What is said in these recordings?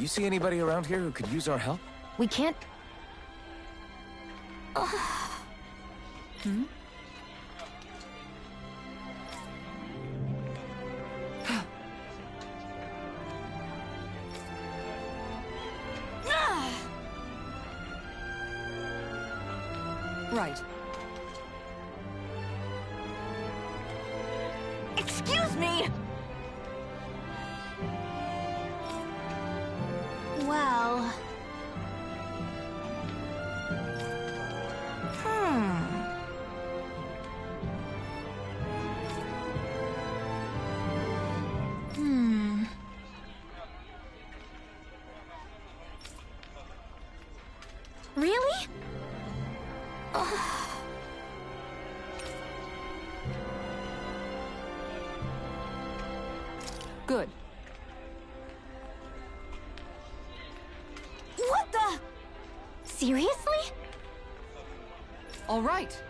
you see anybody around here who could use our help? We can't... Hmm? Right. Excuse me! Well... Really? Good. What the? Seriously? All right.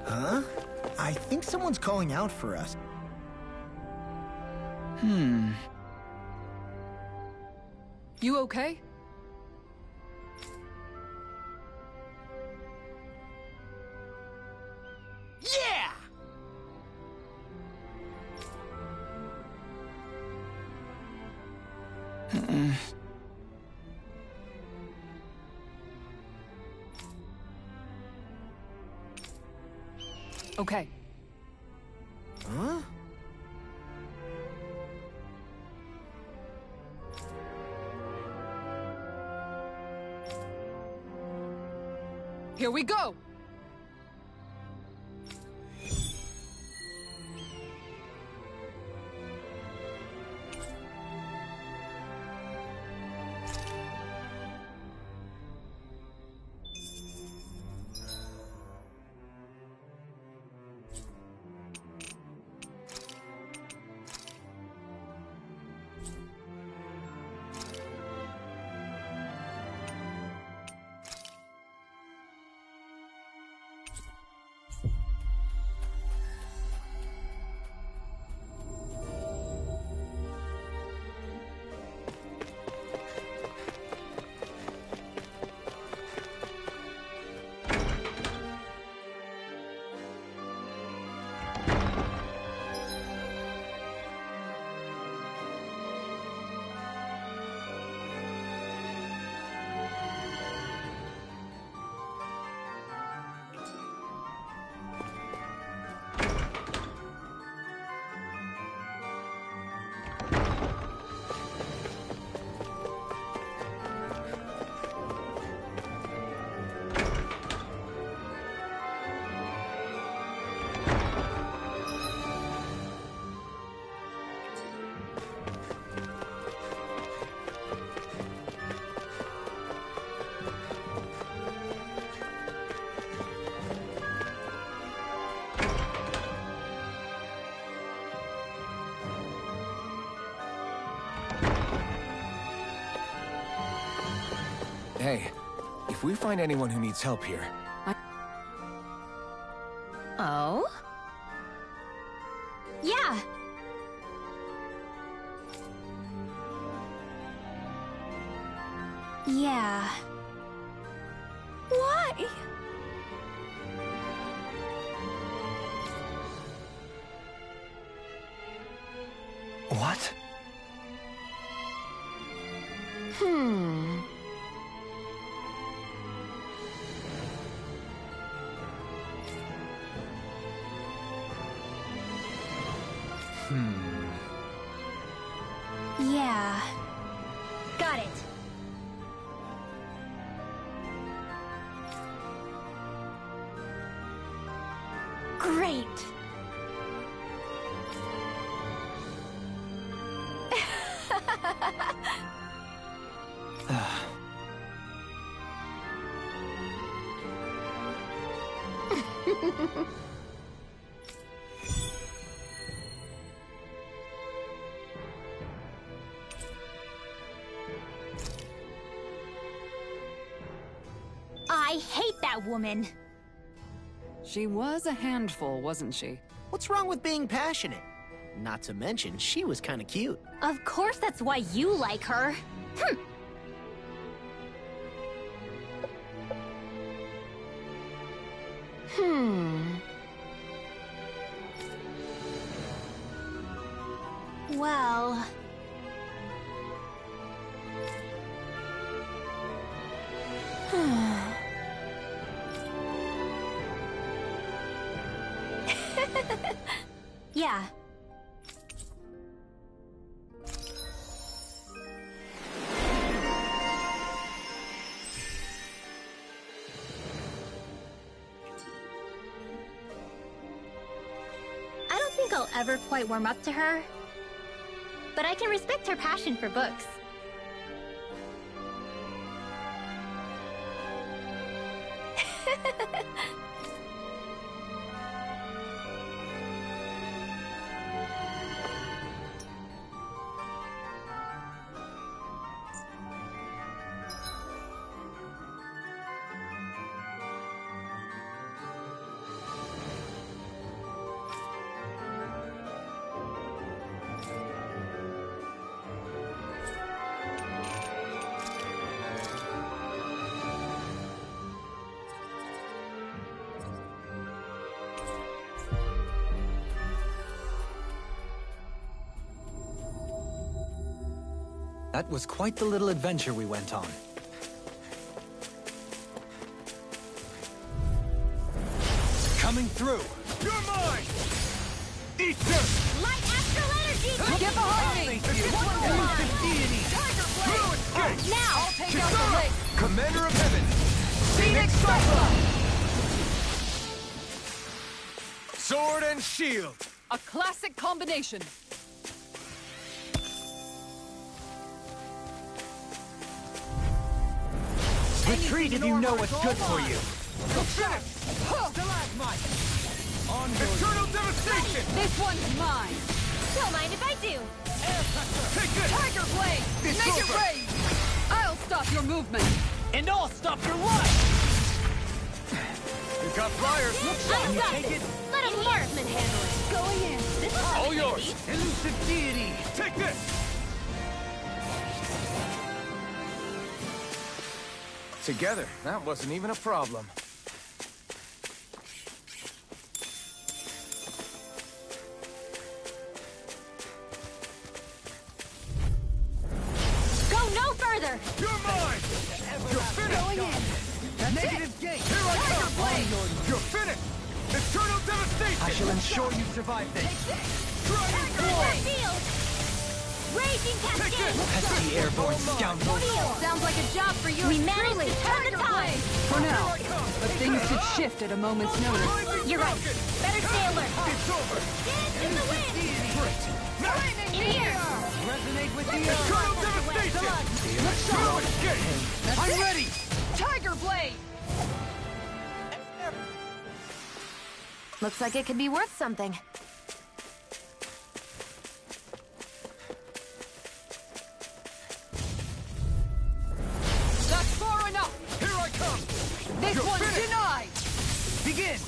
Huh? I think someone's calling out for us. You okay? Yeah! Okay. Huh? Here we go! Hey, if we find anyone who needs help here, Oh? Yeah. Yeah. Why? what? Hmm. Yeah. Great. I hate that woman. She was a handful, wasn't she? What's wrong with being passionate? Not to mention, she was kind of cute. Of course that's why you like her. Hm. Well... Yeah. I don't think I'll ever quite warm up to her, but I can respect her passion for books. That was quite the little adventure we went on. Coming through! You're mine! Eat this! Light astral energy! Get behind me! Now! I'll take out the lake! Commander of Heaven! Phoenix Cyclone! Sword and shield! A classic combination! Retreat if you know what's good for you! Stalagmite! Eternal devastation! This one's mine! Don't mind if I do. Take this! Tiger Blade! It's Make over. it rain! I'll stop your movement! And I'll stop your life! You got flyers! I'm done. Let a marksman handle it. Going in! This is All yours! Elusive deity! Take this! Together, that wasn't even a problem. Go no further. You're mine! You're finished! Going in! Negative gate! Here I come! You're finished! Eternal devastation! I shall ensure you survive this! Dragon Force! Field. Raging cascade. Pesky airborne scoundrel! Sounds like a job for you. We managed to turn the tide. For now, but things could shift at a moment's notice. You're right. Better stay alert. It's over! Dance in the wind. Great! Now! In here. Resonate with the Eternal devastation! No escape! I'm ready! Tiger Blade! Looks like it could be worth something. That's far enough! Here I come! This You're one's finished. denied! Begin!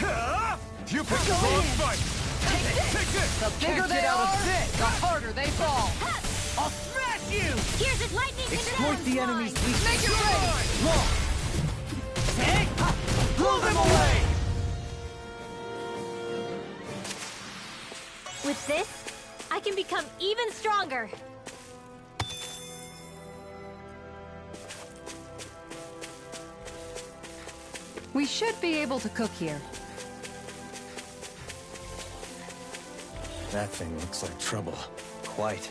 Ah! You picked the wrong fight! Take this! The bigger they get out of are, this. the harder they fall! I'll smash you! Here's his lightning. Exploit the enemy's weakness. Make it rain! Long! Hey! Blow them away! With this, I can become even stronger. We should be able to cook here. That thing looks like trouble. Quite.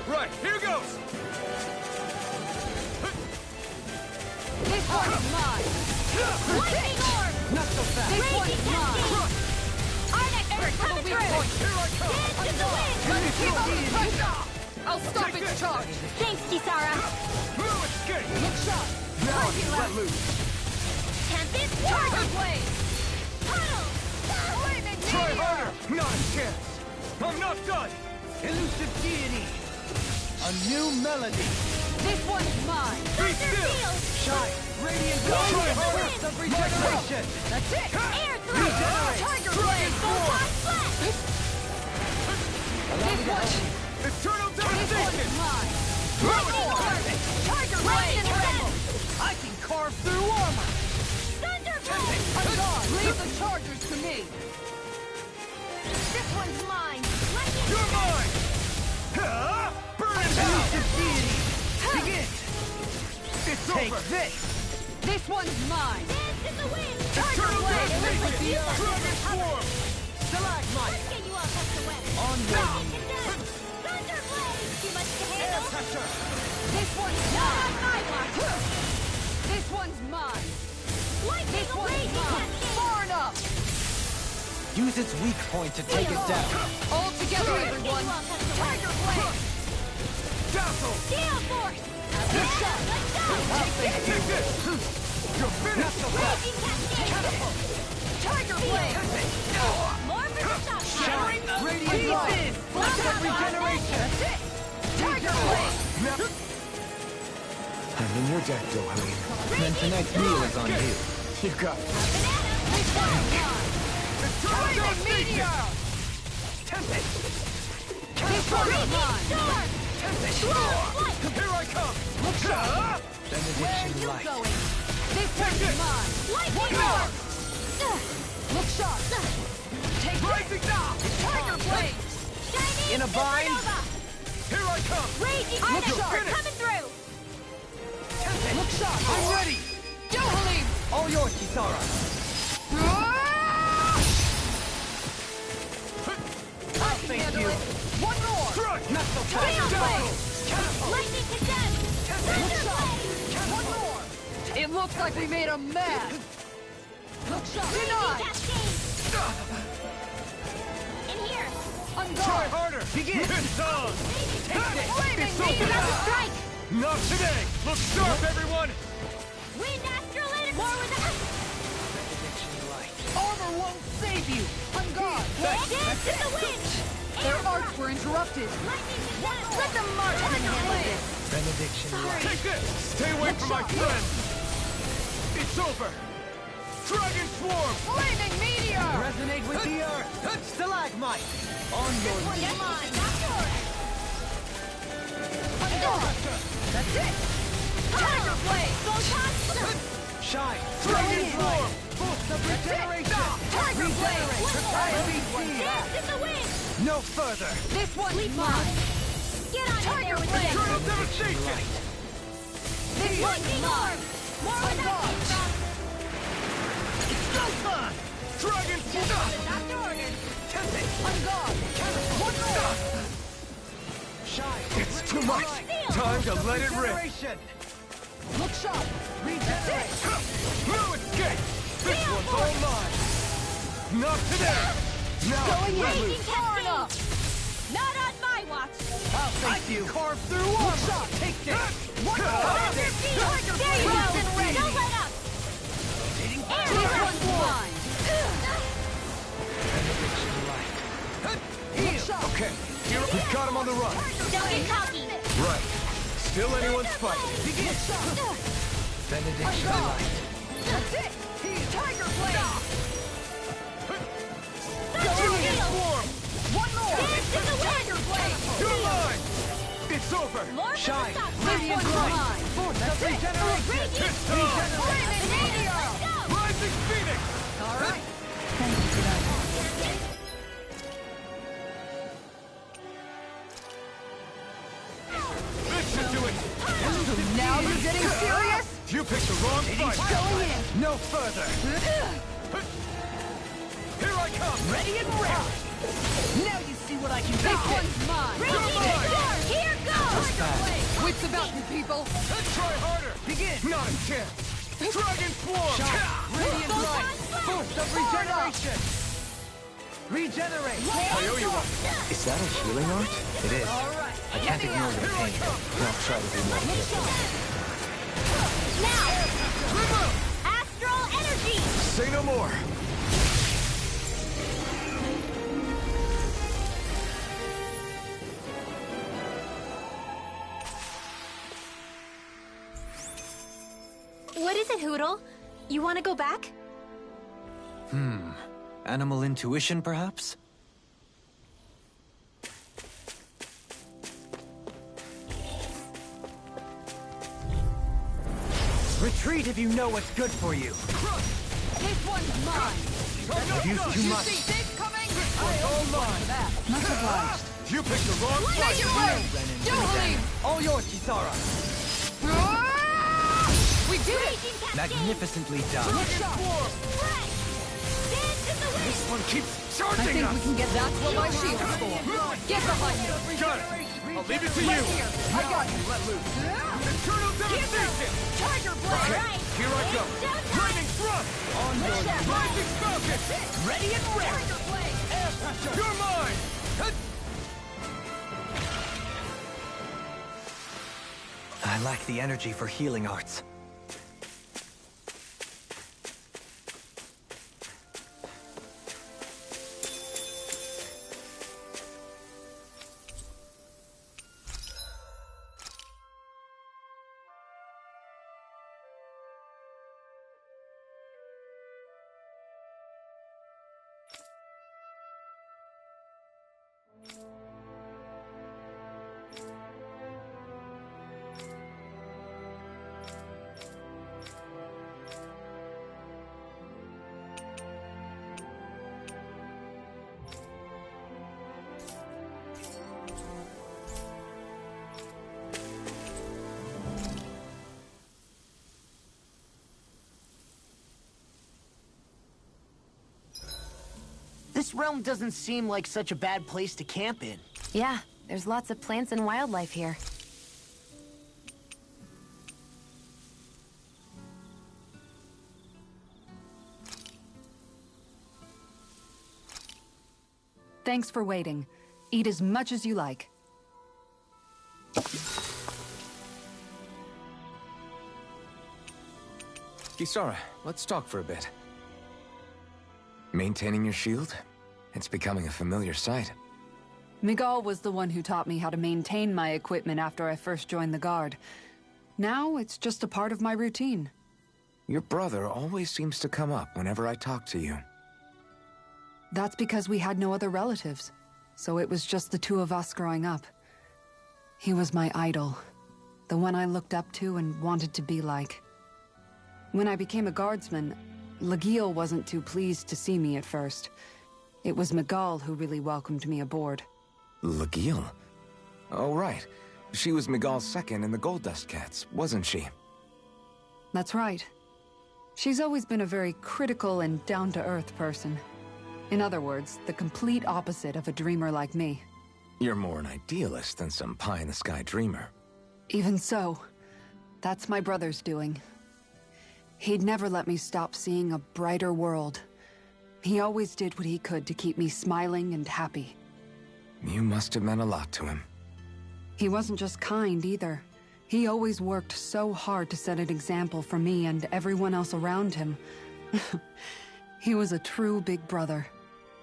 Right, here goes! one's mine. Lightning orb! Not so fast. This one's mine. Our expert coming Weak through! point. Here I come! Dance in the wind! Keep up the pressure. I'll stop Take its this. charge. Thanks, Kisara! Blue escape! Look sharp. Now I can let loose. Tempest Tiger Charge! blade. Puddle! Lightning Try meteor. harder! Not a chance! I'm not done! Elusive deity. A new melody. This one's mine. Be Thunder still! Field! Shine. Radiant Try light. harder! Burst of regeneration. That's it. Air through! Tiger blade. Photon flash! This one. Eternal This devastation! one's mine. Lightning orb! Tiger Lightning blade. tremble! I can carve through armor. Thunderbolt! I'm gone. Leave the chargers to me. This one's mine! Lightning You're mine! Huh? Burn it down! Elusive deity. Begin. It's Take over! this. This one's mine. Dance in the wind! Eternal blade. devastation! Dragon swarm! Stalagmite. Let's get you all tucked away! Onward. Lightning condense! Thunder blade! Too much to handle? Pressure. This one's Not on mine. my watch! This one's mine. Lightning This one's blade mine. cascade! Far enough. Use its weak point to take it down. All together, Get everyone. you all tucked away! Tiger blade. Dazzle! Gale force! Let's go! Take this! You're finished! Raging cascade! Tiger blade. More for the shot! Shine. Radiant light. Blast of regeneration. That's it. Tiger blade. Now... I'm in your debt, Dohaleen. Then tonight's meal is on you. You got it. This one's mine. Eternal Lightning devastation! meteor. Tempest. This one's mine. Storm! Flight! Here I come! Where are Benediction you light. going? This one's mine. Lightning One orb! more. Look sharp. Take Rising now! Tiger blade. Shining In a bind? supernova! Here I come! Raging Look Arctic sharp. coming through! Look sharp. I'm ready. Dohalim. All yours, Kisara. I'll thank handle you. it. One more. Strike! Not so Tiger fast. blade. Lightning condense! Look Thunder sharp. blade! One more. It looks like we made a mess. Look sharp. Raging Denied. cascade! In here! I'm Try gone. harder! Begin. It's on! Flaming It's over meteor. now! Strike! Not today! Look sharp, everyone! Wind astrolator! More with the... Benediction light. Armor won't save you. I'm gone. Dance in the wind! Their Air arts thrust! were interrupted. Lightning condense! Let them march and handle this. Benediction light. Take this! Stay away from my friend! It's over! Dragon swarm! Flaming meteor. Resonate with the earth. Stalagmite. On your One knees. mine! Doctor! I'm gone. That's it. Tiger blade. Photon! Shine. Dragon in. swarm! Boost of regeneration. Tiger blade. Prepare to be seen. Dance in the wind! No further. This one's mine. Get on in Tiger there with blade. them! Eternal devastation! This one's Lightning mine. orb! More where that came from! Go time! Dragon swarm! Doctor ordered! I'm gone. One more. Shine. It's too much! Time to let it rip! Regeneration. Look sharp. Regenerate. No escape! This one's all mine! Not today! Now Going let in. loose! Far enough. Not on my watch! I'll face you. Carve through armor. Shot. Take this. One more. Thunder field! There you Frozen go! ready. Don't let up! Air This thrust! one's mine. Benediction light. Look sharp. Okay, we've got him on the run. Don't get cocky! Right. Still anyone's fight. Begin. Benediction light. That's it. Tiger blade. Thunder field! Swarm! One more. Dance in the wind! Tiger blade. You're mine! It's over! More for Shine. the shot! Radiant light. Boost of regeneration. It's time! Flaming meteor. Go! Rising Phoenix! All right. This should do it! Now you're getting serious? You picked the wrong fight! Going in. No further. Here I come! Ready and ready. Now you see what I can This one's mine. Raging storm! Here goes! Wits about you, people. Let's try harder! Begin. Not a chance! Dragon Swarm! Radiant Light! Boost of regeneration! Regenerate! I owe you one! Is that a healing art? It is. Alright, I can't ignore your pain. I'll try to be more careful. Now! Astral energy! Say no more! What is it, Hootle? You want to go back? Animal intuition, perhaps? Retreat if you know what's good for you. this one's mine! I've used too You much. see this coming? One's all mine. Much obliged. You picked the wrong Take fight. it away! Dueling! All yours, Kisara. We did it! Raging Cascade! Magnificently done. Look sharp! Right! Dance in the wind! This one keeps I charging think us. we can get that what my shield's for. Get behind me! Got it. I'll leave it to you. Right here! I got you! Let loose. Eternal devastation. Tiger Blade! Okay, Right. here I go. It's showtime. Lightning thrust. On your rising falcon. Ready and ready. Tiger Blade! Air pressure. You're mine. I lack the energy for healing arts. This realm doesn't seem like such a bad place to camp in. Yeah, there's lots of plants and wildlife here. Thanks for waiting. Eat as much as you like. Kisara, let's talk for a bit. Maintaining your shield? It's becoming a familiar sight. Miguel was the one who taught me how to maintain my equipment after I first joined the Guard. Now it's just a part of my routine. Your brother always seems to come up whenever I talk to you. That's because we had no other relatives, so it was just the two of us growing up. He was my idol, the one I looked up to and wanted to be like. When I became a guardsman, Lagiel wasn't too pleased to see me at first. It was Miguel who really welcomed me aboard. Lagiel? Oh, right. She was Miguel's second in the Gold Dust Cats, wasn't she? That's right. She's always been a very critical and down-to-earth person. In other words, the complete opposite of a dreamer like me. You're more an idealist than some pie-in-the-sky dreamer. Even so, that's my brother's doing. He'd never let me stop seeing a brighter world. He always did what he could to keep me smiling and happy. You must have meant a lot to him. He wasn't just kind either. He always worked so hard to set an example for me and everyone else around him. He was a true big brother.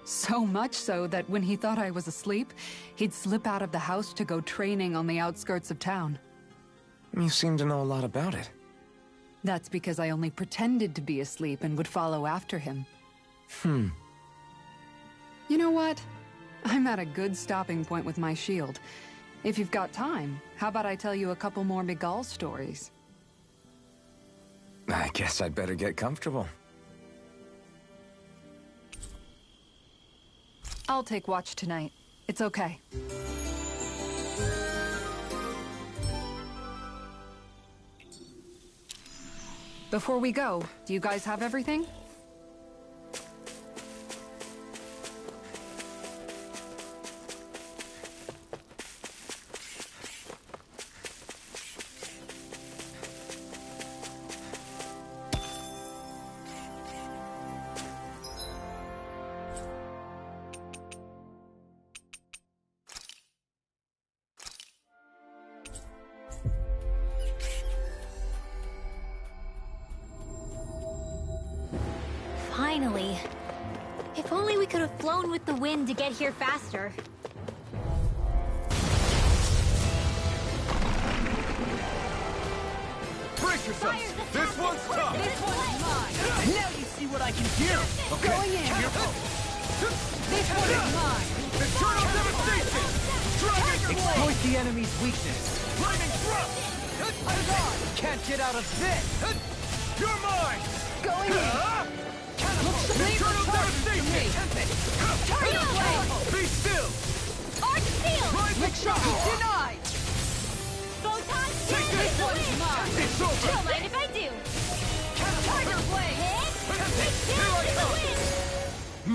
So much so that when he thought I was asleep, he'd slip out of the house to go training on the outskirts of town. You seem to know a lot about it. That's because I only pretended to be asleep and would follow after him. You know what? I'm at a good stopping point with my shield. If you've got time, how about I tell you a couple more Miguel stories? I guess I'd better get comfortable. I'll take watch tonight. It's okay. Before we go, do you guys have everything? could have flown with the wind to get here faster. Brace yourself! This one's tough! This one's mine! Now you see what I can do! Okay. Going in! This one is mine! Eternal devastation! Dragon Exploit the enemy's weakness! Lightning thrust! I'm gone! Can't get out of this! You're mine! Going in! Eternal devastation! Target blade! Be still! Arch field! Rising Shot star! denied! Photon Take send this! the One's wind! mine! It's over! Don't mind if I do. Tiger blade! Hit! Here I Down to the come! wind!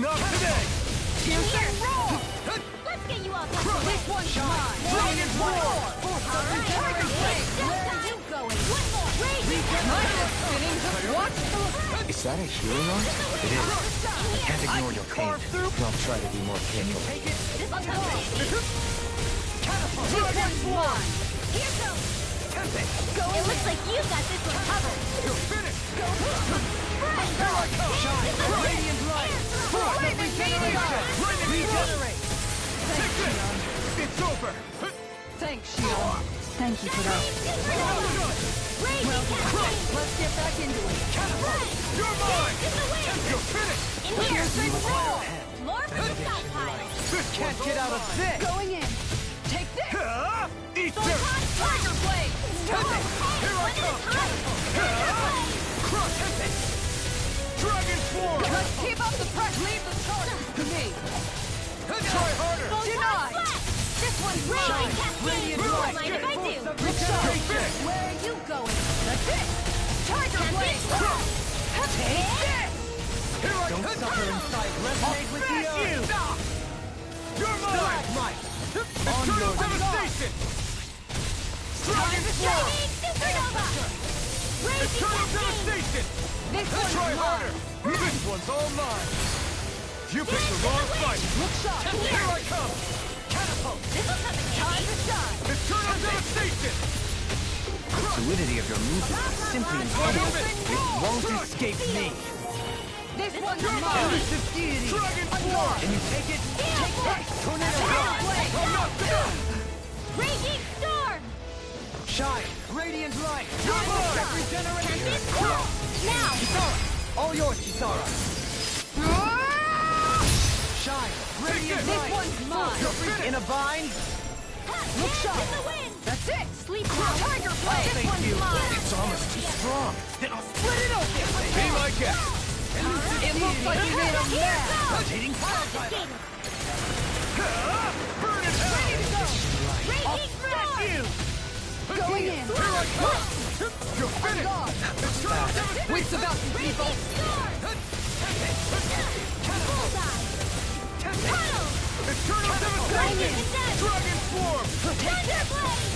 Not today! Here! Roll! Let's get you all tucked away. This one's mine! Dragon roar! Alright, Tiger blade! where are you going? One more! Raging Spinning hook! What? Is that a healing art? It is. Can't ignore your pain. I'll try to be more careful. Take it! This one's coming. This one's mine! Here goes. It looks like you got this one covered. You're finished! Radiant light! Regenerate! Take this! It's over! Thanks, Shion. Thank you for that. Let's get back into it. You're mine! You're finished! In here. More for the stockpile. This Can't get out of this! Going in! Take this! Eat dirt! Tiger blade! Here I come! Crush! Dragon swarm! Let's keep up the press! Leave the charge to me! Try harder! Denied! This one's mine! Radiant Don't light! mind if I do. Take this! Where are you going? That's it! Tiger blade! Take this! Here I Don't come! suffer inside. Resonate with the earth! You're mine! Might! Eternal devastation! Dragon swarm! Supernova. Eternal devastation! This one's Try mine! harder! This one's all mine! You picked the wrong fight! Look sharp! Here I come! Catapult! This will come in Time handy. to shine! Eternal devastation! The fluidity of your movement is simply incredible. It won't escape me. This one's You're mine! mine. Elusive deity! Dragon I'm swarm! gone! Can you take it? Take this! Tornado blade! I'm not dead! Raging storm. Shine! Radiant light! You're mine! Regeneration! Now. All yours, Kisara! Shine! Radiant This light! one's mine! You're finished! In a bind! Look sharp! In the wind. That's it! Sleep now. Tiger blade! This one's mine! It's almost too strong. Then I'll split it open! Be my guest! It looks like you made a mess! Rotating pile driver! Burn it hell! Ready to go! Raging storm. Going in! Here I come! You're finished! Gone! Eternal devastation! Wits about you, people! Raging storm. Bullseye. Tunnel. Eternal devastation! Dragon swarm! Thunder blade.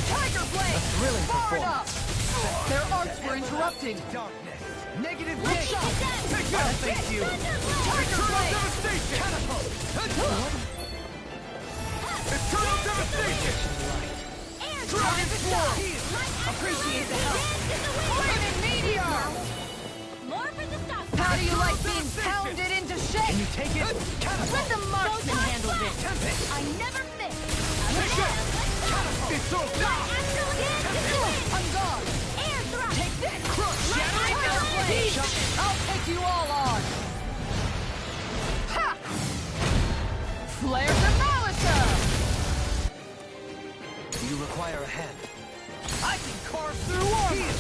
Tiger blade! Thrilling Far performance. enough! Their arts were interrupting! Darkness. Negative Look dig! shot. Take that! Thank you! Thunder blade. Tiger Eternal blade! devastation! Eternal devastation! Air Dragon swarm! Appreciate the help! More Ornament meteor! for the stock. How do you like being pounded into shape? Can you take it? Let the marksman handle this! I never miss. Take it! It's over! I'm gone! Air thrust. Take this! Shattering Tiger blade! I'll take you all on! Ha! Flare demolitor! Do you require a hand? I can carve through armor!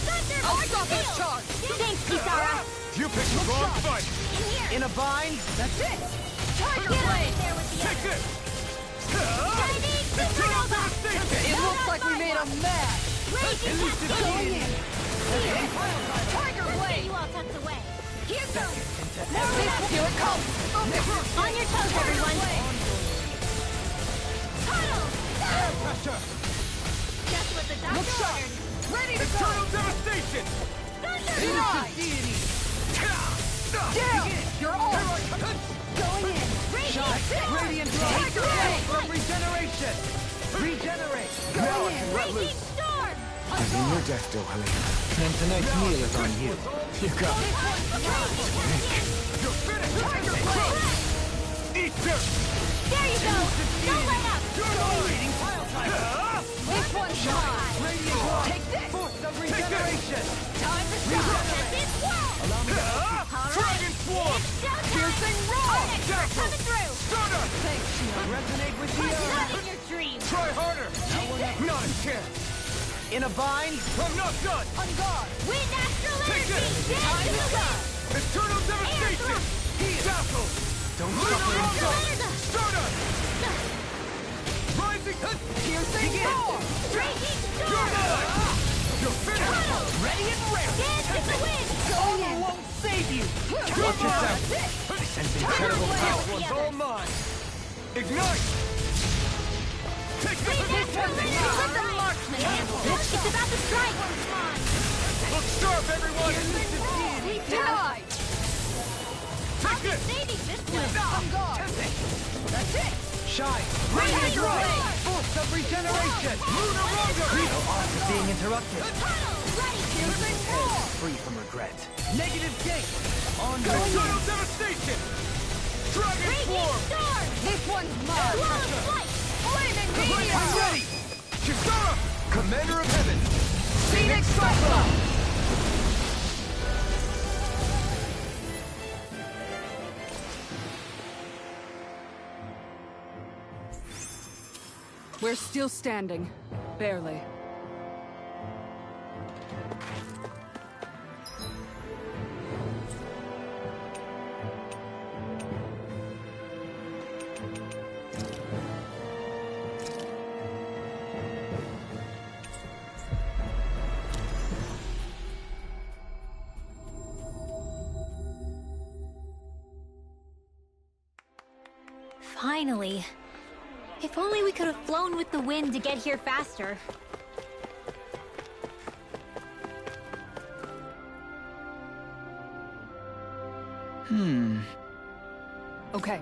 I'll stop this charge! Thanks, Kisara. You picked the wrong fight! In here. In a bind? That's it! Tiger Get blade! right there with the Take others. this! Shining Eternal supernova. devastation! It looks like we made a mess! Raging Going cascade. in! Tiger Let's get blade! you all tucked away. Here goes. Here it comes! On your toes, everyone. Tunnel. Pressure! Just what the Look doctor sharp! ordered. Ready to go! Eternal devastation! Thunder. Denied! Deity! Down! You're all going in! Radiant Tiger blade! From regeneration! Regenerate! Going in! Raging storm. Is in your death, though, Helena. Then tonight's meal is on you. You got it. You're finished! Tiger blade! nature! There you go! Don't let up! You're mine! This one's mine! Radiant Blood! Take this! Force of regeneration! Time to shine! This wall! Dragon Swarm! Piercing roar! Dazzle! Coming through! Stardust! Thanks, Shield. Resonate with the earth. Not in your dreams! Try harder! Not a chance! In a bind? I'm not done! On guard! Wind astral Take energy! this! Time to go! Eternal devastation! Dazzle! Don't Lunar suffer in Rondo! silence. Stardust! Rising! Piercing roar! Breaking You're storm! mine! You're finished! Tunnel! Ready and ready! Dance in the wind! Solo won't save you! Watch yourself! I sense Incredible incredible power. power. This one's all mine! Ignite! Take this! This one's mine! Let the marksman handle it! It's about to strike! Look sharp, everyone! We denied! Take this! Saving this one! On guard! That's it! Shine! Radiant Blade! Force of regeneration! Lunar Rondo! No odds of being interrupted. Tunnel! Ready! Piercing roar! Free from regret. Negative gate! On Eternal devastation! Dragon Breaking Swarm! storm! This one's mine! Wall of flight! Flaming meteor! I'm ready! Kisara! Commander of Heaven! Phoenix Cyclone! We're still standing. Barely. Finally. If only we could have flown with the wind to get here faster. Okay.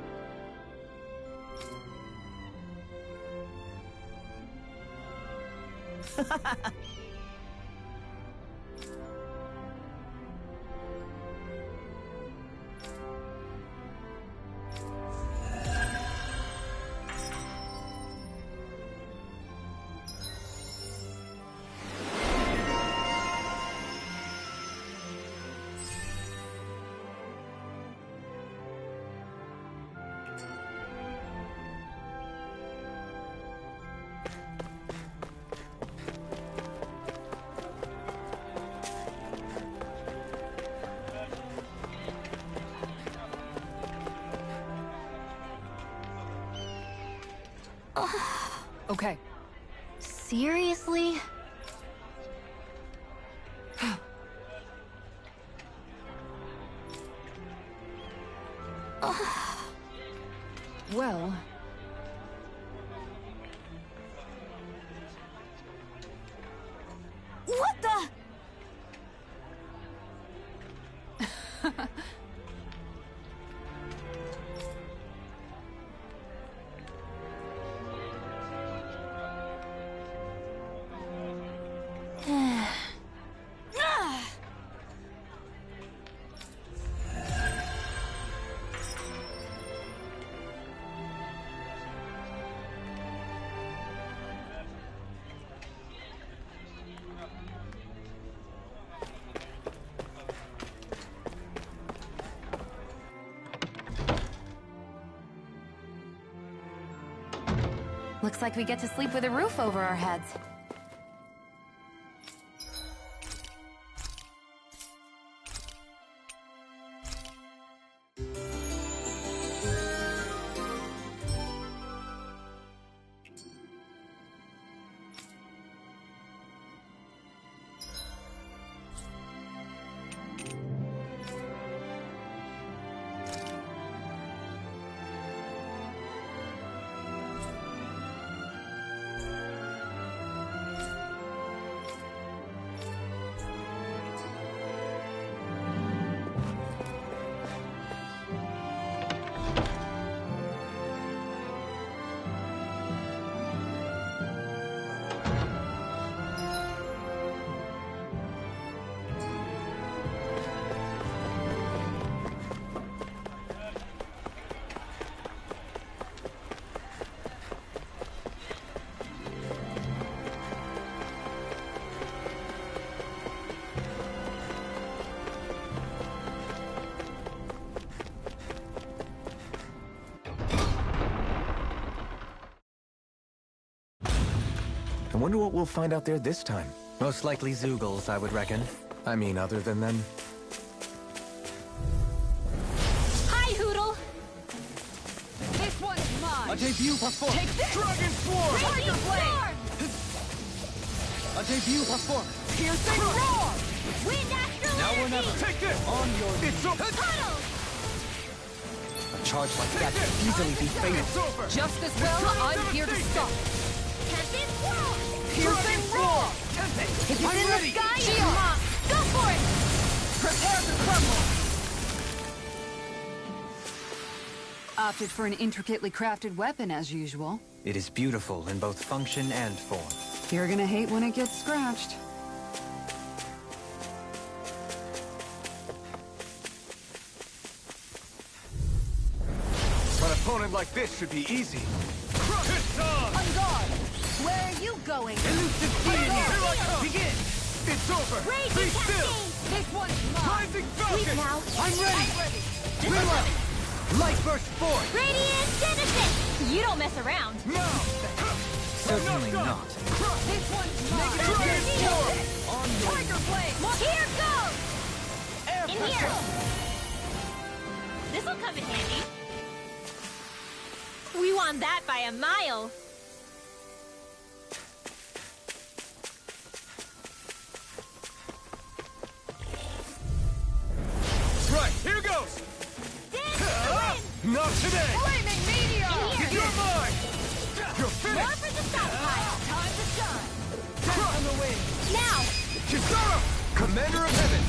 Okay. Seriously? Well, What the? Looks like we get to sleep with a roof over our heads. wonder what we'll find out there this time. Most likely Zeugles, I would reckon. I mean, other than them. Hi, Hootle! This one's mine! A debut performance! Take this! Dragon Swarm! Tiger Blade! A debut performance! Piercing Roar! Wind Astral Now or Energy! never! Take this! On your... It's over! Puddle! A charge like that could easily be fatal. It's over! Just as well, I'm here to stop. Tempest Swirl! Piercing Roar! If it's I'm in ready. the sky, it's mom! Go for it! Prepare to crumble! Opted for an intricately crafted weapon, as usual. It is beautiful in both function and form. You're gonna hate when it gets scratched. An opponent like this should be easy. Crush it on! On guard! Where are you going? Elusive Deity! Here I come! Begin! It's over! Raging Be still! Cascade! This one's mine! Rising Sleep Falcon! now! I'm ready! Reload! Light burst forth! Radiant Genesis! You don't mess around! Now! Certainly not. This one's mine! Dragon Swarm! On your... Tiger Blade! Here goes! Air In pressure! here! This'll come in handy. We won that by a mile. Right, here goes! Dance the wind! Not today! Flaming Meteor! In here! You're mine! You're More finished! for the stockpile! Time to shine! Dance on the wing! Now! Kisara! Commander of Heaven!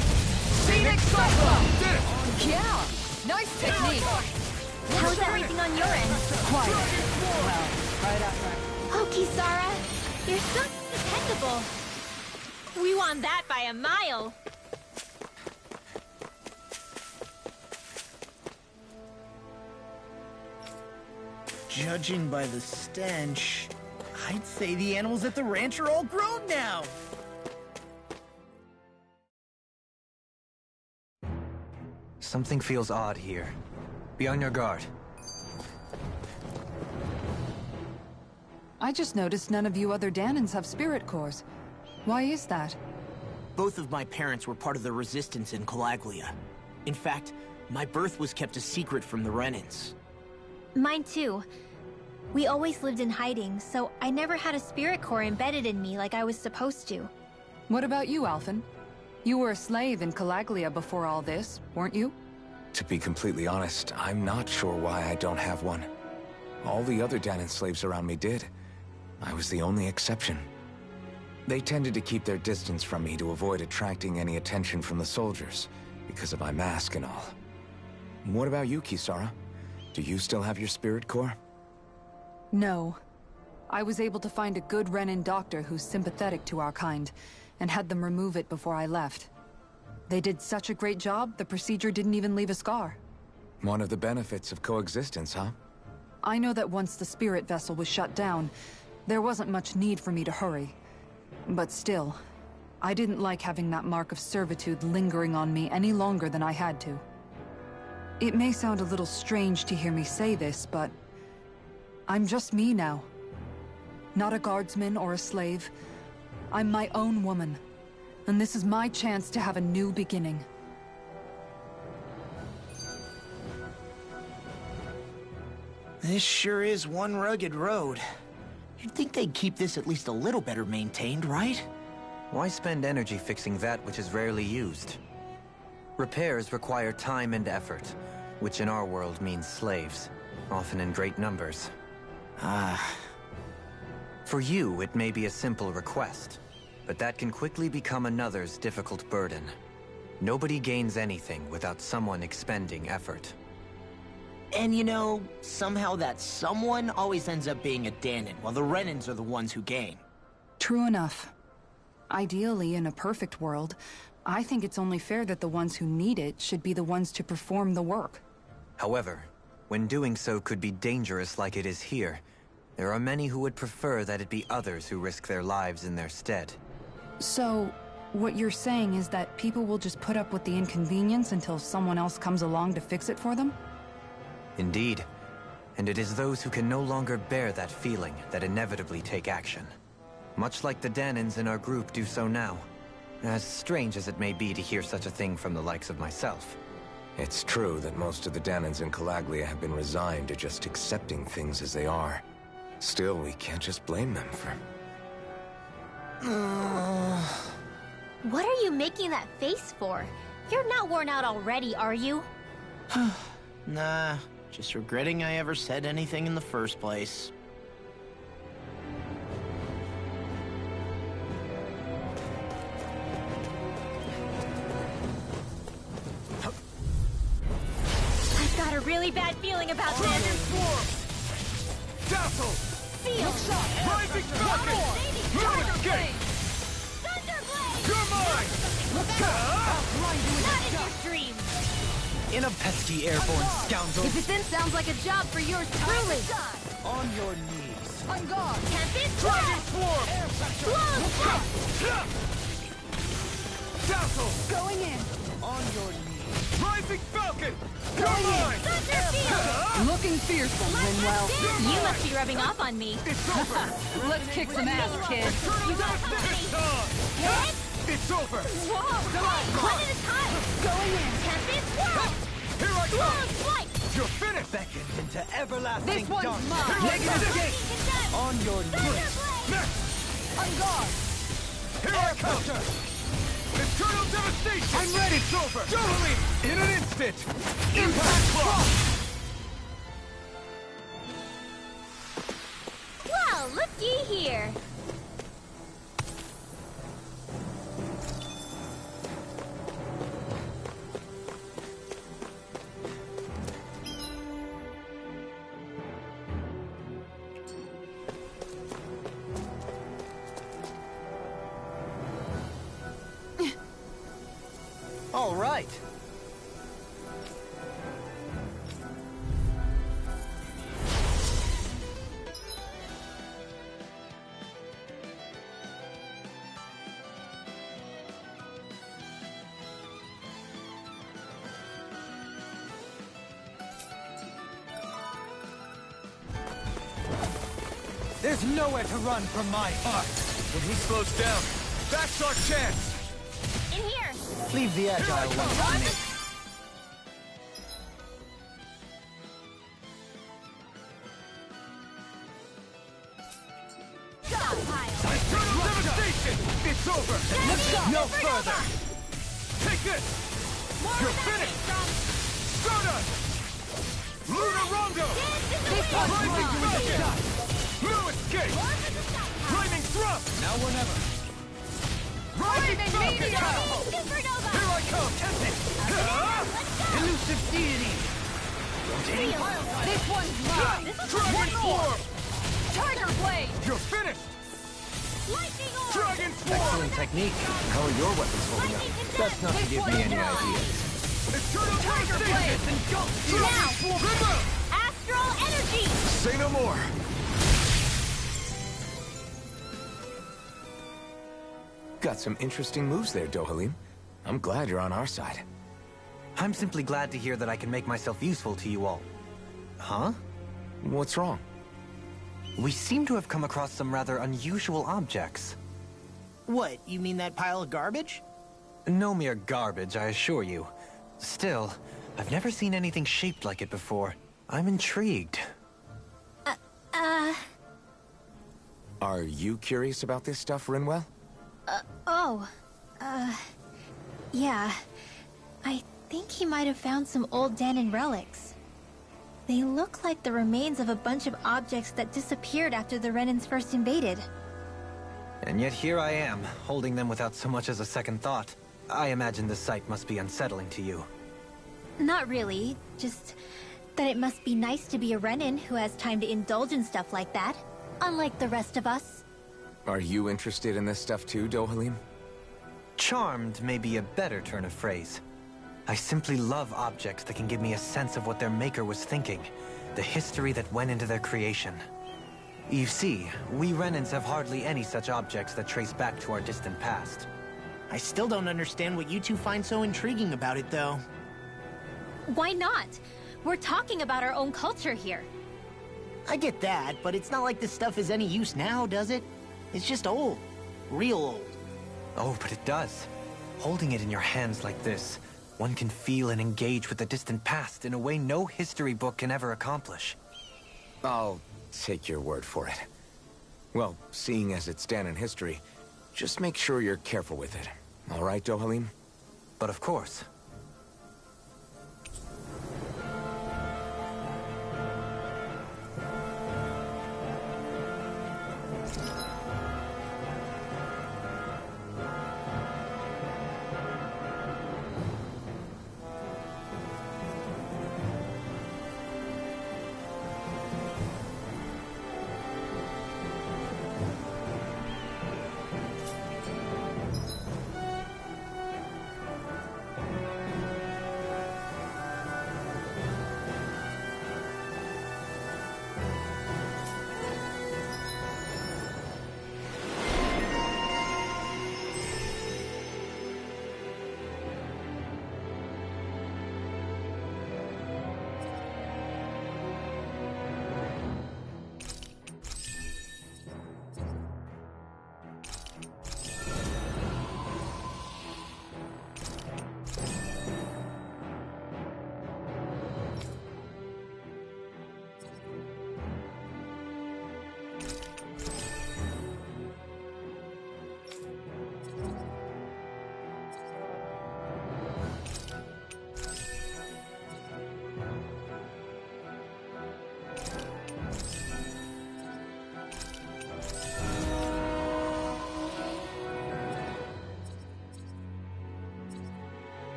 Phoenix Cyclone! Did it! Yeah! Nice technique! How's everything on your end? Quiet. Well, right after. Oh, Kisara, you're so dependable. We won that by a mile. Judging by the stench, I'd say the animals at the ranch are all grown now. Something feels odd here. Be on your guard. I just noticed none of you other Danans have spirit cores. Why is that? Both of my parents were part of the resistance in Calaglia. In fact, my birth was kept a secret from the Renans. Mine too. We always lived in hiding, so I never had a spirit core embedded in me like I was supposed to. What about you, Alphen? You were a slave in Calaglia before all this, weren't you? To be completely honest, I'm not sure why I don't have one. All the other Danan slaves around me did. I was the only exception. They tended to keep their distance from me to avoid attracting any attention from the soldiers, because of my mask and all. What about you, Kisara? Do you still have your spirit core? No. I was able to find a good Renan doctor who's sympathetic to our kind, and had them remove it before I left. They did such a great job, the procedure didn't even leave a scar. One of the benefits of coexistence, huh? I know that once the spirit vessel was shut down, there wasn't much need for me to hurry. But still, I didn't like having that mark of servitude lingering on me any longer than I had to. It may sound a little strange to hear me say this, but I'm just me now. Not a guardsman or a slave. I'm my own woman. And this is my chance to have a new beginning. This sure is one rugged road. You'd think they'd keep this at least a little better maintained, right? Why spend energy fixing that which is rarely used? Repairs require time and effort, which in our world means slaves, often in great numbers. For you, it may be a simple request, but that can quickly become another's difficult burden. Nobody gains anything without someone expending effort. And you know, somehow that someone always ends up being a Danan, while the Renans are the ones who gain. True enough. Ideally, in a perfect world, I think it's only fair that the ones who need it should be the ones to perform the work. However, when doing so could be dangerous like it is here, there are many who would prefer that it be others who risk their lives in their stead. So, what you're saying is that people will just put up with the inconvenience until someone else comes along to fix it for them? Indeed. And it is those who can no longer bear that feeling that inevitably take action. much like the Danins in our group do so now. As strange as it may be to hear such a thing from the likes of myself. It's true that most of the Danins in Calaglia have been resigned to just accepting things as they are. Still, we can't just blame them for... What are you making that face for? You're not worn out already, are you? Nah, just regretting I ever said anything in the first place. I've got a really bad feeling about this. Dazzle! Feel! Rising Falcon! Moon Escape! Thunderblade! You're mine! Not in your dreams! In a pesky airborne scoundrel! If it then sounds like a job for yours truly. On your knees! On guard! Tempest! Dragon Swarm! Blow! Dazzle! Going in! On your knees! Rising Falcon! You're mine! Thunderfield! Looking fearsome, Rinwell. You must be rubbing off on me. It's over! Let's kick some ass, kid. Eternal Devastation! Hit! It's over! Whoa! One at a time! Going in! Tempest! Whirl! Here I Blow! come! Swipe! You're finished! Beckoned into everlasting This one's darkness. mine! Negative escape! Condemned! On your knees! Thunderblade! Next! On guard! Here I come! Eternal Devastation! I'm ready! It's over! Totally! In an instant! Impact Clock! Well, looky here. All right. There's nowhere to run from my heart. When he slows down, that's our chance. In here. Leave the agile one to me. Eternal Devastation! It's over! No further! Take this! You're finished! Stardust! Lunar Rondo! Rising Falcon! Blue Escape! Flaming Thrust! Now or never! Rising Falcon! Supernova! Here I come! Elusive Deity! This one's mine! Dragon Swarm! Tiger Blade! You're finished! Lightning orb! Dragon Swarm! Excellent technique. How are your weapons holding up? That's not to give me any ideas. Eternal Tiger Devastation! Blade! Dragon Swarm! Remember! Astral energy! Say no more! Got some interesting moves there, Dohalim. I'm glad you're on our side. I'm simply glad to hear that I can make myself useful to you all. Huh? What's wrong? We seem to have come across some rather unusual objects. What, you mean that pile of garbage? No mere garbage, I assure you. Still, I've never seen anything shaped like it before. I'm intrigued. Are you curious about this stuff, Rinwell? Yeah. I think he might have found some old Danon relics. They look like the remains of a bunch of objects that disappeared after the Renans first invaded. And yet here I am, holding them without so much as a second thought. I imagine the sight must be unsettling to you. Not really, just that it must be nice to be a Renan who has time to indulge in stuff like that, unlike the rest of us. Are you interested in this stuff too, Dohalim? Charmed may be a better turn of phrase. I simply love objects that can give me a sense of what their maker was thinking, the history that went into their creation. You see, we Renans have hardly any such objects that trace back to our distant past. I still don't understand what you two find so intriguing about it, though. Why not? We're talking about our own culture here. I get that, but it's not like this stuff is any use now, does it? It's just old. Real old. Oh, but it does. Holding it in your hands like this, one can feel and engage with the distant past in a way no history book can ever accomplish. I'll take your word for it. Well, seeing as it's Dan in history, just make sure you're careful with it. All right, Dohalim? But of course.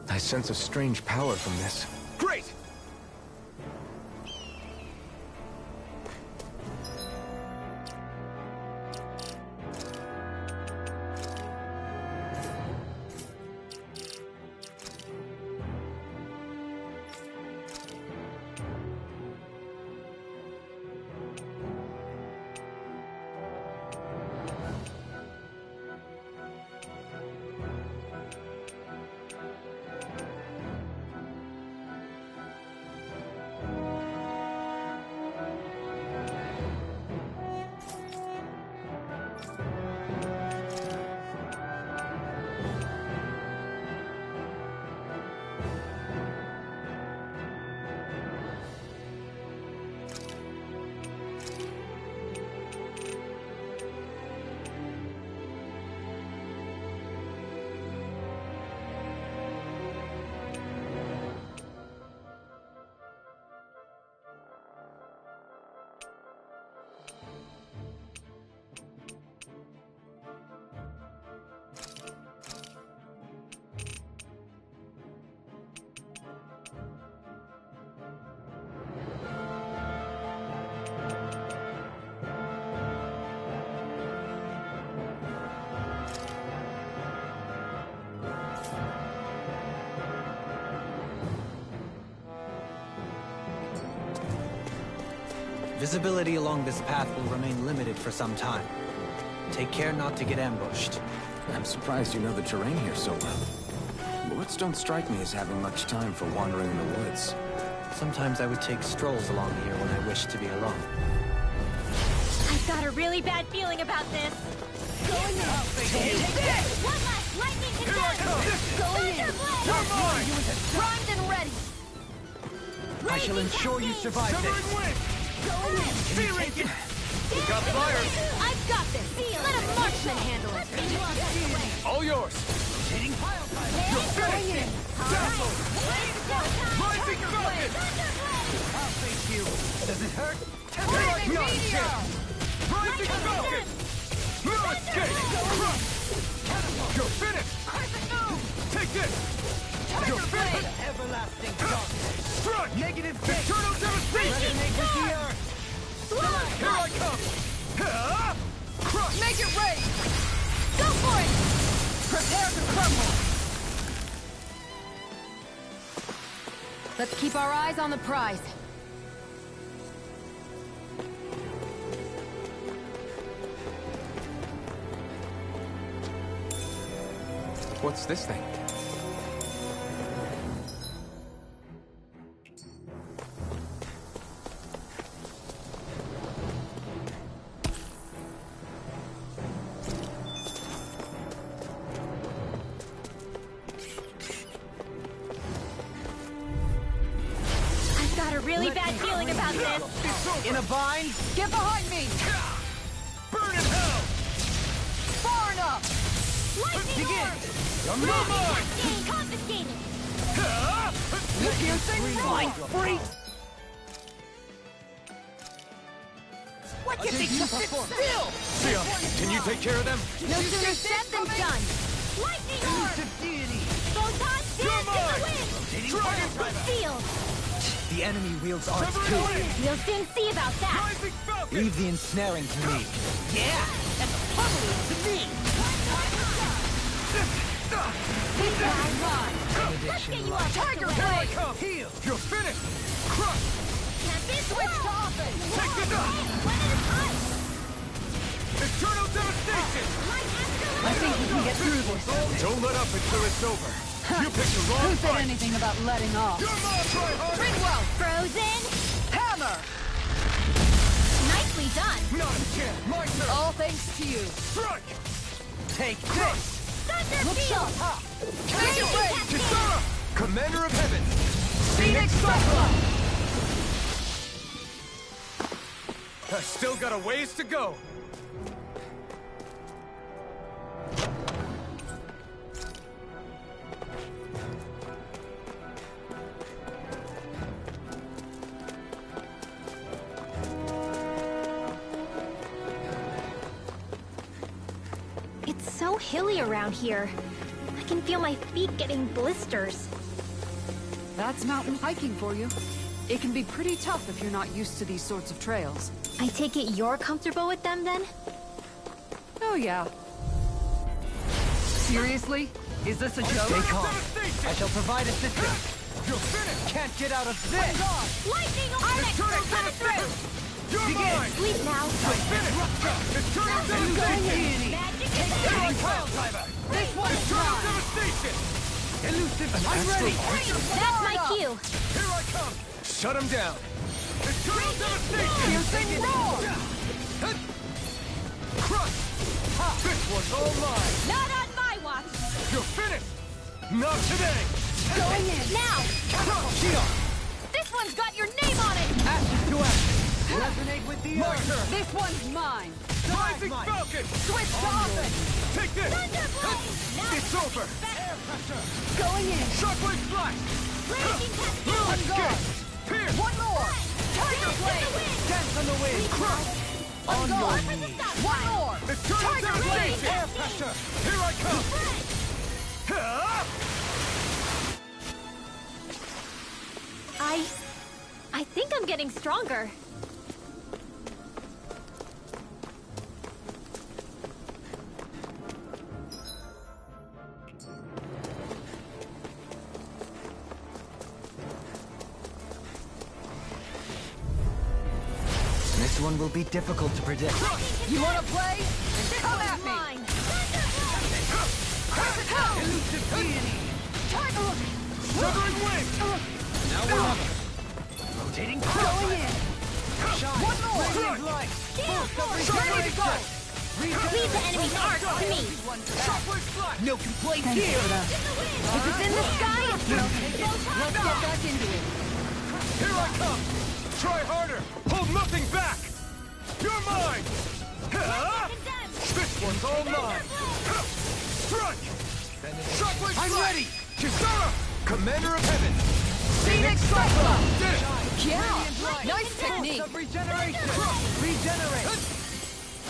I sense a strange power from this. Great! Visibility along this path will remain limited for some time. Take care not to get ambushed. I'm surprised you know the terrain here so well. Lords don't strike me as having much time for wandering in the woods. Sometimes I would take strolls along here when I wish to be alone. I've got a really bad feeling about this. Going in. Take this! One last lightning Here I hit. come! Going in! You're mine! Primed and ready! I shall ensure you survive this. Severing wind! Going in! Feeling it! We got fire! I've got this! Let a marksman handle it! All yours! Going in! Dazzle! Rising falcon! I'll face you. Does it hurt? Here I come! Rising falcon! No escape! Crush! You're finished! Take this! You're finished! Everlasting darkness. Strike! Negative Eternal devastation! Resonate with the earth. Here I come! Crush! Make it rain! Go for it! Prepare to crumble! Let's keep our eyes on the prize. What's this thing? I've got a really bad feeling about this. In a bind? Get behind me! Burn in hell! Far enough! Lightning orb! You're mine! Confiscated! You piercing? Fine, free! What can they just sit still? Sia, can you take care of them? No sooner said than done! Lightning orb! Deity! Photon dance in the wind! Dragon Good field! The enemy wields arts Sever too. away! We'll soon see about that! Rising Falcon! Leave the ensnaring to me. Yeah! And pummeling to me! These guys mine! Let's get you off Tiger this way. Blade! Come! Heal! You're finished! Crush! Can't be Switch to offense! Take this up! One at a time! Eternal devastation! Light after I light! think we can get through this. Don't let up until it's over. You picked the wrong Who said fight. anything about letting off? You're mine, tryhard! Ringwell! Frozen! Hammer! Nicely done! Not a chance! My turn! All thanks to you. Strike! Take this! Thunder field! Tiger Blade! Kisara! Commander of Heaven! Phoenix Cyclone! I still got a ways to go. It's so hilly around here. I can feel my feet getting blisters. That's mountain hiking for you. It can be pretty tough if you're not used to these sorts of trails. I take it you're comfortable with them then? Oh yeah. Seriously? Is this a joke? Stay calm. Devastation! I shall provide assistance. You're finished! Can't get out of this! Lightning orb! Eternal Cut through! You're mine! Sleep now. You're finished! Eternal devastation! Magic is back! Pile driver! This one's Eternal mine! devastation! Elusive I'm ready! That's my cue! Here I come! Shut him down! Eternal devastation! Piercing roar! Crush! This one's all mine! Not on my watch! You're finished! Not today! Going in! Now! Shield! This one's got your name on it! Ashes to ashes! Resonate with the My earth! turn! This one's mine! Rising mine. Falcon! Switch to offense! Take this! Thunderblade! Now It's over! Air pressure! Going in! Shockwave flash! Raging cascade! On guard! Pierce! One more! Tiger Blade! Dance on the wind! On guard! For the stop One sign. more! Eternal Tiger Blade! devastation! Air pressure! Here I come! Ha! I think I'm getting stronger. This one will be difficult to predict. You wanna play? Then come at me! Mine! Elusive deity! Tiger! Severing wing! Now we're on it. Rotating Going in! Shine! One more! Radiant light! Boost of Ready to go! Leave the enemy's arc to me! Shockwave flash! No complaints Thanks here! for that. If it's in the sky, it's no. Let's get back into it. Here I come! Try harder! Hold nothing back! You're mine! Ha! This one's all mine! Ha! Strike! Shockwave I'm flash! ready! Kisara! Commander of Heaven! Phoenix Cyclone! Did it! Yeah! Nice technique! Of regeneration! Regenerate!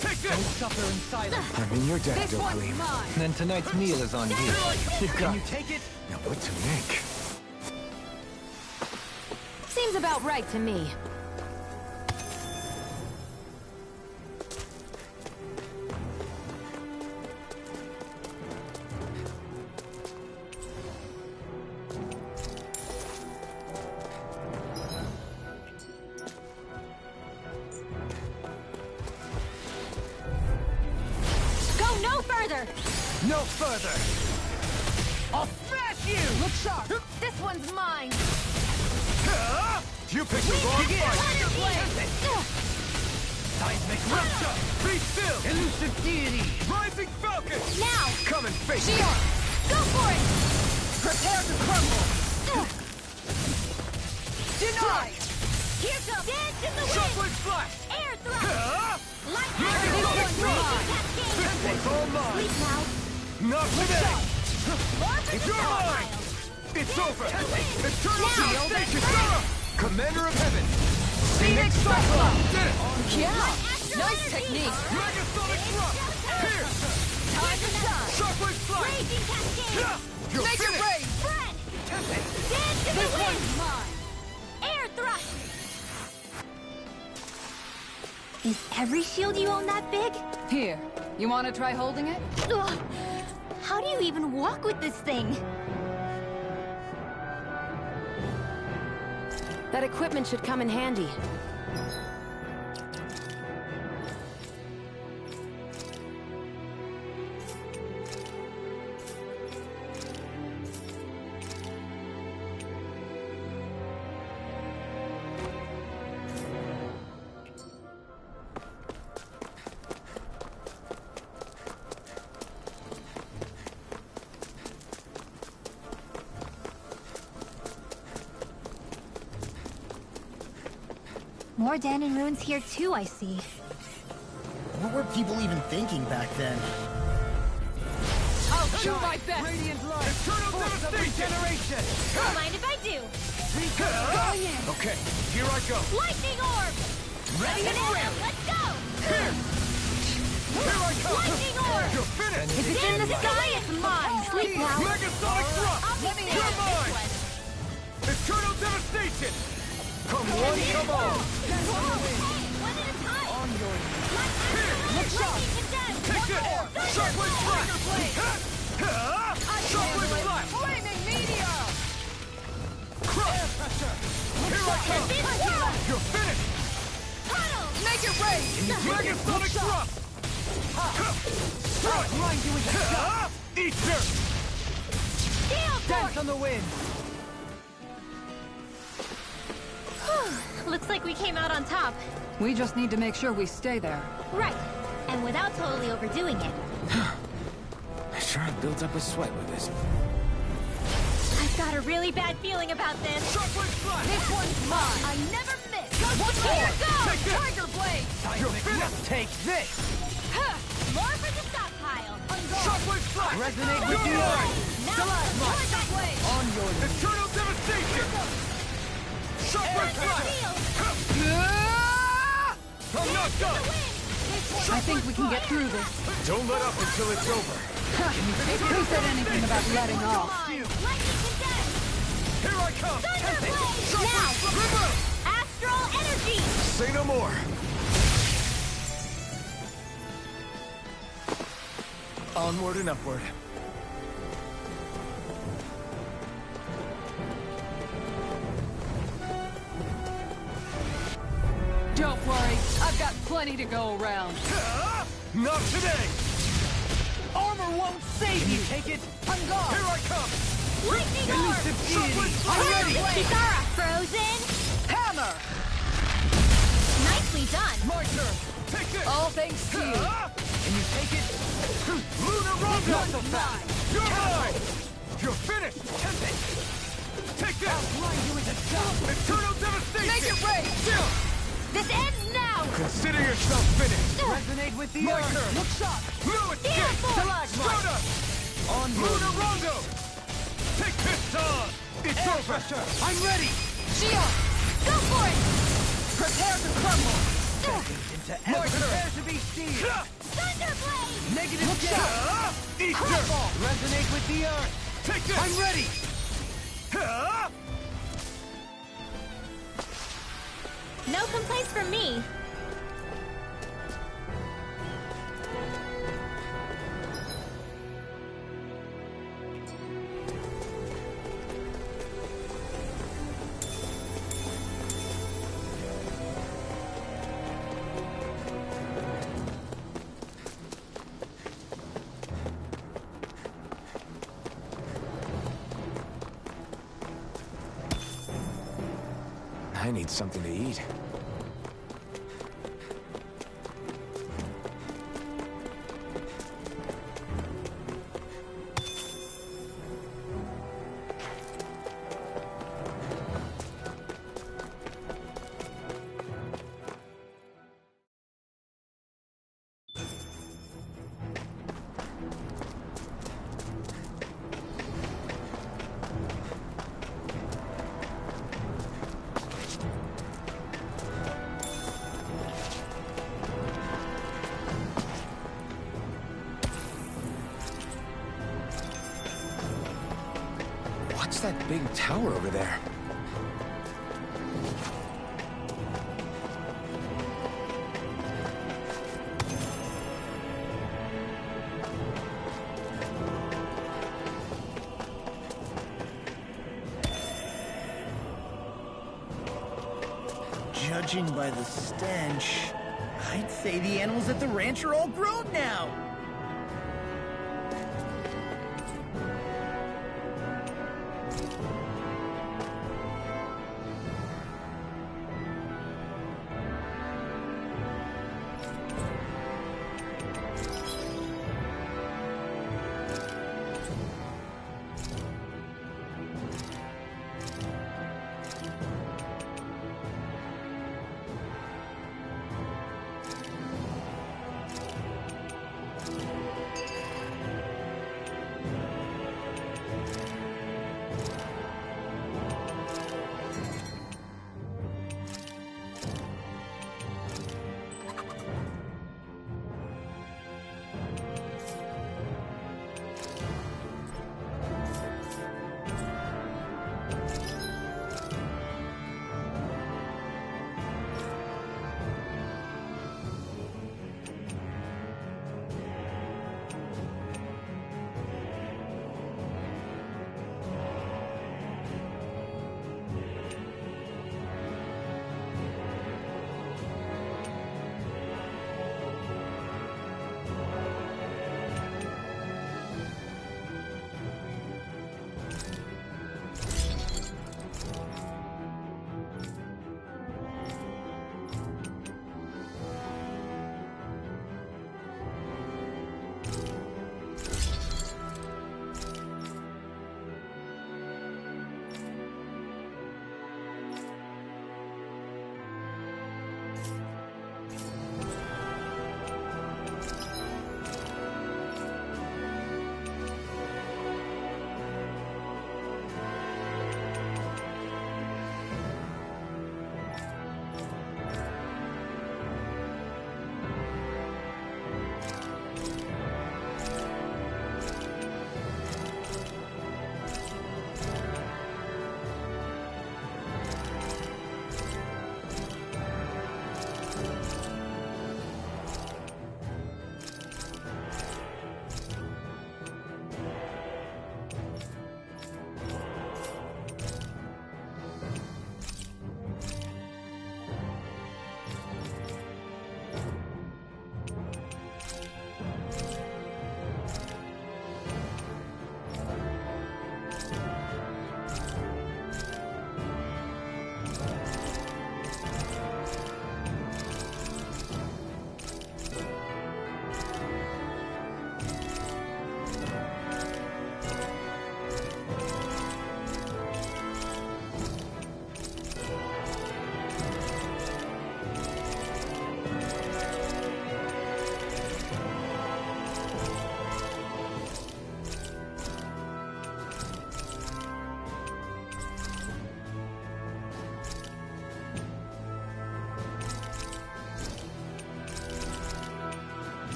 Take Don't this! suffer in silence. I'm in your debt, This one's Oakley. mine! Then tonight's meal is on you. You Can got you take it? Now what to make? Seems about right to me. here! No further! I'll smash you! Look sharp! This one's mine! You picked the wrong fight! Tiger Blade! Seismic rupture! Be still! Elusive deity! Rising Falcon! Now! Come and face me! Shion! Go for it! Prepare to crumble! Denied! Here comes Dance in the Wind! Shockwave Flash! Air Thrust! Lightning This Bolt! one's Raging This Cascade! one's all mine! Sleep now! Not today! More for the You're mine! stockpile! It's over! Eternal Now. Devastation! Commander of Heaven! Phoenix Cyclone! Did it! Yeah! Astral Nice energy. technique! Megasonic Thrust! Here! Time to shine! Shockwave Flash! Raging Cascade! Yeah! You're Make it finished! rain! Friend! Dance in the This Wind! one's mine! Air Thrust! Is every shield you own that big? Here, you want to try holding it? Ugh. How do you even walk with this thing? That equipment should come in handy. More Danon ruins here too, I see. What were people even thinking back then? I'll do my best! Radiant light! Eternal Devastation! Don't mind if I do! Going in! Okay, here I go! Lightning Orb! Ready and Banana, ready! let's go! Here! Here I come! Lightning Orb! You're finished! If it's in the sky, it's mine! Sleep now! Megasonic Thrust! Let me You're have mine! Eternal Devastation! Come one, come all! Hey, one at a time! On your Look sharp. Take this! Shockwave Flash! Shockwave Flash! Flaming meteor! Crush! Here I come! You're finished! Make it rain! Megasonic Thrust! Strike! Grind you into dust! Eat dirt! Dance on the wind! Looks like we came out on top. We just need to make sure we stay there. Right. And without totally overdoing it. I sure have built up a sweat with this. I've got a really bad feeling about this. Shockwave Flash! This one's mine! I never miss! Watch Here out! goes! Take this! Tiger Blade! You're finished! Take this! More for the stockpile! Shockwave Flash! Resonate You're with the mine! earth! Now, Tiger Blade! On your Eternal Devastation! Shockwave Flash! I'm not done! I think we can get through this. Don't let up until it's over. Who said anything about letting off? Lightning Condensed! Here I come! Thunder Blade! Now! River! Astral Energy! Say no more! Onward and upward. Don't worry, I've got plenty to go around. Not today! armor won't save you! Take it! On guard! Here I come! Lightning Orb! Shockwave Flash! I'm ready! Kisara! Frozen! Hammer! Nicely done! My turn! Take this! All thanks to you! Can you take it? Lunar Rondo! Not so fast! You're mine! You're finished! Take this! Grind you into dust! Eternal Devastation! Make it rain! Still! This ends now! Consider yourself finished! Resonate with the My earth! turn. Look sharp! No escape! Stalagmite! Stardust! On your Lunar Rondo! Take this on! It's air over! pressure! I'm ready! Shion! Go for it! Prepare to crumble! My turn! Prepare to be sealed! Thunder Blade! Negative gas! Eat dirt! Crumble! Resonate with the earth! Take this! I'm ready! No complaints from me. I need something to eat. What's that big tower over there? Judging by the stench, I'd say the animals at the ranch are all grown now.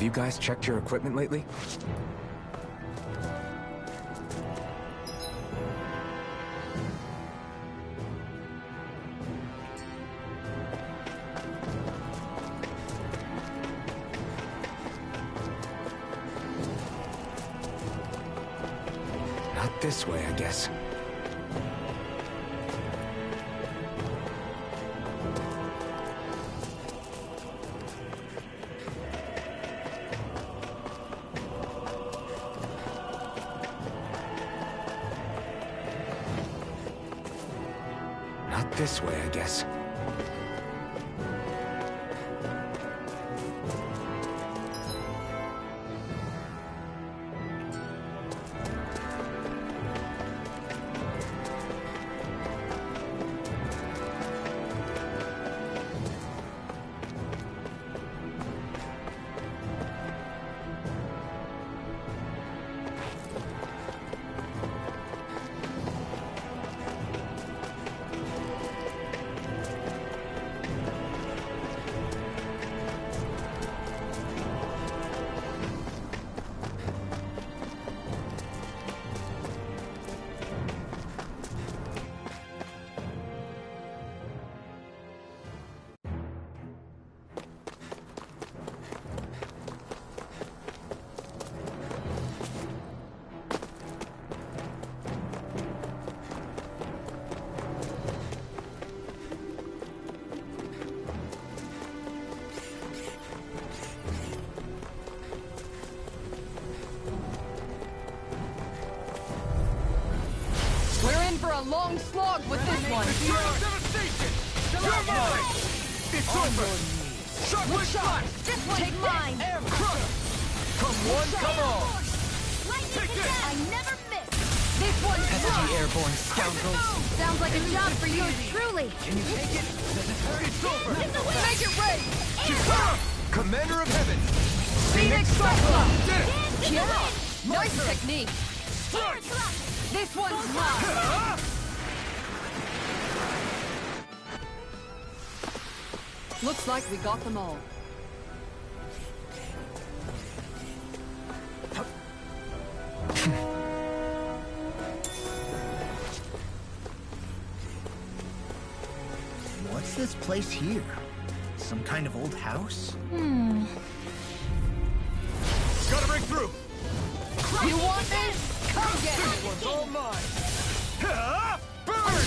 Have you guys checked your equipment lately? Not this way, I guess. Not this way, I guess. For a long slog with this one. Devastation! You're mine! It's over! Shockwave Flash! This one's mine! Crush! Come one, come all! Take this! I never miss! This one's Pesky mine. airborne scoundrels. Sounds like a job for you truly! Can you take it? Does it hurt? It's over! Make it rain! Kisara! Commander of Heaven! Phoenix Cyclops! Did it! Yeah! Nice technique! Strike! This one's mine! Looks like we got them all. What's this place here? Some kind of old house? Gotta break through! You want this? Come get This it! one's all mine! Burn!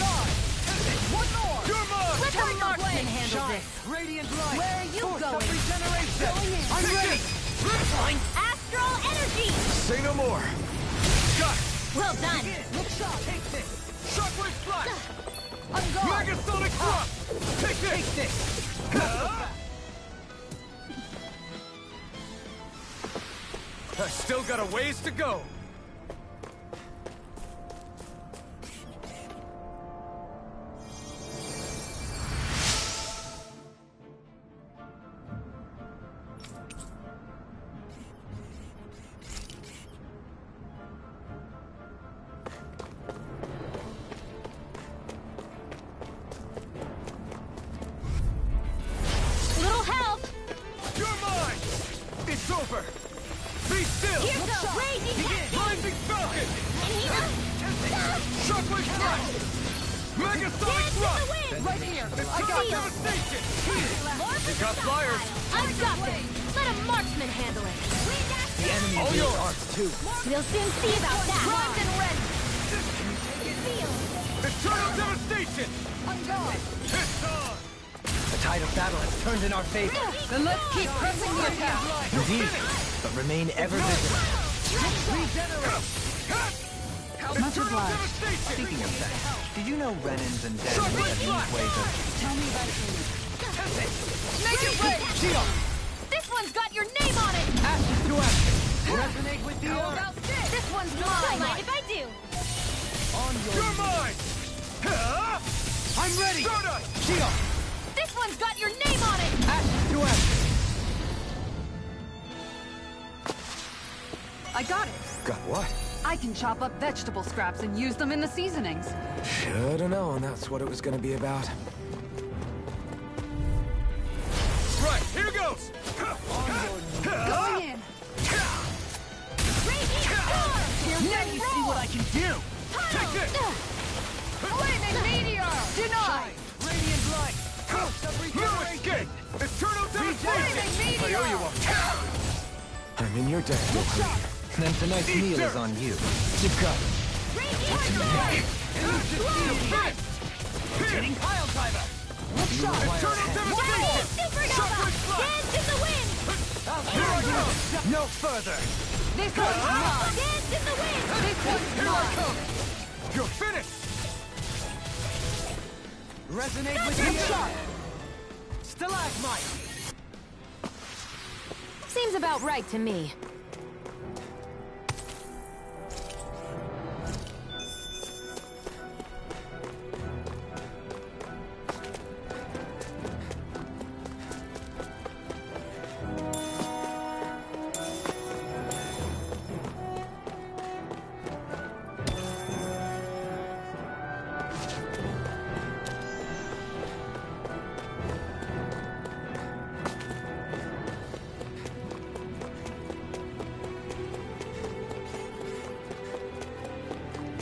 One more! You're mine! Let the marksman handle Shine. this! Radiant light. Where are you Force of going? regeneration. Going in! I'm ready! Astral energy! Say no more! Got it! Well done! Look sharp! Take this. Shockwave Flash! I'm gone! Megasonic Thrust! Take this! Take this. I still got a ways to go! Little help! You're mine! It's over! Be still! Here's the raging cascade! Rising Falcon! Shockwave Flash! Megasonic Dance in the Thrust! wind! Right here! It's I got Turtle this! Devastation! More You got flyers! I've got this! Let a marksman handle it! The enemy All of yours. arts too. We'll soon see about that! Primed and ready! Eternal Devastation! I'm gone! It's on! The tide of battle has turned in our favor. Then let's keep pressing the attack! Indeed, but remain ever vigilant. Much Eternal obliged. Devastation! Speaking of that, did you know Renins and Dens have unique ways of... Tell me about it. Make it rain! Shield! This one's got your name on it! Ashes to ashes! Resonate with the How earth! about this? This one's mine! Don't mind if I do! On your... You're mine! I'm ready! Stardust! Shield! This one's got your name on it! Ashes to ashes! I got it. Got what? I can chop up vegetable scraps and use them in the seasonings. Should've known that's what it was gonna be about. Right, here goes! Going in. Raging storm! Now you see what I can do! Take this! Flaming meteor! Denied! Radiant light! Force of No regeneration! escape! Eternal Devastation! Flaming I owe you meteor! one. I'm in your debt, Goku. Then tonight's Eat meal dirt. is on you. You got it. Hitting pile driver! Shot! Eternal devastation! Supernova! Dance in the wind! Here I come! No further! This one's mine! Dance in the wind! This one's Here I mine! come! You're finished! Resonate with Good the shot! Stalagmite! Seems about right to me.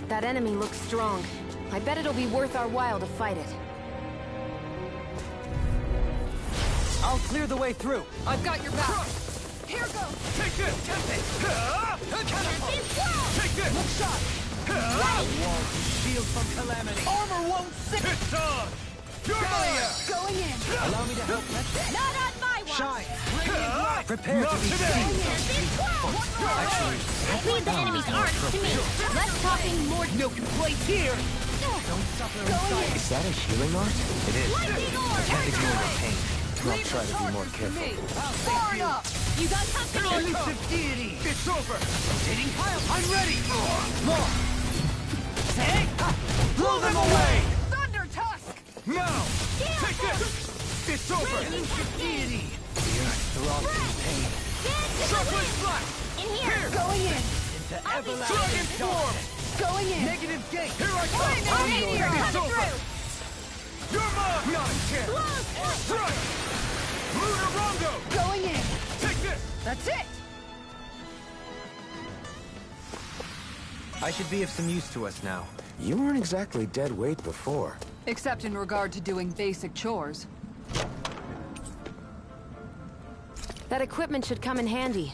That enemy looks strong. I bet it'll be worth our while to fight it. I'll clear the way through. I've got your back. Here goes! Take this! Take this! Look shot! Shield from calamity. Armor won't stick! It's on! You're mine! Going in! Allow me to help. Not on my watch! Shine. Prepare Not to be today! Leave the enemy's arms to me. Less talking, more No complaints here! Don't suffer in silence. Is that a healing art? It is. lightning orb! Can't ignore the pain. I'll try to be more careful. Far enough! You got company! Elusive deity! It's over! Hitting pile. I'm ready! More. Blow them away! Thunder Tusk! Now! Take this! It's over! Deity. The earth throbs in pain. Sharply flat! In here! Going in! Into Dragon everlasting form! Going in! Negative gate. Here I come! I'm here! It's Coming over! You're mine! Not a chance! Strike! Lunarongo! Going in! Take this! That's it! I should be of some use to us now. You weren't exactly dead weight before. Except in regard to doing basic chores. That equipment should come in handy.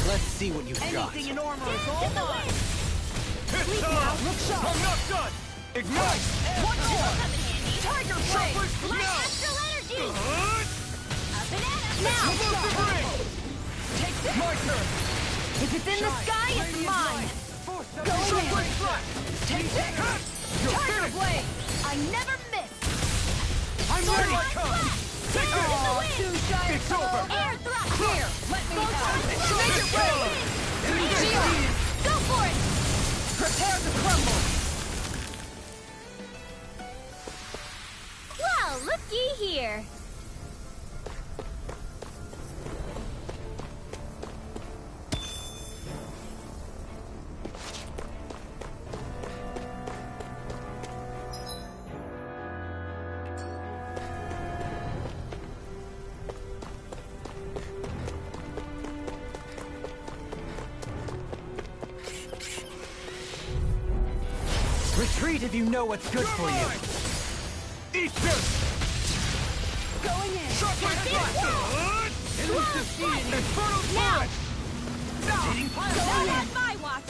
Let's see what you've got. Anything in armor is all mine! It's on! Look sharp! I'm not done! Ignite! One more! Tiger Blade! Sharply now! Astral energy! Good! Up and at 'em! Now! Elusive ring! Take this! My turn! If it's in the sky, it's mine! Go Sharply in! flat! Take this! You're Tiger finished! Blade! I never miss! I'm ready! Here I come! Take this! Oh, too shy It's to over! go. Air thrust! Here, let me help! Make it It's rain! on! Shield! Go for it! Prepare to crumble! Well, looky here! Retreat if you know what's good for you. Eat this! Going in. Sharp like blast! Infernal Now! torrent! Not on my watch!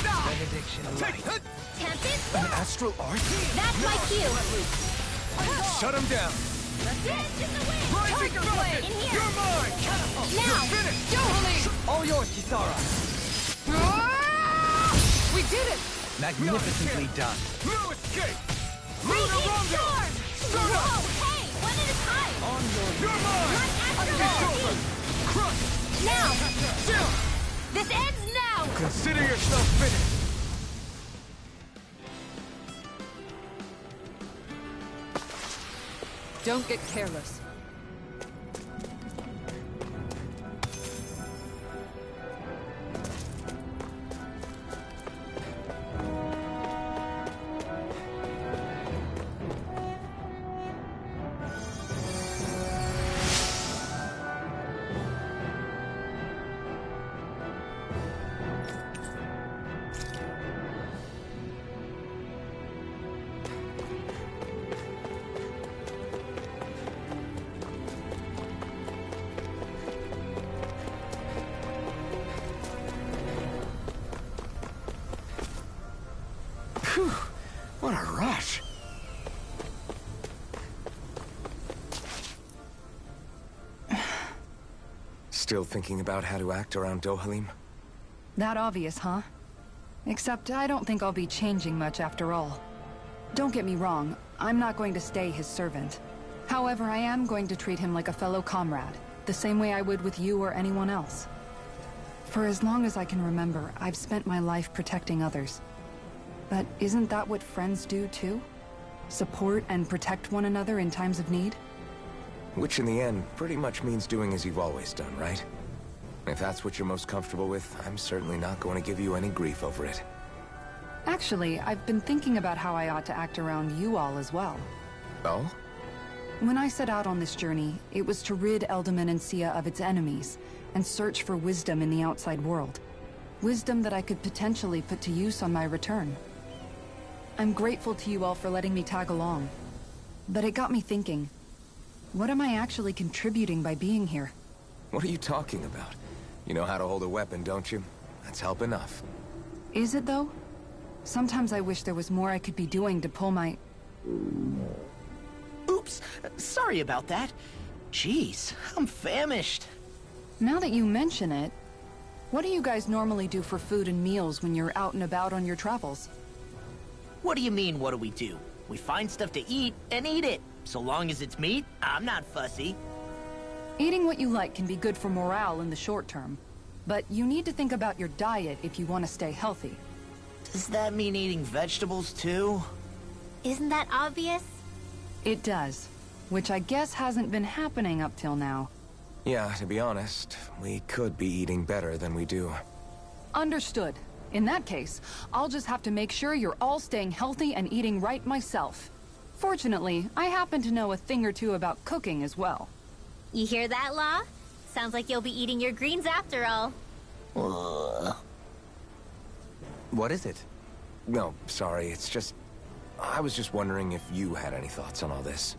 Benediction Take that! Tempest? An astral art? That's my cue! Shut him down! That's it! In the wind! Rising Tiger Falcon! Blade! In here! You're mine! Now! You're finished! Dohalim! All yours, Kisara. We did it! Magnificently done. No escape! Lunar Raging Rondo! Storm! Start up! Whoa! Hey! One at a time! On your You're mine! Like It's Astral over! Beam! Crush! Now! Down! This ends now! Consider yourself finished! Don't get careless. Phew! What a rush! Still thinking about how to act around Dohalim? That obvious, huh? Except I don't think I'll be changing much after all. Don't get me wrong, I'm not going to stay his servant. However, I am going to treat him like a fellow comrade, the same way I would with you or anyone else. For as long as I can remember, I've spent my life protecting others. But isn't that what friends do too? Support and protect one another in times of need? Which in the end pretty much means doing as you've always done, right? If that's what you're most comfortable with, I'm certainly not going to give you any grief over it. Actually, I've been thinking about how I ought to act around you all as well. Oh? When I set out on this journey, it was to rid Eldaman and Sia of its enemies, and search for wisdom in the outside world. Wisdom that I could potentially put to use on my return. I'm grateful to you all for letting me tag along. But it got me thinking, what am I actually contributing by being here? What are you talking about? You know how to hold a weapon, don't you? That's help enough. Is it though? Sometimes I wish there was more I could be doing to pull my... Oops, sorry about that. Jeez, I'm famished. Now that you mention it, what do you guys normally do for food and meals when you're out and about on your travels? What do you mean, what do we do? We find stuff to eat and eat it. So long as it's meat, I'm not fussy. Eating what you like can be good for morale in the short term, but you need to think about your diet if you want to stay healthy. Does that mean eating vegetables too? Isn't that obvious? It does, which I guess hasn't been happening up till now. Yeah, to be honest, we could be eating better than we do. Understood. In that case, I'll just have to make sure you're all staying healthy and eating right myself. Fortunately, I happen to know a thing or two about cooking as well. You hear that, Law? Sounds like you'll be eating your greens after all. What is it? No, sorry, it's just... I was just wondering if you had any thoughts on all this.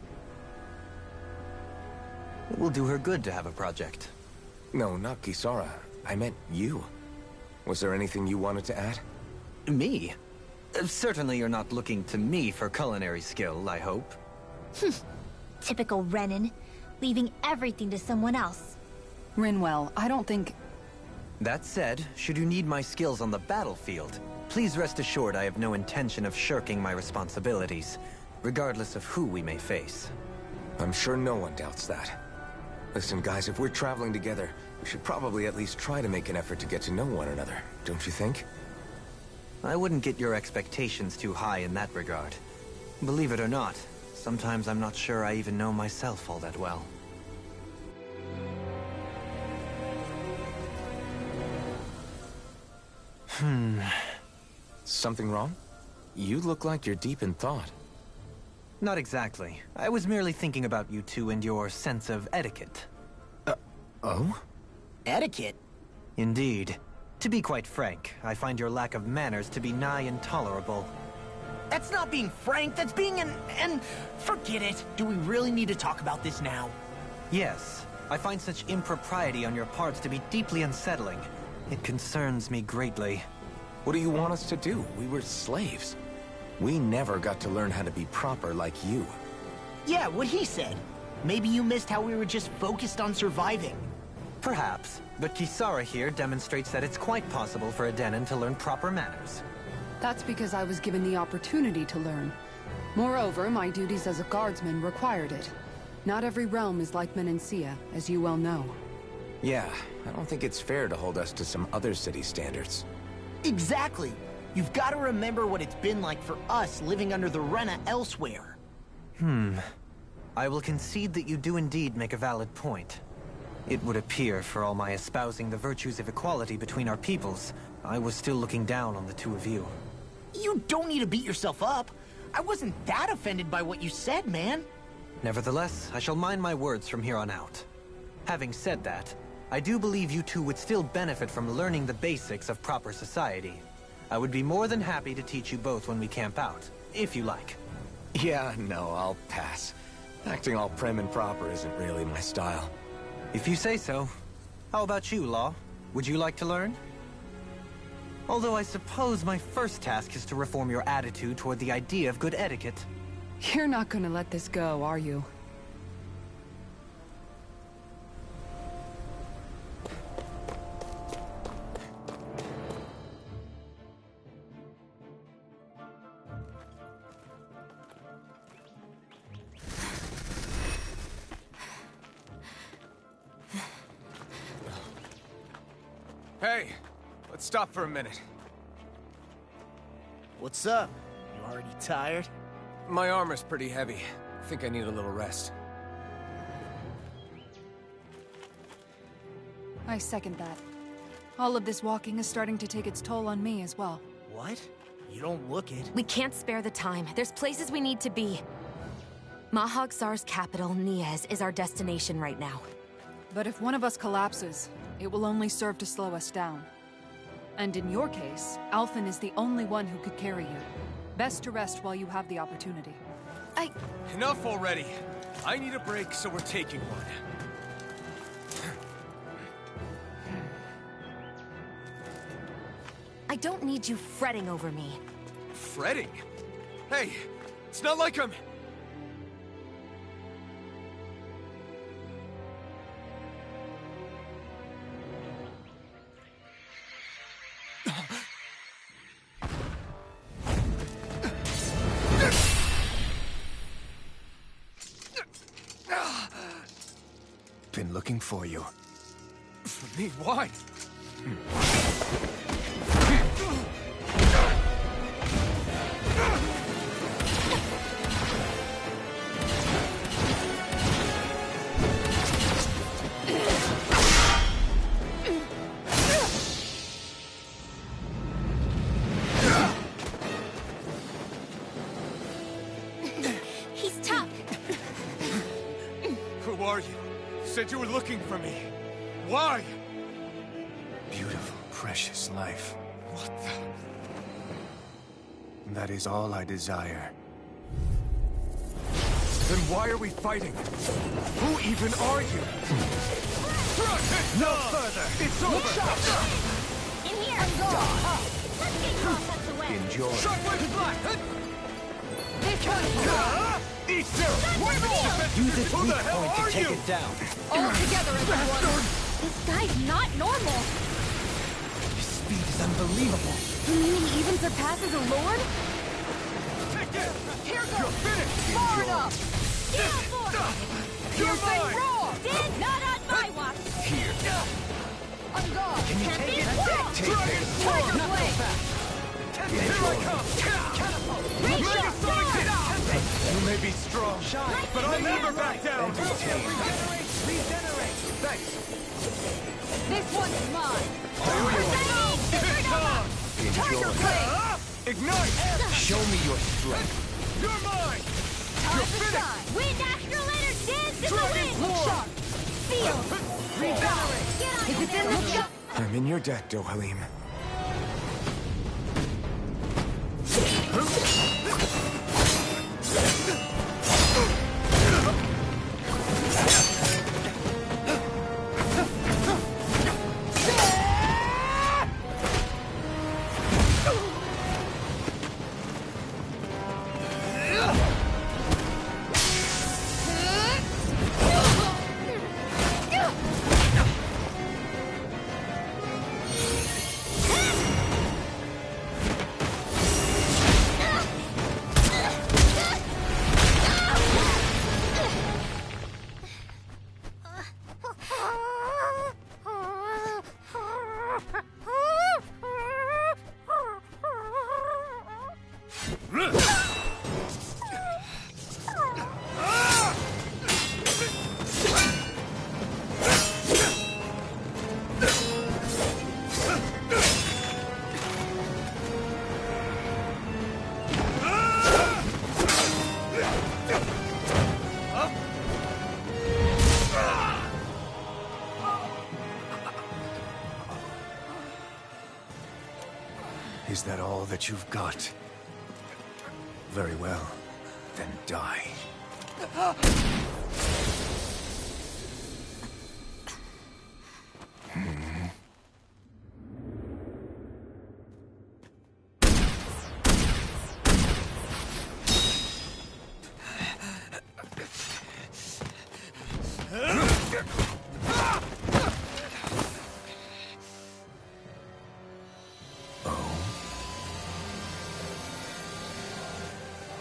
It will do her good to have a project. No, not Kisara. I meant you. Was there anything you wanted to add? Me? Certainly you're not looking to me for culinary skill, I hope. Typical Renan, leaving everything to someone else. Rinwell, I don't think... That said, should you need my skills on the battlefield, please rest assured I have no intention of shirking my responsibilities, regardless of who we may face. I'm sure no one doubts that. Listen, guys, if we're traveling together, we should probably at least try to make an effort to get to know one another, don't you think? I wouldn't get your expectations too high in that regard. Believe it or not, sometimes I'm not sure I even know myself all that well. Something wrong? You look like you're deep in thought. Not exactly. I was merely thinking about you two and your sense of etiquette. Oh? Etiquette? Indeed. To be quite frank, I find your lack of manners to be nigh intolerable. That's not being frank, that's being and forget it. Do we really need to talk about this now? Yes, I find such impropriety on your parts to be deeply unsettling. It concerns me greatly. What do you want us to do? We were slaves. We never got to learn how to be proper like you. Yeah, what he said. Maybe you missed how we were just focused on surviving. Perhaps, but Kisara here demonstrates that it's quite possible for a Denon to learn proper manners. That's because I was given the opportunity to learn. Moreover, my duties as a guardsman required it. Not every realm is like Menancia, as you well know. Yeah, I don't think it's fair to hold us to some other city standards. Exactly. You've got to remember what it's been like for us living under the Rena elsewhere. I will concede that you do indeed make a valid point. It would appear, for all my espousing the virtues of equality between our peoples, I was still looking down on the two of you. You don't need to beat yourself up. I wasn't that offended by what you said, man. Nevertheless, I shall mind my words from here on out. Having said that, I do believe you two would still benefit from learning the basics of proper society. I would be more than happy to teach you both when we camp out, if you like. Yeah, no, I'll pass. Acting all prim and proper isn't really my style. If you say so. How about you, Law? Would you like to learn? Although I suppose my first task is to reform your attitude toward the idea of good etiquette. You're not gonna let this go, are you? Hey, let's stop for a minute. What's up? You already tired? My armor's pretty heavy. I think I need a little rest. I second that. All of this walking is starting to take its toll on me as well. What? You don't look it. We can't spare the time. There's places we need to be. Mahag Saar's capital, Niez, is our destination right now. But if one of us collapses, it will only serve to slow us down. And in your case, Alphen is the only one who could carry you. Best to rest while you have the opportunity. Enough already! I need a break, so we're taking one. I don't need you fretting over me. Fretting? Hey, it's not like I'm... Been looking for you. For me? Why? He's tough. Who are you? You said you were looking for me. Why? Beautiful, precious life. What the... That is all I desire. Then why are we fighting? Who even are you? No further! It's over! In here! Let's get your offense away! Enjoy. Shockwave Black! This one's Easter! Use its Who the weak hell point are to take you? it down. all together, everyone! This guy's not normal! His speed is unbelievable. You mean he even surpasses a lord? Take it! Here goes! You're finished! Far enough! Yeah, boy! You're mine! Roar! Did not on my watch! Here! On guard! Can you Can't take be it? swallowed! Dragon Tiger Sword! Blade! Here I come! Catapult! Great Mega shot! Sonic Guard! hit! You may be strong, but I'll never back down! Regenerate! Thanks! This one's mine! It's on! Tiger Blade! Ignite! Show me your strength. You're mine! Time You're to finished! shine! Wind Astrolator dance in the Dragon wind! Sword! Look sharp! Feel! Regenerate! If it's in the sky, I'm in your debt, Dohalim. Is that all that you've got? Very well. Then die.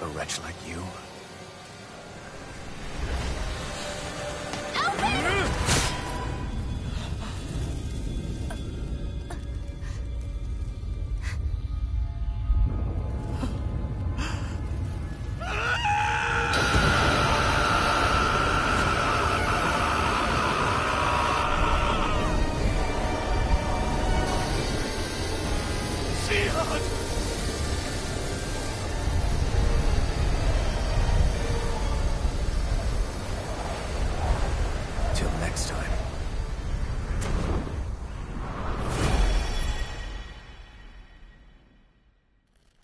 A wretch like you? Till next time.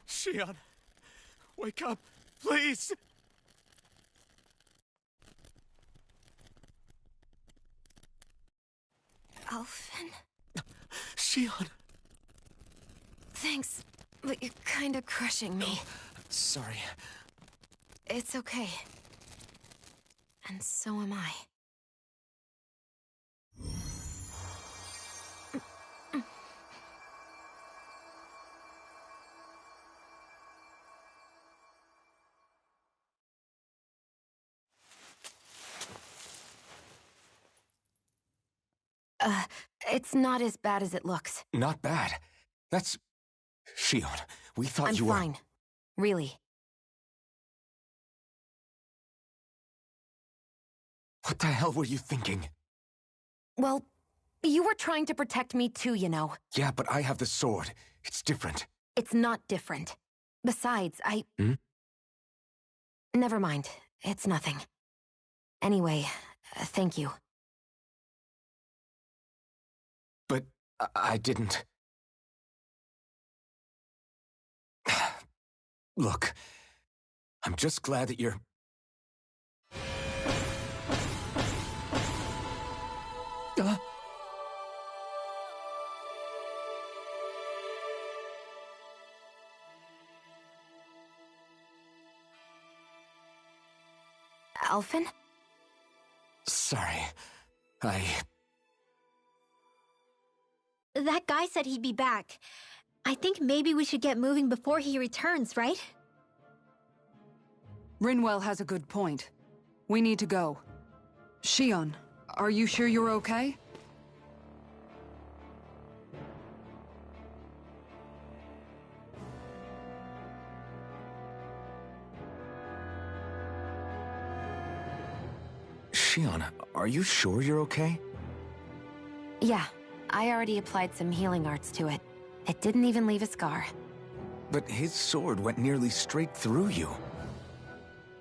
Shion, wake up, please! Alphen? Shion! Thanks, but you're kinda crushing me. Sorry. It's okay. And so am I. It's not as bad as it looks. Not bad. That's... Shion, we thought I'm you were... fine. Really. What the hell were you thinking? Well, you were trying to protect me too, you know. Yeah, but I have the sword. It's different. It's not different. Besides, Hmm? Never mind. It's nothing. Anyway, thank you. But I didn't... Look, I'm just glad that you're... Alphen? Sorry. That guy said he'd be back. I think maybe we should get moving before he returns, right? Rinwell has a good point. We need to go. Shion, are you sure you're okay? Shion, are you sure you're okay? Yeah, I already applied some healing arts to it. It didn't even leave a scar. But his sword went nearly straight through you.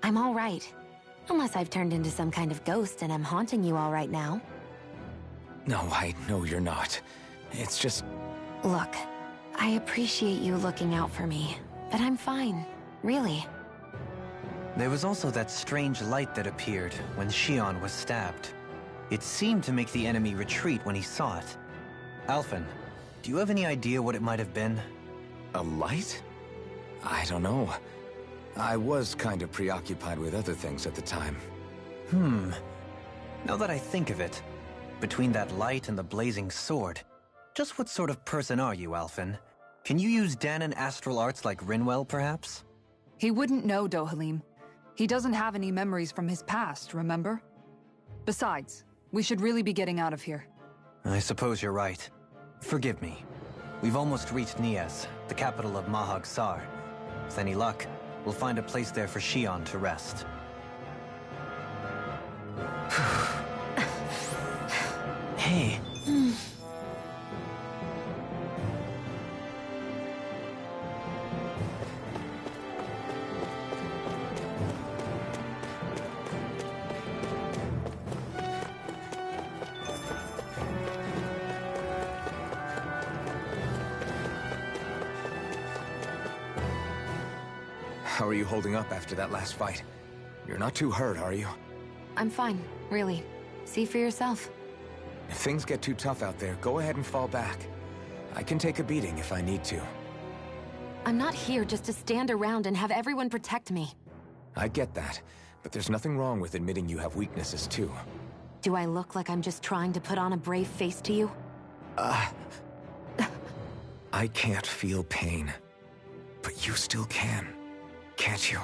I'm all right. Unless I've turned into some kind of ghost and I'm haunting you all right now. No, I know you're not. It's just... Look, I appreciate you looking out for me, but I'm fine, really. There was also that strange light that appeared when Xion was stabbed. It seemed to make the enemy retreat when he saw it. Alphen, do you have any idea what it might have been? A light? I don't know. I was kind of preoccupied with other things at the time. Now that I think of it, between that light and the blazing sword, just what sort of person are you, Alphen? Can you use Dahnan astral arts like Rinwell, perhaps? He wouldn't know, Dohalim. He doesn't have any memories from his past, remember? Besides, we should really be getting out of here. I suppose you're right. Forgive me. We've almost reached Niez, the capital of Mahag Saar. With any luck, we'll find a place there for Xion to rest. Hey. How are you holding up after that last fight? You're not too hurt, are you? I'm fine, really. See for yourself. If things get too tough out there, go ahead and fall back. I can take a beating if I need to. I'm not here just to stand around and have everyone protect me. I get that, but there's nothing wrong with admitting you have weaknesses too. Do I look like I'm just trying to put on a brave face to you? I can't feel pain. But you still can, can't you?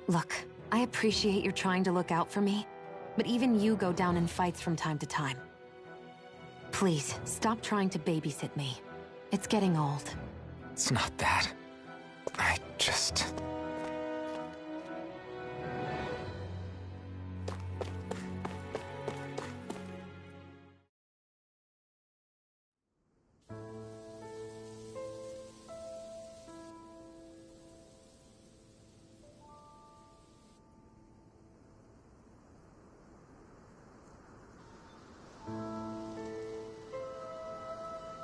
Look, I appreciate you're trying to look out for me, but even you go down in fights from time to time. Please, stop trying to babysit me. It's getting old. It's not that. I just...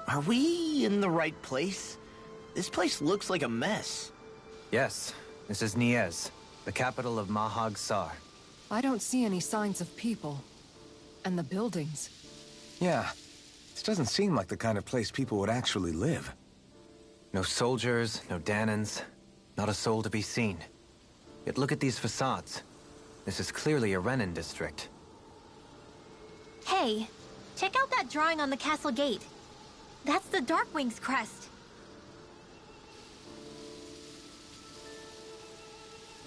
Are we in the right place? This place looks like a mess. Yes, this is Niez, the capital of Mahag Saar. I don't see any signs of people. And the buildings. Yeah, this doesn't seem like the kind of place people would actually live. No soldiers, no Dahnans, not a soul to be seen. Yet look at these facades. This is clearly a Renan district. Hey, check out that drawing on the castle gate. That's the Darkwing's crest.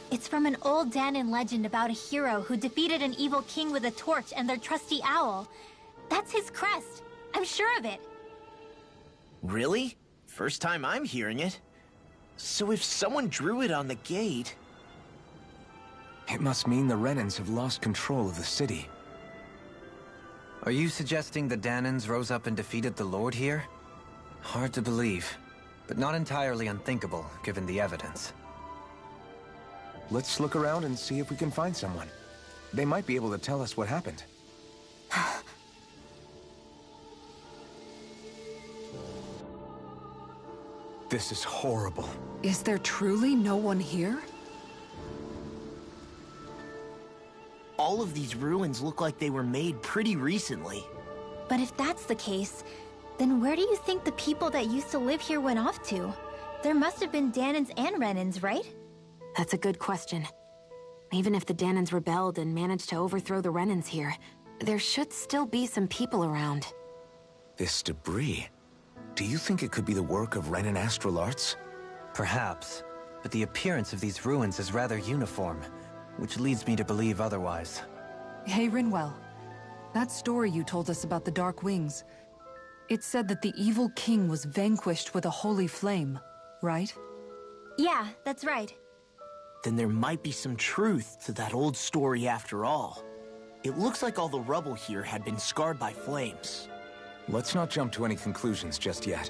It's from an old Dahnan legend about a hero who defeated an evil king with a torch and their trusty owl. That's his crest. I'm sure of it. Really? First time I'm hearing it. So if someone drew it on the gate... It must mean the Renans have lost control of the city. Are you suggesting the Dahnans rose up and defeated the Lord here? Hard to believe, but not entirely unthinkable, given the evidence. Let's look around and see if we can find someone. They might be able to tell us what happened. This is horrible. Is there truly no one here? All of these ruins look like they were made pretty recently. But if that's the case, then where do you think the people that used to live here went off to? There must have been Dahnans and Renans, right? That's a good question. Even if the Dahnans rebelled and managed to overthrow the Renans here, there should still be some people around. This debris... Do you think it could be the work of Renan astral arts? Perhaps, but the appearance of these ruins is rather uniform, which leads me to believe otherwise. Hey, Rinwell. That story you told us about the Dark Wings, it said that the evil king was vanquished with a holy flame, right? Yeah, that's right. Then there might be some truth to that old story after all. It looks like all the rubble here had been scarred by flames. Let's not jump to any conclusions just yet.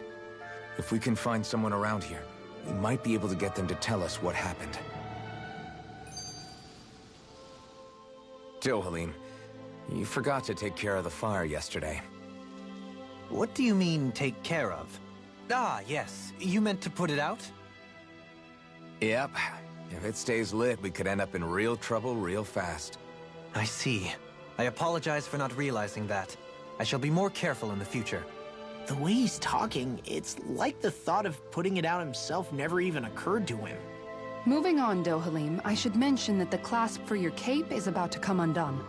If we can find someone around here, we might be able to get them to tell us what happened. Dohalim, You forgot to take care of the fire yesterday. What do you mean, take care of? Ah, yes. You meant to put it out? Yep. If it stays lit, we could end up in real trouble real fast. I see. I apologize for not realizing that. I shall be more careful in the future. The way he's talking, it's like the thought of putting it out himself never even occurred to him. Moving on, Dohalim, I should mention that the clasp for your cape is about to come undone.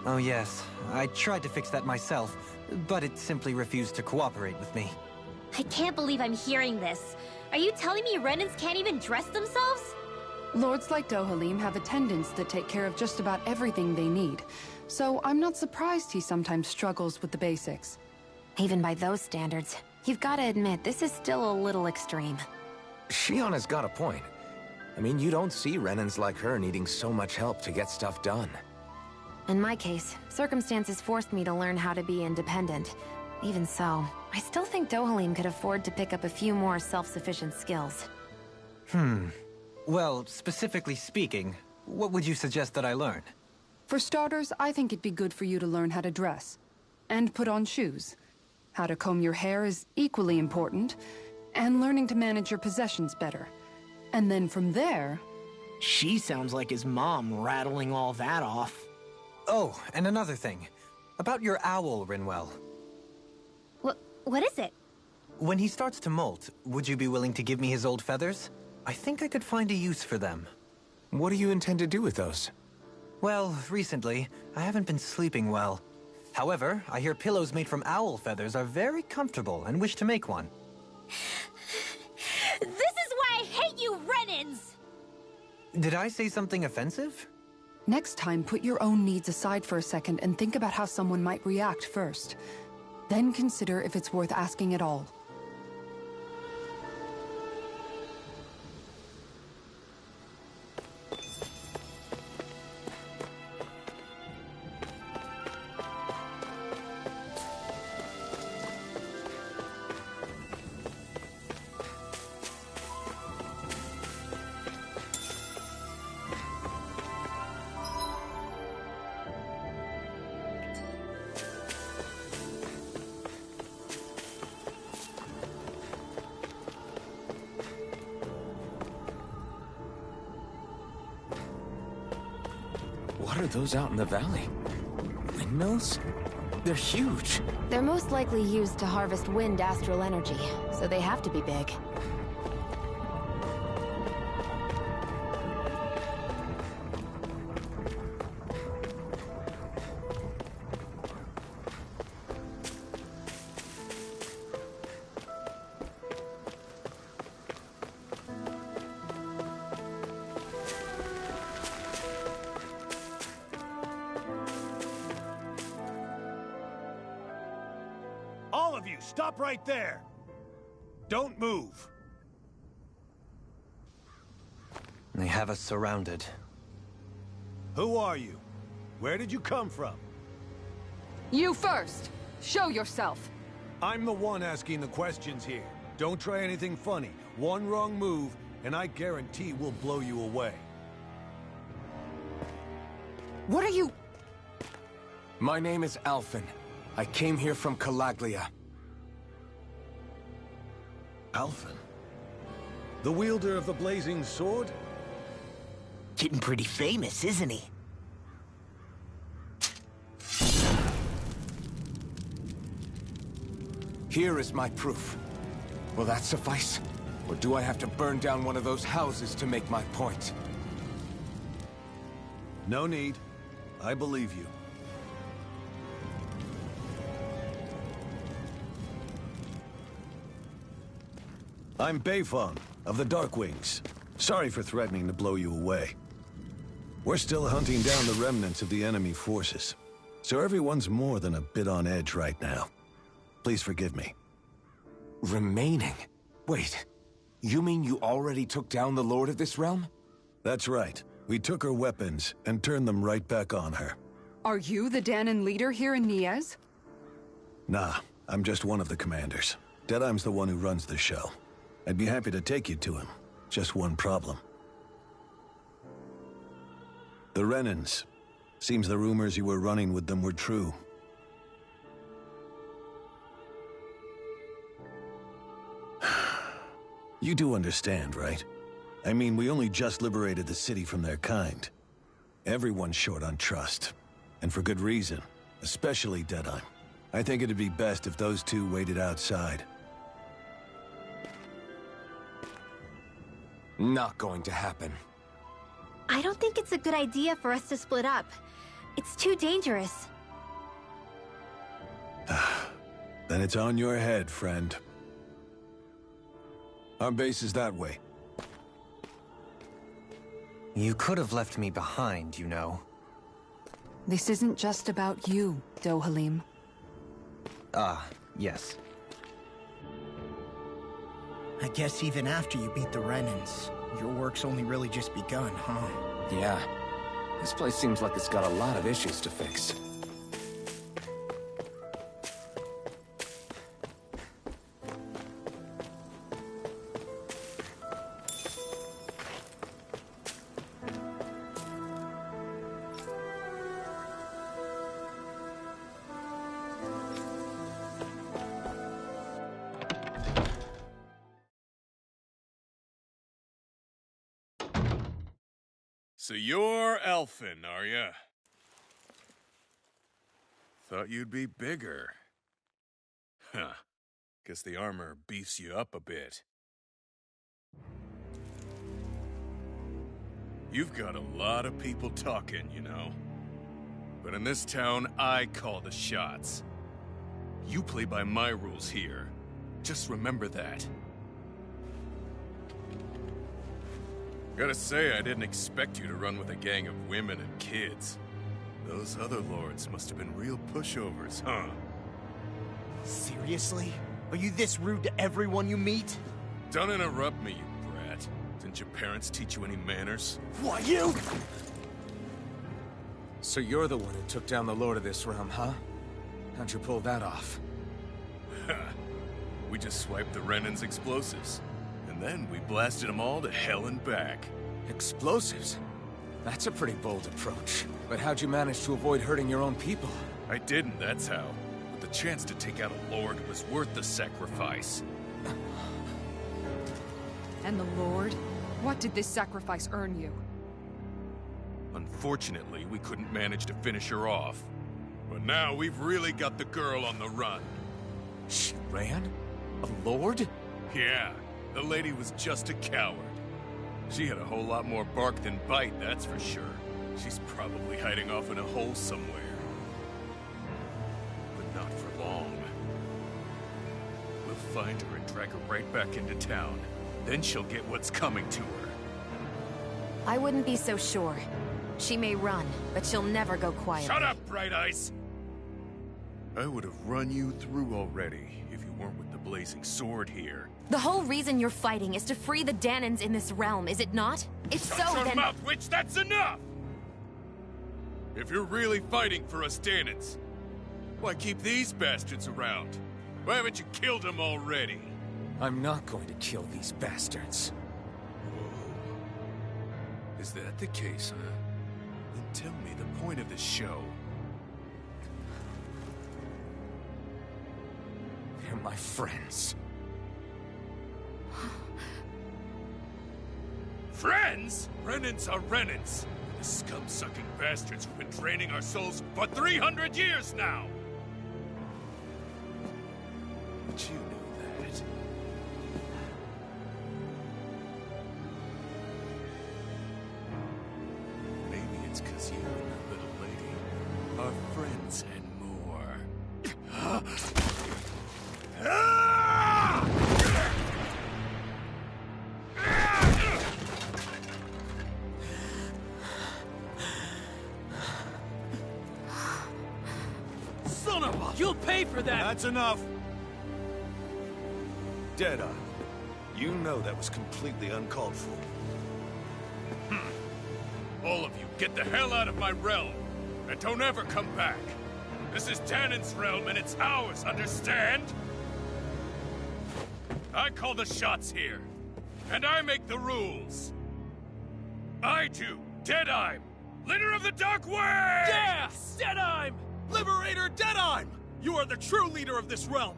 Oh yes, I tried to fix that myself, but it simply refused to cooperate with me. I can't believe I'm hearing this. Are you telling me Renans can't even dress themselves? Lords like Dohalim have attendants that take care of just about everything they need, so I'm not surprised he sometimes struggles with the basics. Even by those standards, you've got to admit this is still a little extreme. Shionne's got a point. I mean, you don't see Renans like her needing so much help to get stuff done. In my case, circumstances forced me to learn how to be independent. Even so, I still think Dohalim could afford to pick up a few more self-sufficient skills. Well, specifically speaking, what would you suggest that I learn? For starters, I think it'd be good for you to learn how to dress. And put on shoes. How to comb your hair is equally important. And learning to manage your possessions better. And then from there... She sounds like his mom rattling all that off. Oh, and another thing. About your owl, Rinwell. What is it? When he starts to molt, would you be willing to give me his old feathers? I think I could find a use for them. What do you intend to do with those? Well, recently, I haven't been sleeping well. However, I hear pillows made from owl feathers are very comfortable and wish to make one. This is why I hate you, Renans! Did I say something offensive? Next time, put your own needs aside for a second and think about how someone might react first. Then consider if it's worth asking at all. What are those out in the valley? Windmills? They're huge. They're most likely used to harvest wind astral energy, so they have to be big. All of you, stop right there! Don't move! They have us surrounded. Who are you? Where did you come from? You first! Show yourself! I'm the one asking the questions here. Don't try anything funny. One wrong move, and I guarantee we'll blow you away. What are you... My name is Alphen. I came here from Calaglia. Alphen? The wielder of the blazing sword? Getting pretty famous, isn't he? Here is my proof. Will that suffice? Or do I have to burn down one of those houses to make my point? No need. I believe you. I'm Beifong, of the Darkwings. Sorry for threatening to blow you away. We're still hunting down the remnants of the enemy forces, so everyone's more than a bit on edge right now. Please forgive me. Remaining? Wait, you mean you already took down the Lord of this realm? That's right. We took her weapons and turned them right back on her. Are you the Dahnan leader here in Niez? Nah, I'm just one of the commanders. Deadheim's the one who runs the show. I'd be happy to take you to him. Just one problem. The Renans. Seems the rumors you were running with them were true. You do understand, right? I mean, we only just liberated the city from their kind. Everyone's short on trust. And for good reason. Especially Deadeye. I think it'd be best if those two waited outside. Not going to happen. I don't think it's a good idea for us to split up. It's too dangerous. Then it's on your head, friend. Our base is that way. You could have left me behind, you know. This isn't just about you, Dohalim. Ah, yes. I guess even after you beat the Renans, your work's only really just begun, huh? Yeah. This place seems like it's got a lot of issues to fix. So you're Elfin, are ya? Thought you'd be bigger. Huh. Guess the armor beefs you up a bit. You've got a lot of people talking, you know. But in this town, I call the shots. You play by my rules here. Just remember that. Gotta say, I didn't expect you to run with a gang of women and kids. Those other lords must have been real pushovers, huh? Seriously? Are you this rude to everyone you meet? Don't interrupt me, you brat. Didn't your parents teach you any manners? What, you? So you're the one who took down the Lord of this realm, huh? How'd you pull that off? We just swiped the Renan's explosives. And then we blasted them all to hell and back. Explosives? That's a pretty bold approach. But how'd you manage to avoid hurting your own people? I didn't, that's how. But the chance to take out a lord was worth the sacrifice. And the Lord? What did this sacrifice earn you? Unfortunately, we couldn't manage to finish her off. But now we've really got the girl on the run. She ran? A lord? Yeah, the lady was just a coward. She had a whole lot more bark than bite, that's for sure. She's probably hiding off in a hole somewhere. But not for long. We'll find her and drag her right back into town. Then she'll get what's coming to her. I wouldn't be so sure. She may run, but she'll never go quiet. Shut up, Bright Eyes! I would have run you through already if you weren't with the blazing sword here. The whole reason you're fighting is to free the Danans in this realm, is it not? If so, Shut your then— mouth, witch! That's enough! If you're really fighting for us Danans, why keep these bastards around? Why haven't you killed them already? I'm not going to kill these bastards. Whoa. Is that the case, huh? Then tell me the point of the show. They're my friends. Friends? Renans are Renans. The scum-sucking bastards who've been draining our souls for 300 years now! But you know that. Maybe it's because you and that little lady are friends and more. Son of a— You'll pay for that! That's enough! Deadeye, you know that was completely uncalled for. All of you, get the hell out of my realm! And don't ever come back! This is Danan's realm and it's ours, understand? I call the shots here. And I make the rules. I do, Deadeye! Leader of the Dark Wings! Yeah! Deadheim! Liberator Deadheim! You are the true leader of this realm!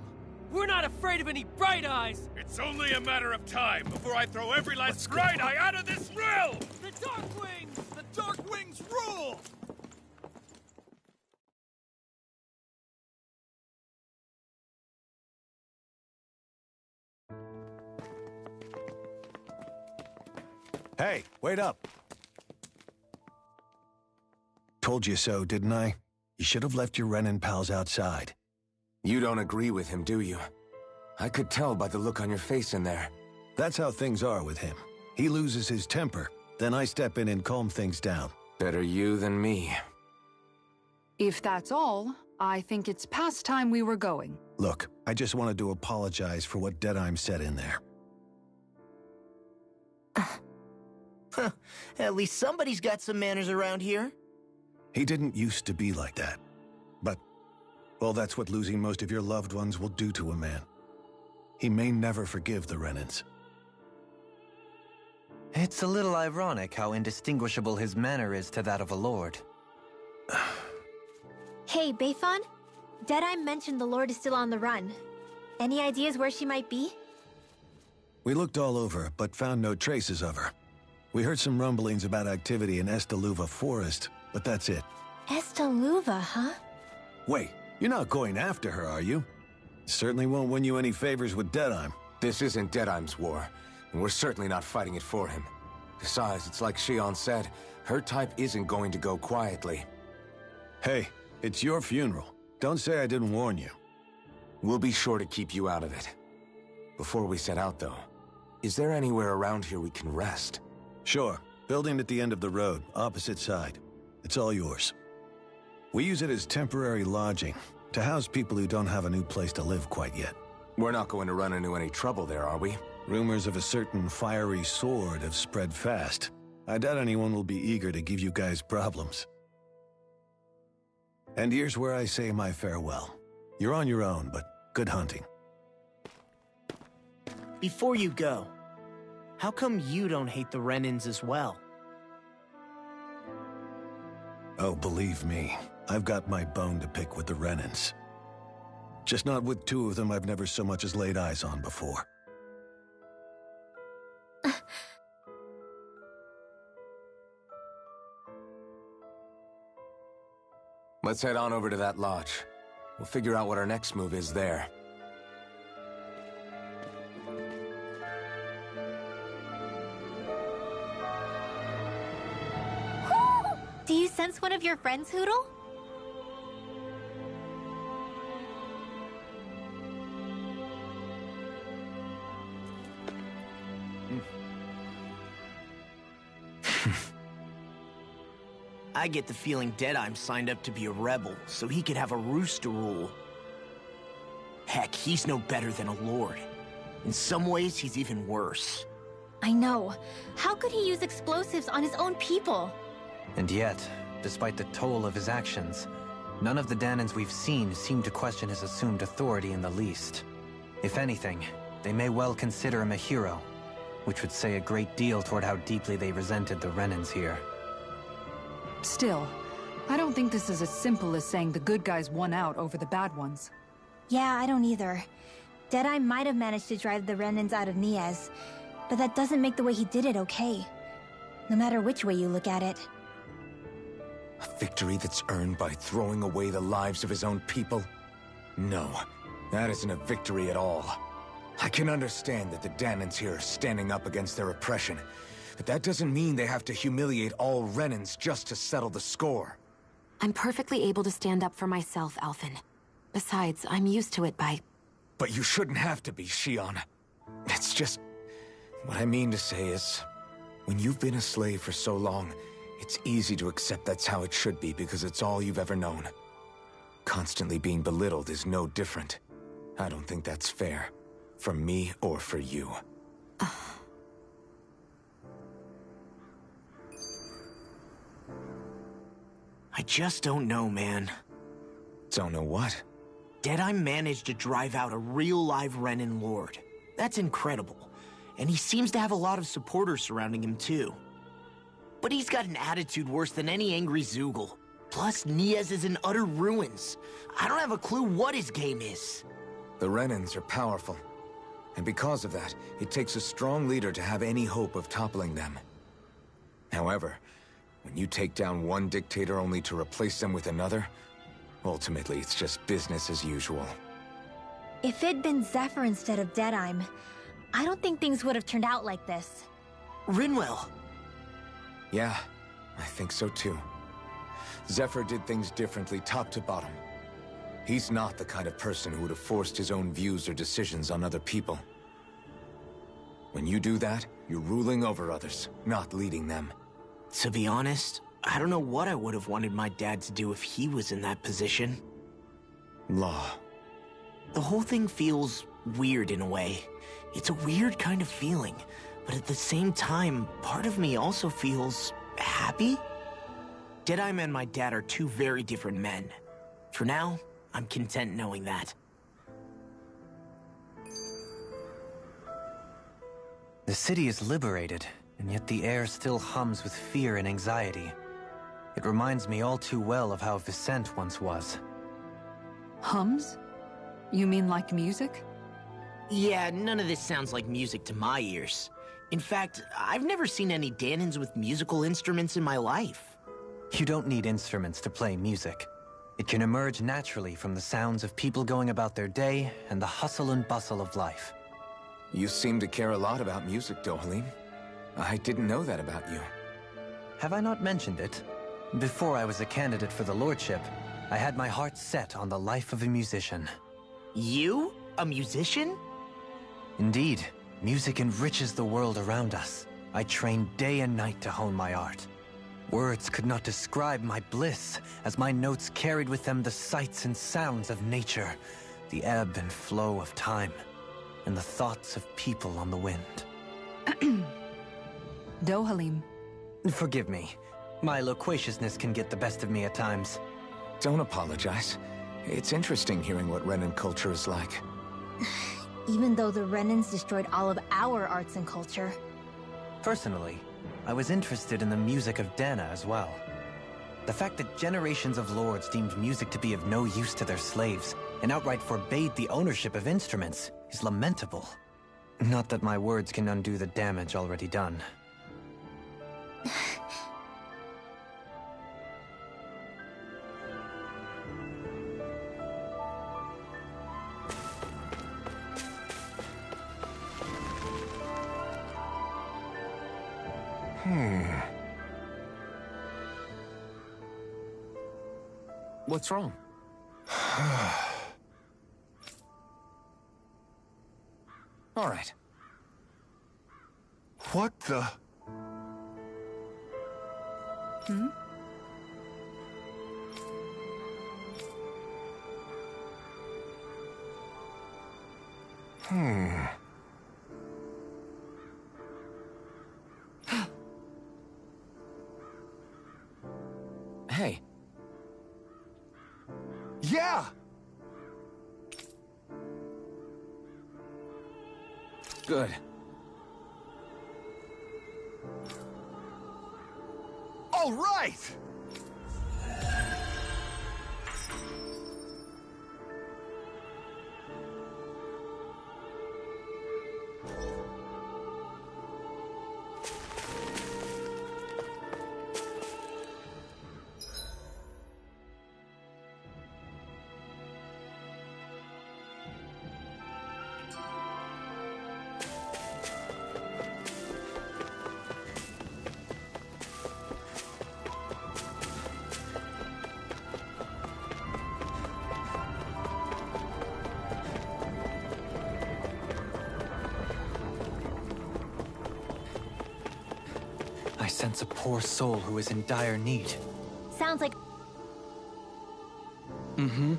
We're not afraid of any Bright Eyes! It's only a matter of time before I throw every last Bright Eye out of this realm! The Dark Wings! The Dark Wings rule! Hey, wait up. Told you so, didn't I? You should have left your Renin pals outside. You don't agree with him, do you? I could tell by the look on your face in there. That's how things are with him. He loses his temper, then I step in and calm things down. Better you than me. If that's all, I think it's past time we were going. Look, I just wanted to apologize for what Deadheim said in there. At least somebody's got some manners around here. He didn't used to be like that. But, well, that's what losing most of your loved ones will do to a man. He may never forgive the Renins. It's a little ironic how indistinguishable his manner is to that of a lord. Hey, Beifan? Deadeye mentioned the Lord is still on the run. Any ideas where she might be? We looked all over, but found no traces of her. We heard some rumblings about activity in Estaluva Forest, but that's it. Estaluva, huh? Wait, you're not going after her, are you? Certainly won't win you any favors with Deadheim. This isn't Deadheim's war, and we're certainly not fighting it for him. Besides, it's like Shion said, her type isn't going to go quietly. Hey, it's your funeral. Don't say I didn't warn you. We'll be sure to keep you out of it. Before we set out, though, is there anywhere around here we can rest? Sure. Building at the end of the road, opposite side. It's all yours. We use it as temporary lodging, to house people who don't have a new place to live quite yet. We're not going to run into any trouble there, are we? Rumors of a certain fiery sword have spread fast. I doubt anyone will be eager to give you guys problems. And here's where I say my farewell. You're on your own, but good hunting. Before you go, how come you don't hate the Renins as well? Oh, believe me, I've got my bone to pick with the Renins. Just not with two of them I've never so much as laid eyes on before. Let's head on over to that lodge. We'll figure out what our next move is there. Do you sense one of your friends, Hootle? I get the feeling Deadheim signed up to be a rebel, so he could have a rooster rule. Heck, he's no better than a lord. In some ways, he's even worse. I know. How could he use explosives on his own people? And yet, despite the toll of his actions, none of the Dahnans we've seen seem to question his assumed authority in the least. If anything, they may well consider him a hero, which would say a great deal toward how deeply they resented the Renins here. Still, I don't think this is as simple as saying the good guys won out over the bad ones. Yeah, I don't either. Deadeye might have managed to drive the Renins out of Niez, but that doesn't make the way he did it okay. No matter which way you look at it. A victory that's earned by throwing away the lives of his own people? No, that isn't a victory at all. I can understand that the Dahnans here are standing up against their oppression, but that doesn't mean they have to humiliate all Renins just to settle the score. I'm perfectly able to stand up for myself, Alphen. Besides, I'm used to it by... But you shouldn't have to be, Shion. It's just... What I mean to say is, when you've been a slave for so long, it's easy to accept that's how it should be because it's all you've ever known. Constantly being belittled is no different. I don't think that's fair. For me or for you. I just don't know, man. Don't know what? Deadeye managed to drive out a real live Renin lord. That's incredible. And he seems to have a lot of supporters surrounding him, too. But he's got an attitude worse than any angry Zoogle. Plus, Niaz is in utter ruins. I don't have a clue what his game is. The Renans are powerful. And because of that, it takes a strong leader to have any hope of toppling them. However, when you take down one dictator only to replace them with another, ultimately it's just business as usual. If it'd been Zephyr instead of Deadime, I don't think things would have turned out like this. Rinwell. Yeah, I think so too. Zephyr did things differently top to bottom. He's not the kind of person who would have forced his own views or decisions on other people. When you do that, you're ruling over others, not leading them. To be honest, I don't know what I would have wanted my dad to do if he was in that position. Law. The whole thing feels weird in a way. It's a weird kind of feeling, but at the same time, part of me also feels happy. Deadeye and my dad are two very different men. For now, I'm content knowing that. The city is liberated, and yet the air still hums with fear and anxiety. It reminds me all too well of how Vicente once was. Hums? You mean like music? Yeah, none of this sounds like music to my ears. In fact, I've never seen any Dahnans with musical instruments in my life. You don't need instruments to play music. It can emerge naturally from the sounds of people going about their day and the hustle and bustle of life. You seem to care a lot about music, Dohalim. I didn't know that about you. Have I not mentioned it? Before I was a candidate for the lordship, I had my heart set on the life of a musician. You? A musician? Indeed. Music enriches the world around us. I trained day and night to hone my art. Words could not describe my bliss, as my notes carried with them the sights and sounds of nature, the ebb and flow of time, and the thoughts of people on the wind. Dohalim. Forgive me. My loquaciousness can get the best of me at times. Don't apologize. It's interesting hearing what Renan culture is like. Even though the Renans destroyed all of our arts and culture. Personally, I was interested in the music of Dahna as well. The fact that generations of lords deemed music to be of no use to their slaves, and outright forbade the ownership of instruments, is lamentable. Not that my words can undo the damage already done. What's wrong? All right. What the? Hmm? Hey. Yeah! Good. All right! I sense a poor soul who is in dire need. Sounds like... Mm-hmm.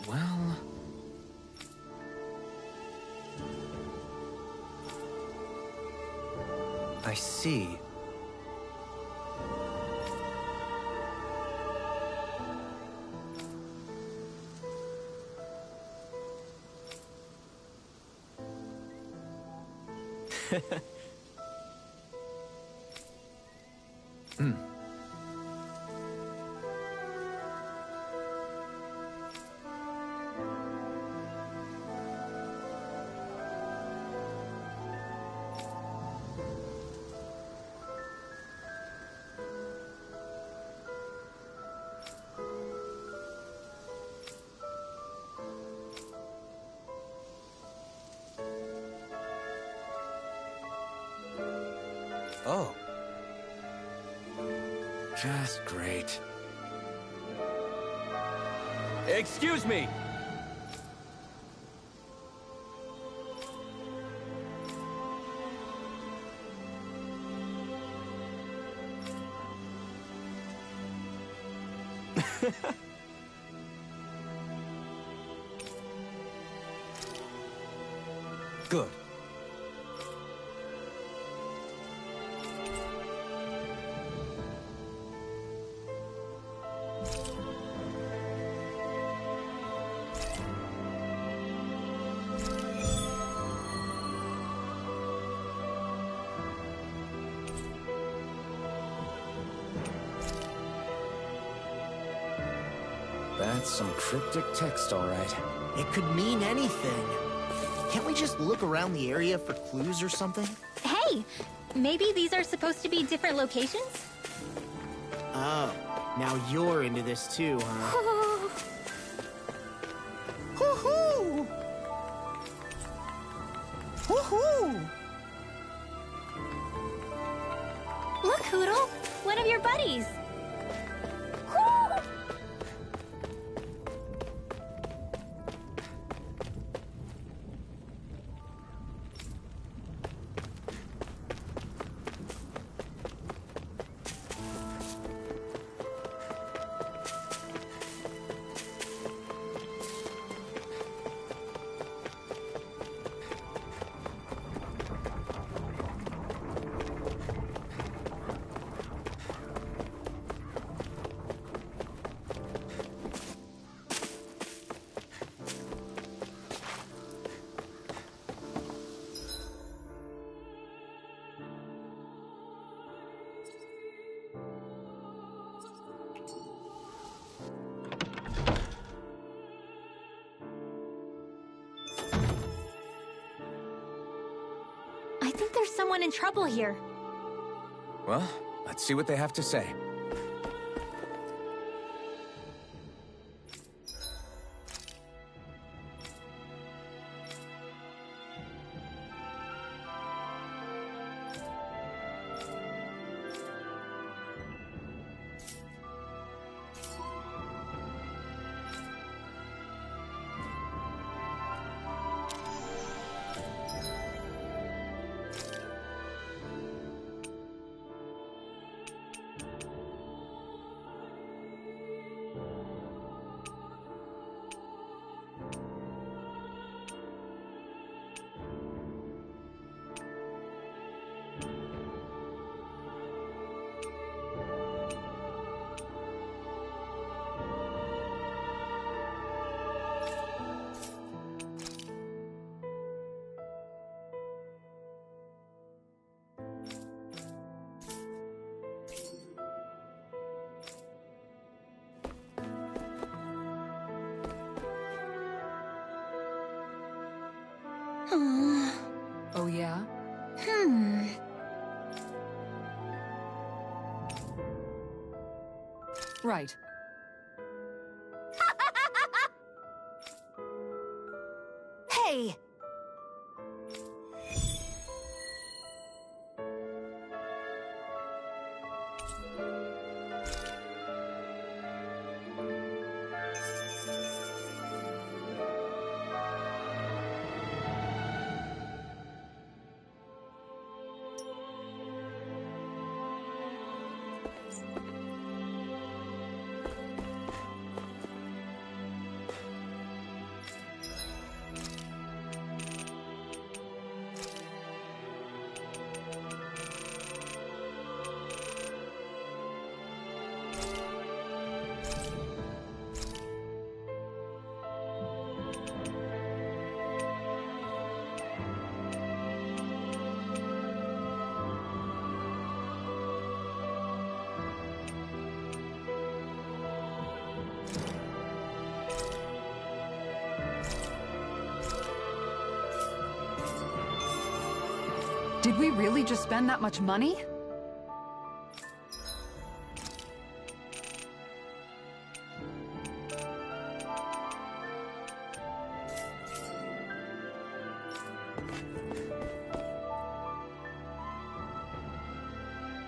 Well... I see. Oh. Just great. Excuse me! Good. That's some cryptic text, all right. It could mean anything. Can't we just look around the area for clues or something? Hey! Maybe these are supposed to be different locations? Oh, now you're into this too, huh? Hoo-hoo! Hoo-hoo! Look, Hootle! One of your buddies! I think there's someone in trouble here. Well, let's see what they have to say. Oh, yeah? Right. Hey! Did we really just spend that much money?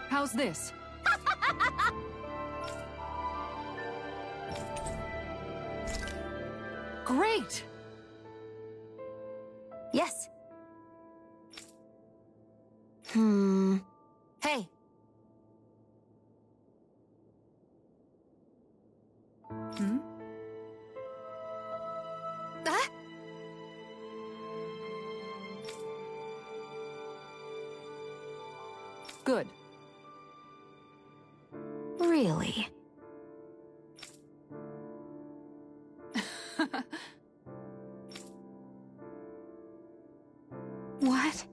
How's this? Great! Yes. Hey. Good. Really? What?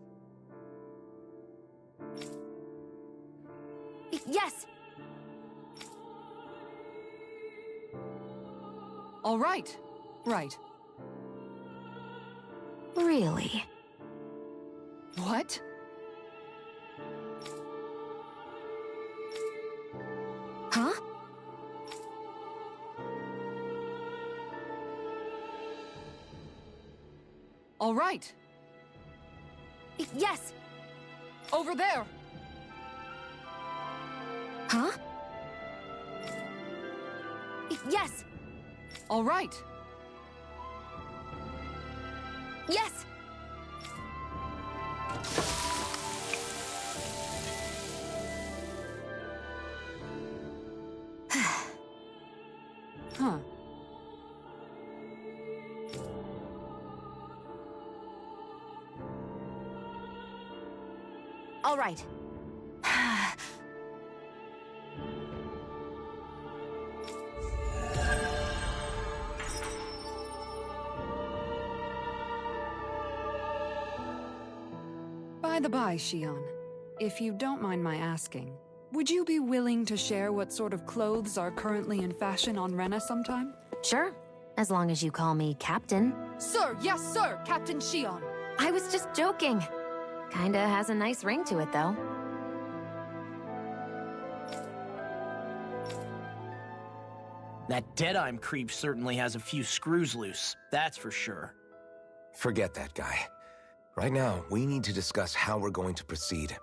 Yes! All right. Right. Really? What? Huh? All right. Yes! Over there! Huh? Yes! All right. Yes! Huh. All right. By the by, Shion, if you don't mind my asking, would you be willing to share what sort of clothes are currently in fashion on Rena sometime? Sure, as long as you call me Captain. Sir, yes, sir, Captain Shion. I was just joking. Kinda has a nice ring to it, though. That Deadeye creep certainly has a few screws loose, that's for sure. Forget that guy. Right now, we need to discuss how we're going to proceed.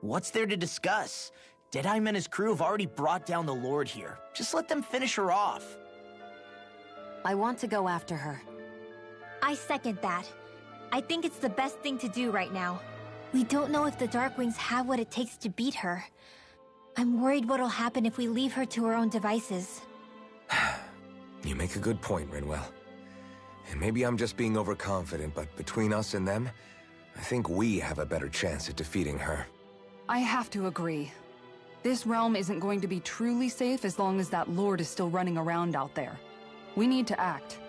What's there to discuss? Deadeye and his crew have already brought down the Lord here. Just let them finish her off. I want to go after her. I second that. I think it's the best thing to do right now. We don't know if the Darkwings have what it takes to beat her. I'm worried what'll happen if we leave her to her own devices. You make a good point, Rinwell. And maybe I'm just being overconfident, but between us and them, I think we have a better chance at defeating her. I have to agree. This realm isn't going to be truly safe as long as that Lord is still running around out there. We need to act.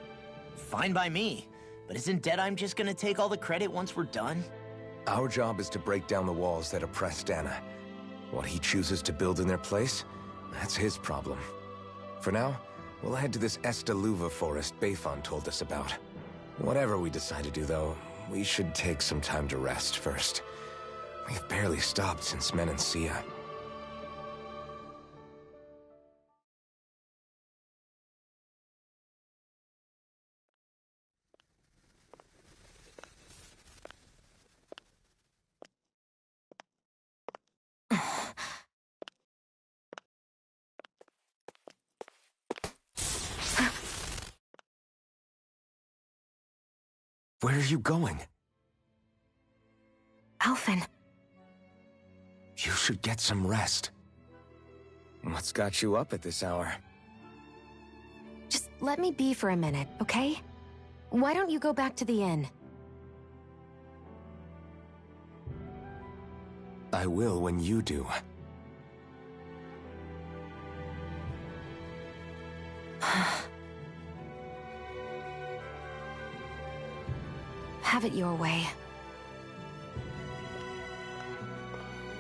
Fine by me. But isn't Deadeye just gonna take all the credit once we're done? Our job is to break down the walls that oppress Dana. What he chooses to build in their place, that's his problem. For now, we'll head to this Estaluva forest Bayfon told us about. Whatever we decide to do, though, we should take some time to rest first. We've barely stopped since Menancia. Where are you going? Alphen. You should get some rest. What's got you up at this hour? Just let me be for a minute, okay? Why don't you go back to the inn? I will when you do. Have it your way.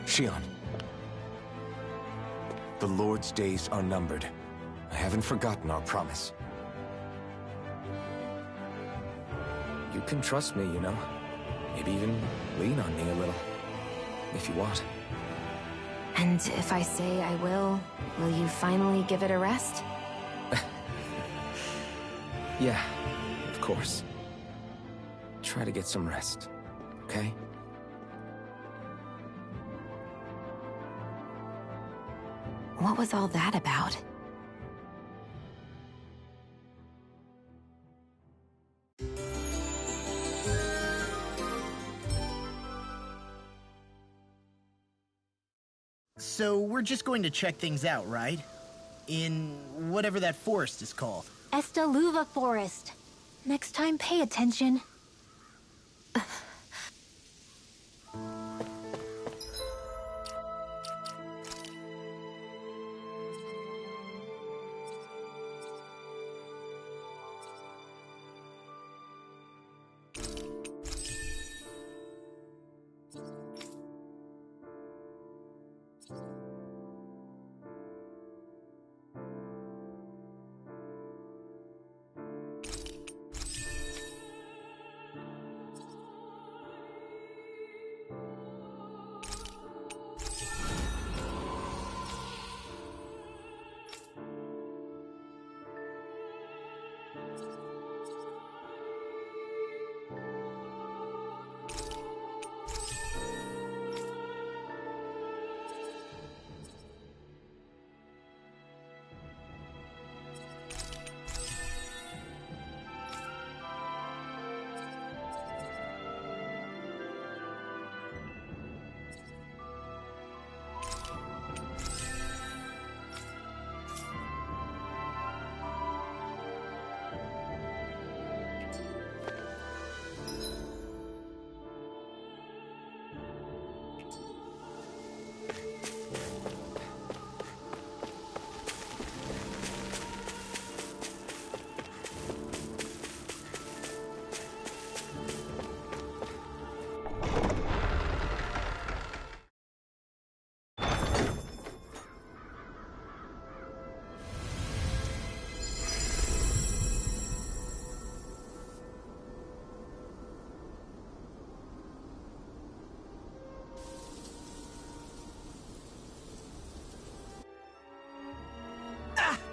Shion. The Lord's days are numbered. I haven't forgotten our promise. You can trust me, you know. Maybe even lean on me a little. if you want. And if I say I will you finally give it a rest? Yeah, of course. Try to get some rest, okay? What was all that about? So we're just going to check things out, right? In whatever that forest is called. Estaluva Forest. Next time, pay attention.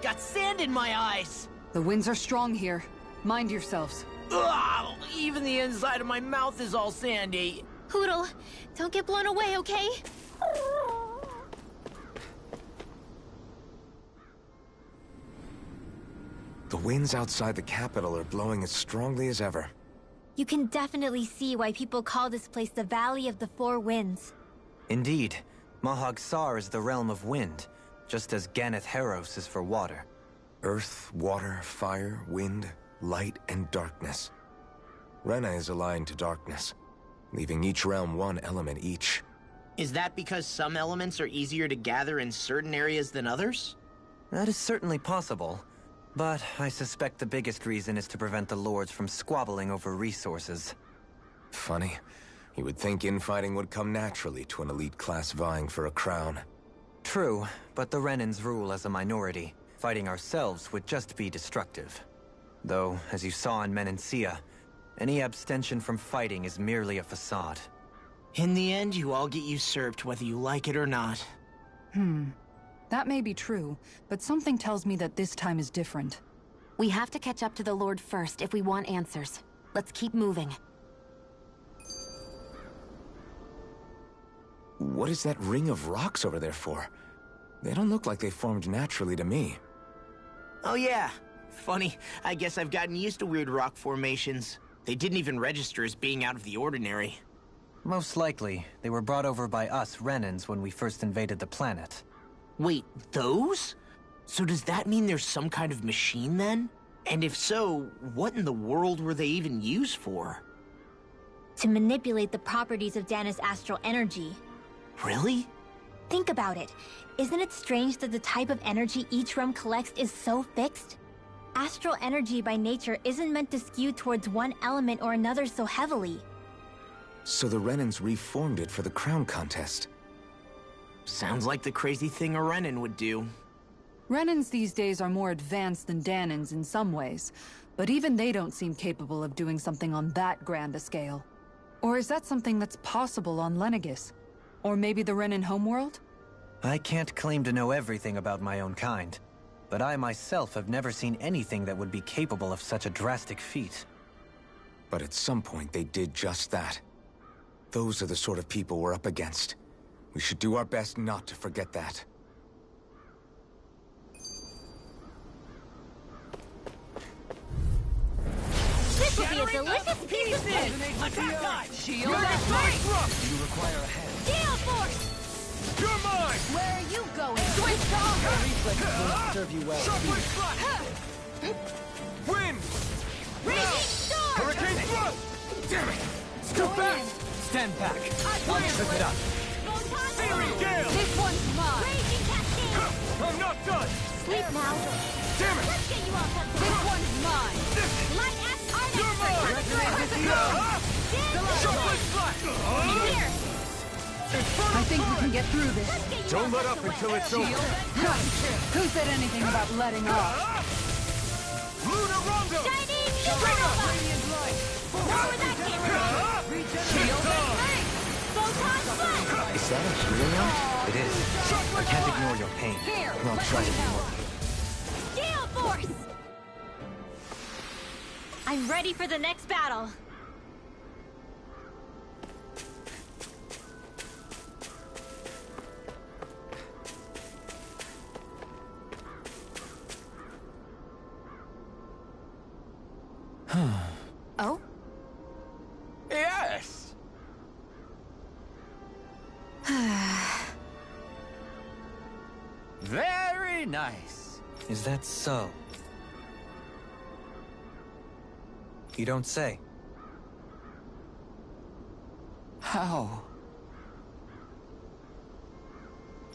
Got sand in my eyes! The winds are strong here. Mind yourselves. Ugh, even the inside of my mouth is all sandy. Hootle, don't get blown away, okay? The winds outside the capital are blowing as strongly as ever. You can definitely see why people call this place the Valley of the Four Winds. Indeed. Mahag Saar is the realm of wind, just as Ganeth Heros is for water. Earth, water, fire, wind, light, and darkness. Rena is aligned to darkness, leaving each realm one element each. Is that because some elements are easier to gather in certain areas than others? That is certainly possible, but I suspect the biggest reason is to prevent the lords from squabbling over resources. Funny. You would think infighting would come naturally to an elite class vying for a crown. True, but the Renans rule as a minority. Fighting ourselves would just be destructive. Though, as you saw in Menancia, any abstention from fighting is merely a facade. In the end, you all get usurped whether you like it or not. That may be true, but something tells me that this time is different. We have to catch up to the Lord first if we want answers. Let's keep moving. What is that ring of rocks over there for? They don't look like they formed naturally to me. Oh yeah. Funny, I guess I've gotten used to weird rock formations. They didn't even register as being out of the ordinary. Most likely, they were brought over by us Renans when we first invaded the planet. Wait, those? So does that mean there's some kind of machine then? And if so, what in the world were they even used for? To manipulate the properties of Dana's astral energy. Really? Think about it. Isn't it strange that the type of energy each realm collects is so fixed? Astral energy by nature isn't meant to skew towards one element or another so heavily. So the Renans reformed it for the crown contest. Sounds like the crazy thing a Renan would do. Renans these days are more advanced than Danans in some ways, but even they don't seem capable of doing something on that grand a scale. Or is that something that's possible on Lenegis? Or maybe the Renin homeworld? I can't claim to know everything about my own kind, but I myself have never seen anything that would be capable of such a drastic feat. But at some point, they did just that. Those are the sort of people we're up against. We should do our best not to forget that. This will be a delicious piece of cake! Attack time! Shield You're and my break! thrust! You require a hand. Gale Force! You're mine! Where are you going? Switch on! Reflexes will serve you well. Shockwave slash! Wind! Raging Storm! Hurricane thrust! Damn it! Scoot back! Stand back. I'll Trip it up. Photon Theory gale! This one's mine! Raging Cascade! I'm not done! Sleep now. Damn it! Let's get you all pumped This up. one's mine! Light Axe You're mine! Shockwave slash! Here! I think we can get through this. Let's get you Don't all let up tucked until away. it's over! Who said anything about letting off? Lunar Rondo! Chinese Nova! More with that camera! Shield Photon Slash! Is that a healing out? It is. I can't ignore your pain. I'll try to be more. Gale Force! I'm ready for the next battle. Oh? Yes! Very nice. Is that so? You don't say. How?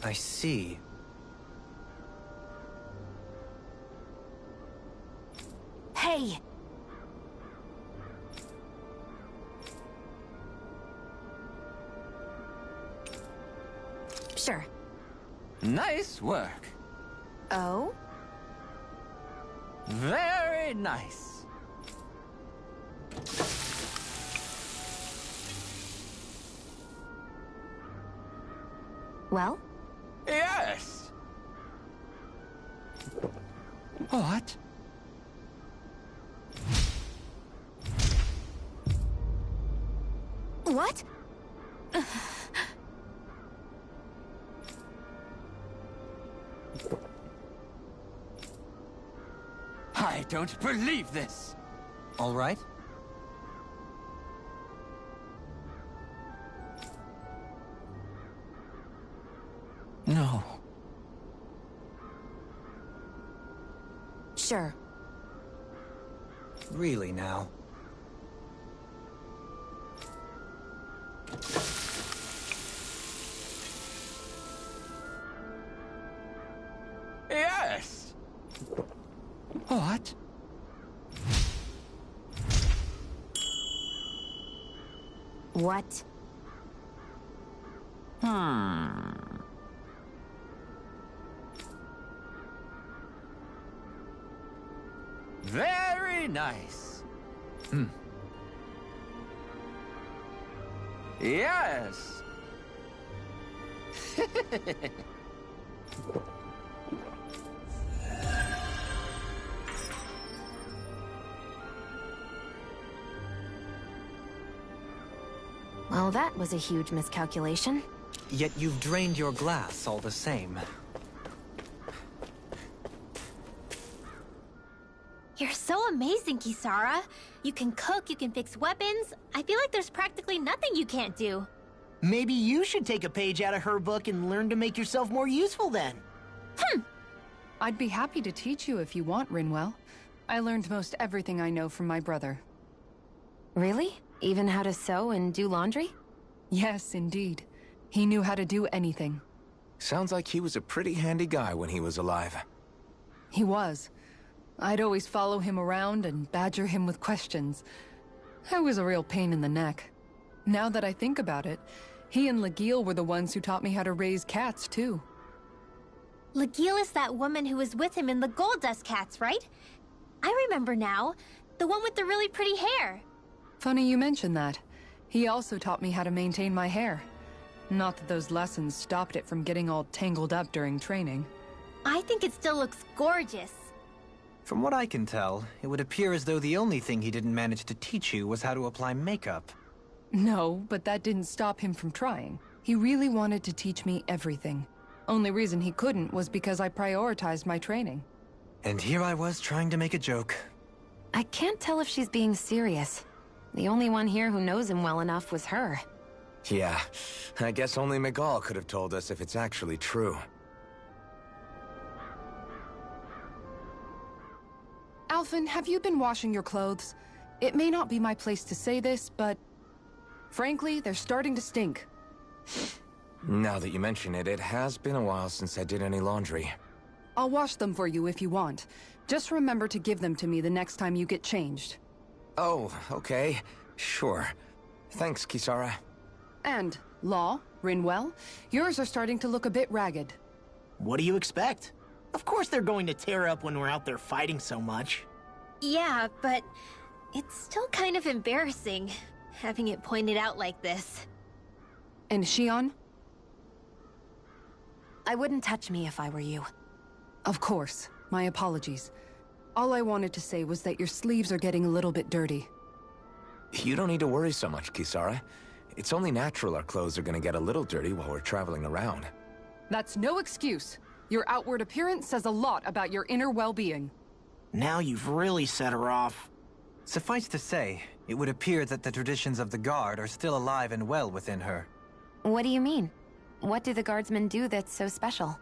I see. Hey! Sure. Nice work. Oh? Very nice. Well? Yes! What? What? I don't believe this! All right? No. Sure. Really now? Yes! What? What? Very nice. Yes. Well, that was a huge miscalculation. Yet you've drained your glass all the same. You're so amazing, Kisara. You can cook, you can fix weapons. I feel like there's practically nothing you can't do. Maybe you should take a page out of her book and learn to make yourself more useful then. I'd be happy to teach you if you want, Rinwell. I learned most everything I know from my brother. Really? Even how to sew and do laundry? Yes, indeed. He knew how to do anything. Sounds like he was a pretty handy guy when he was alive. He was. I'd always follow him around and badger him with questions. I was a real pain in the neck. Now that I think about it, he and Legil were the ones who taught me how to raise cats, too. Legil is that woman who was with him in the Gold Dust Cats, right? I remember now. The one with the really pretty hair. Funny you mention that. He also taught me how to maintain my hair. Not that those lessons stopped it from getting all tangled up during training. I think it still looks gorgeous. From what I can tell, it would appear as though the only thing he didn't manage to teach you was how to apply makeup. No, but that didn't stop him from trying. He really wanted to teach me everything. Only reason he couldn't was because I prioritized my training. And here I was trying to make a joke. I can't tell if she's being serious. The only one here who knows him well enough was her. Yeah, I guess only Miguel could have told us if it's actually true. Alphen, have you been washing your clothes? It may not be my place to say this, but... frankly, they're starting to stink. Now that you mention it, it has been a while since I did any laundry. I'll wash them for you if you want. Just remember to give them to me the next time you get changed. Oh, okay. Sure. Thanks, Kisara. And, Law, Rinwell, yours are starting to look a bit ragged. What do you expect? Of course they're going to tear up when we're out there fighting so much. Yeah, but it's still kind of embarrassing, having it pointed out like this. And Shion? I wouldn't touch me if I were you. Of course. My apologies. All I wanted to say was that your sleeves are getting a little bit dirty. You don't need to worry so much, Kisara. It's only natural our clothes are gonna get a little dirty while we're traveling around. That's no excuse. Your outward appearance says a lot about your inner well-being. Now you've really set her off. Suffice to say, it would appear that the traditions of the Guard are still alive and well within her. What do you mean? What do the Guardsmen do that's so special?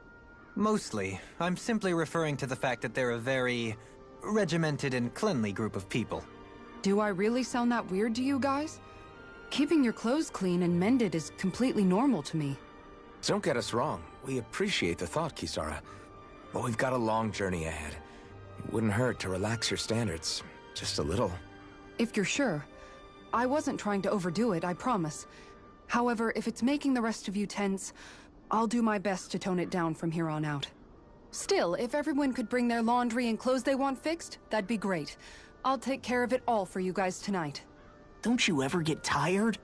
Mostly, I'm simply referring to the fact that they're a very regimented and cleanly group of people. Do I really sound that weird to you guys? Keeping your clothes clean and mended is completely normal to me. Don't get us wrong. We appreciate the thought, Kisara. But we've got a long journey ahead. It wouldn't hurt to relax your standards. Just a little. If you're sure. I wasn't trying to overdo it, I promise. However, if it's making the rest of you tense, I'll do my best to tone it down from here on out. Still, if everyone could bring their laundry and clothes they want fixed, that'd be great. I'll take care of it all for you guys tonight. Don't you ever get tired?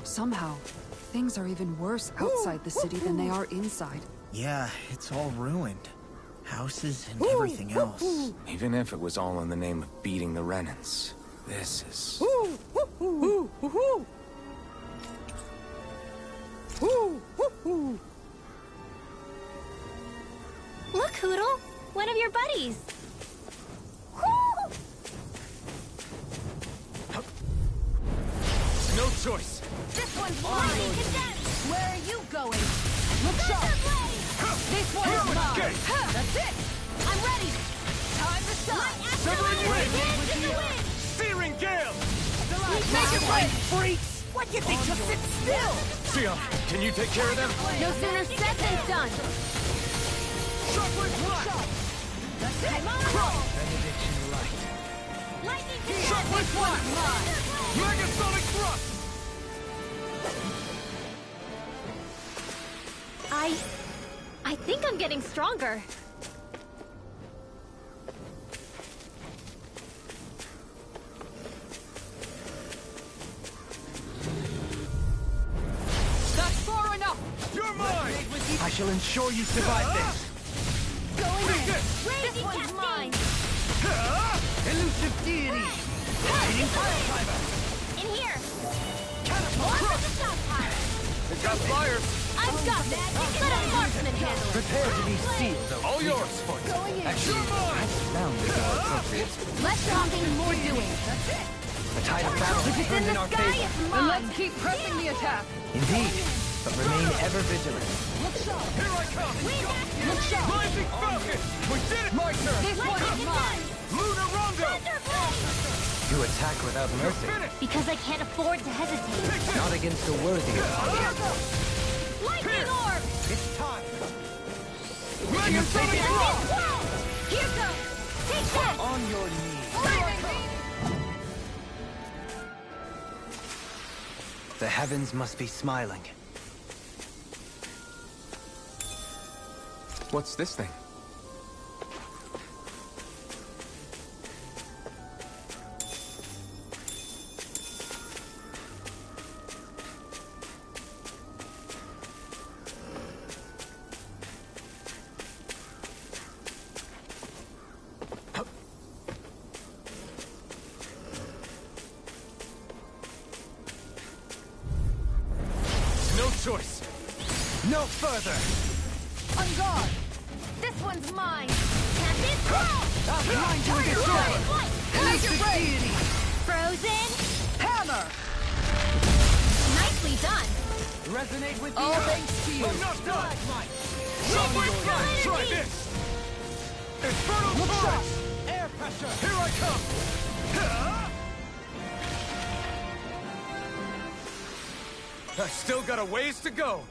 Somehow, things are even worse outside the city than they are inside. Yeah, it's all ruined. Houses and everything else. Even if it was all in the name of beating the Renans, this is... Look, Hootle! One of your buddies! No choice. This one's mine! Where are you going? Look sharp! This one's mine! That's it! I'm ready! Time to shine! Severing wind! Searing gale! Make it right! Freaks! What do you think? Just sit still! Sion, can you take care of them? No sooner said than done! Shockwave blast! That's it! Benediction light. Lightning Shockwave blast! Megasonic thrust! I think I'm getting stronger. That's far enough! You're mine! I shall ensure you survive this. Going in! This! This one's mine! Elusive deity! Radiant fire fiber! In here! Catapult! They've got flyers! I've got this! Let a marksman handle it! Prepare to be sealed. All yours! Going in! Actually, I found it more appropriate. Less talking, more doing! The tide of battle If has it's in turned in the our sky, favor. it's Then mine! let's keep pressing the attack! Indeed, but remain ever vigilant. Look sharp! Here I come! Look sharp! Rising Falcon! We did it! My turn! This one's mine! Lunar Rondo! You attack without mercy. Because I can't afford to hesitate. Not against the worthy opponent. Lightning orb! It's time! Megasonic Rock! Wall! Here goes! Take that! On your knees. The heavens must be smiling. What's this thing? No choice. No further. On guard! This one's mine! Captain Crawl! I'll blind you with Target this fire! sword! Electric deity! Frozen! Hammer! Nicely done! Resonate with the All earth. thanks to you! I'm not done. Stalagmite! Subway Flash, try Salinity! this. Infernal Look sharp! Torrents. Air pressure! Here I come. Ha! I've still got a ways to go.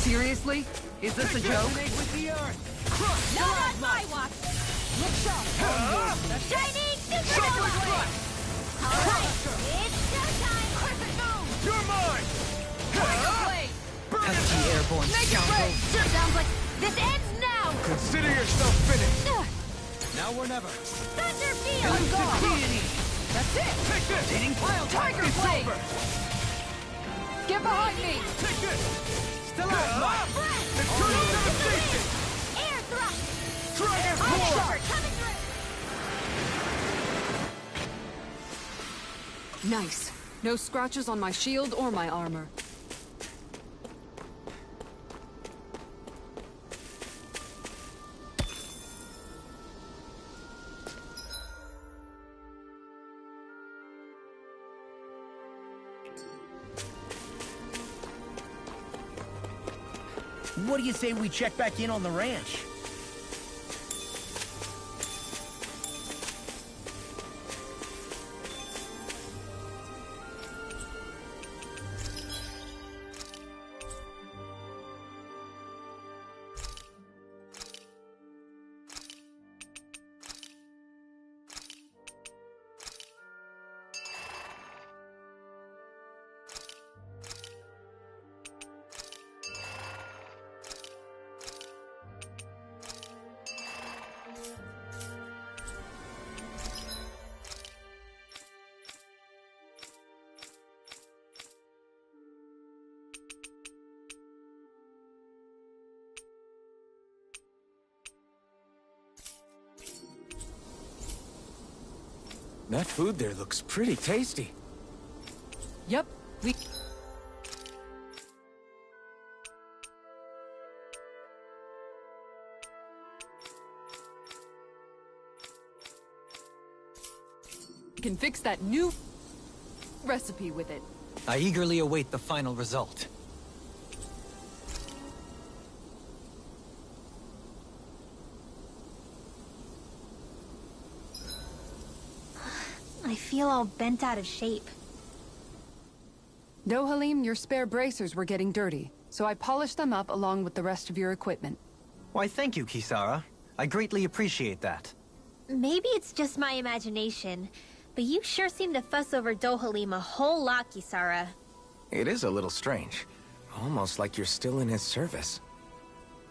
Seriously? Is this a joke? Resonate with the earth! Not on my watch! Look sharp! Shining Subway Supernova! Flash. Alright, it's showtime! Crescent moon! You're mine. Tiger Ha! blade! Burn it. Pesky airborne Make it scoundrel! rain! Sounds like this ends now! Consider yourself finished. Now or never. Thunder Field! Electric deity! That's it! Take this. Dating pile Tiger It's blade! over. Get behind me! Take this. Stalagmite! Internal devastation. Air thrust! Dragon Ice Roar. Shower coming through! Nice. No scratches on my shield or my armor. What do you say we check back in on the ranch? That food there looks pretty tasty. Yep, we... can fix that new recipe with it. I eagerly await the final result. I feel all bent out of shape. Dohalim, your spare bracers were getting dirty, so I polished them up along with the rest of your equipment. Why, thank you, Kisara. I greatly appreciate that. Maybe it's just my imagination, but you sure seem to fuss over Dohalim a whole lot, Kisara. It is a little strange. Almost like you're still in his service.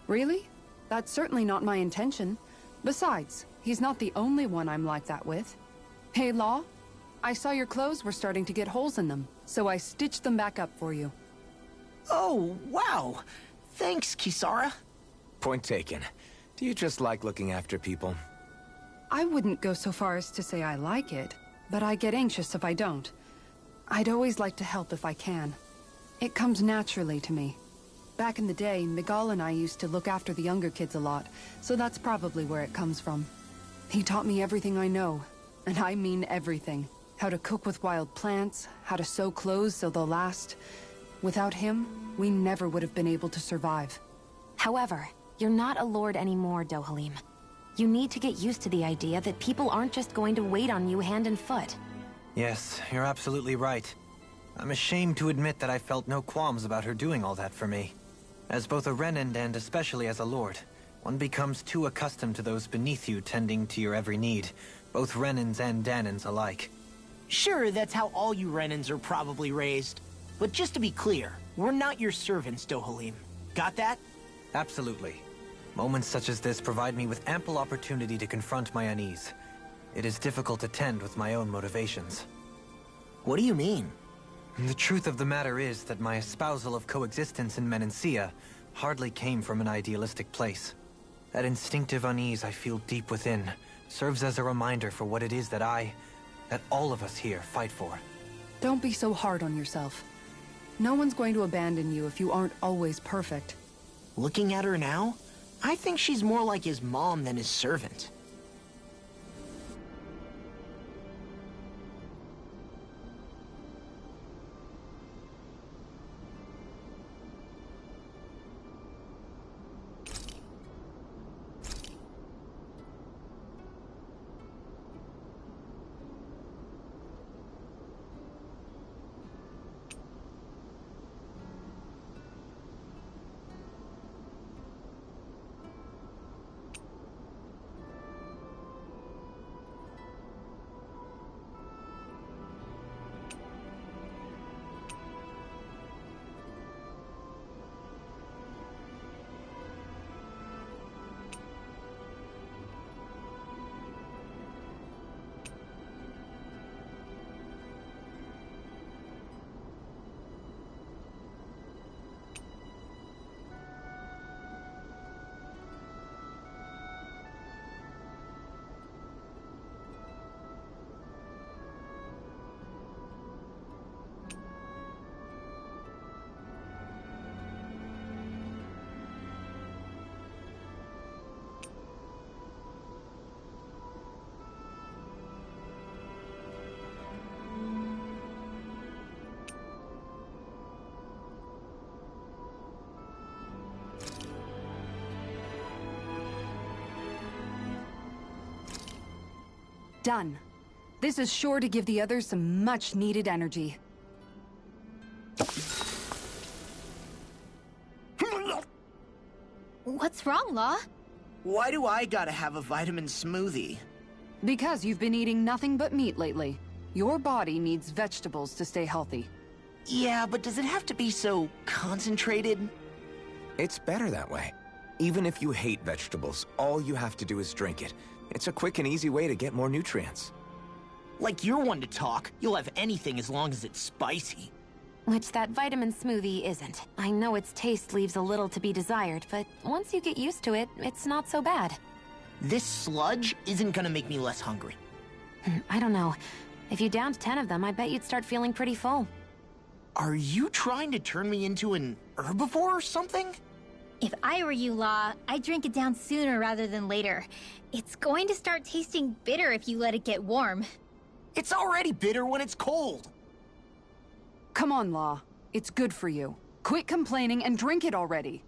Really? That's certainly not my intention. Besides, he's not the only one I'm like that with. Hey, Law, I saw your clothes were starting to get holes in them, so I stitched them back up for you. Oh, wow. Thanks, Kisara. Point taken. Do you just like looking after people? I wouldn't go so far as to say I like it, but I get anxious if I don't. I'd always like to help if I can. It comes naturally to me. Back in the day, Miguel and I used to look after the younger kids a lot, so that's probably where it comes from. He taught me everything I know, and I mean everything. How to cook with wild plants, how to sew clothes so they'll last. Without him, we never would have been able to survive. However, you're not a lord anymore, Dohalim. You need to get used to the idea that people aren't just going to wait on you hand and foot. Yes, you're absolutely right. I'm ashamed to admit that I felt no qualms about her doing all that for me. As both a Renan and especially as a lord, one becomes too accustomed to those beneath you tending to your every need, both Renans and Danans alike. Sure, that's how all you Renans are probably raised. But just to be clear, we're not your servants, Dohalim. Got that? Absolutely. Moments such as this provide me with ample opportunity to confront my unease. It is difficult to tend with my own motivations. What do you mean? The truth of the matter is that my espousal of coexistence in Menancia hardly came from an idealistic place. That instinctive unease I feel deep within serves as a reminder for what it is that all of us here fight for. Don't be so hard on yourself. No one's going to abandon you if you aren't always perfect. Looking at her now, I think she's more like his mom than his servant. Done. This is sure to give the others some much-needed energy. What's wrong, Law? Why do I gotta have a vitamin smoothie? Because you've been eating nothing but meat lately. Your body needs vegetables to stay healthy. Yeah, but does it have to be so concentrated? It's better that way. Even if you hate vegetables, all you have to do is drink it. It's a quick and easy way to get more nutrients. Like you're one to talk. You'll have anything as long as it's spicy. Which that vitamin smoothie isn't. I know its taste leaves a little to be desired, but once you get used to it, it's not so bad. This sludge isn't gonna make me less hungry. I don't know. If you downed 10 of them, I bet you'd start feeling pretty full. Are you trying to turn me into an herbivore or something? If I were you, Law, I'd drink it down sooner rather than later. It's going to start tasting bitter if you let it get warm. It's already bitter when it's cold. Come on, Law. It's good for you. Quit complaining and drink it already.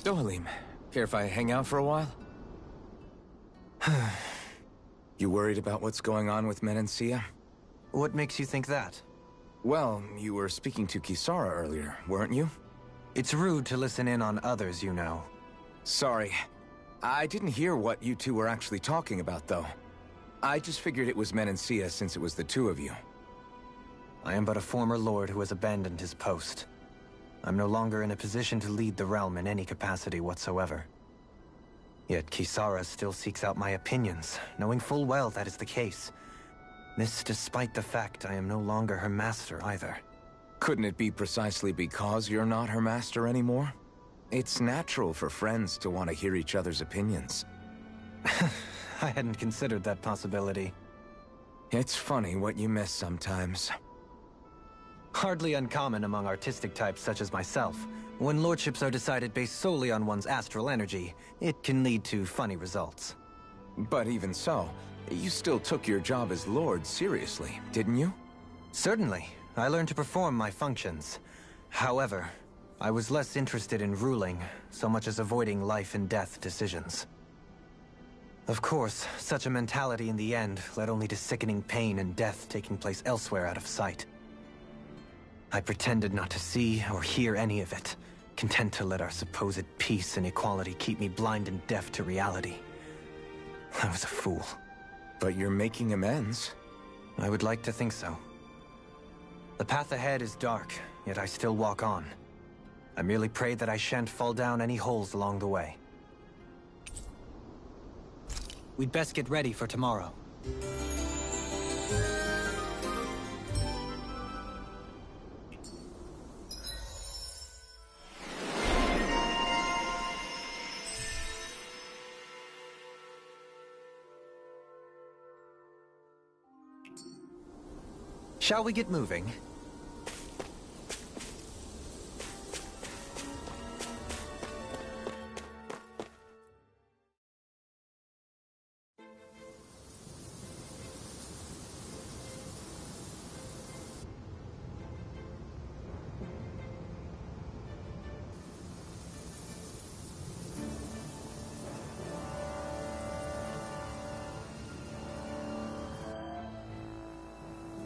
Dohalim, care if I hang out for a while? You worried about what's going on with Menancia? What makes you think that? Well, you were speaking to Kisara earlier, weren't you? It's rude to listen in on others, you know. Sorry. I didn't hear what you two were actually talking about, though. I just figured it was Menancia since it was the two of you. I am but a former lord who has abandoned his post. I'm no longer in a position to lead the realm in any capacity whatsoever. Yet Kisara still seeks out my opinions, knowing full well that is the case. This despite the fact I am no longer her master either. Couldn't it be precisely because you're not her master anymore? It's natural for friends to want to hear each other's opinions. I hadn't considered that possibility. It's funny what you miss sometimes. Hardly uncommon among artistic types such as myself. When lordships are decided based solely on one's astral energy, it can lead to funny results. But even so, you still took your job as Lord seriously, didn't you? Certainly. I learned to perform my functions. However, I was less interested in ruling, so much as avoiding life and death decisions. Of course, such a mentality in the end led only to sickening pain and death taking place elsewhere out of sight. I pretended not to see or hear any of it, content to let our supposed peace and equality keep me blind and deaf to reality. I was a fool. But you're making amends. I would like to think so. The path ahead is dark, yet I still walk on. I merely pray that I shan't fall down any holes along the way. We'd best get ready for tomorrow. Shall we get moving?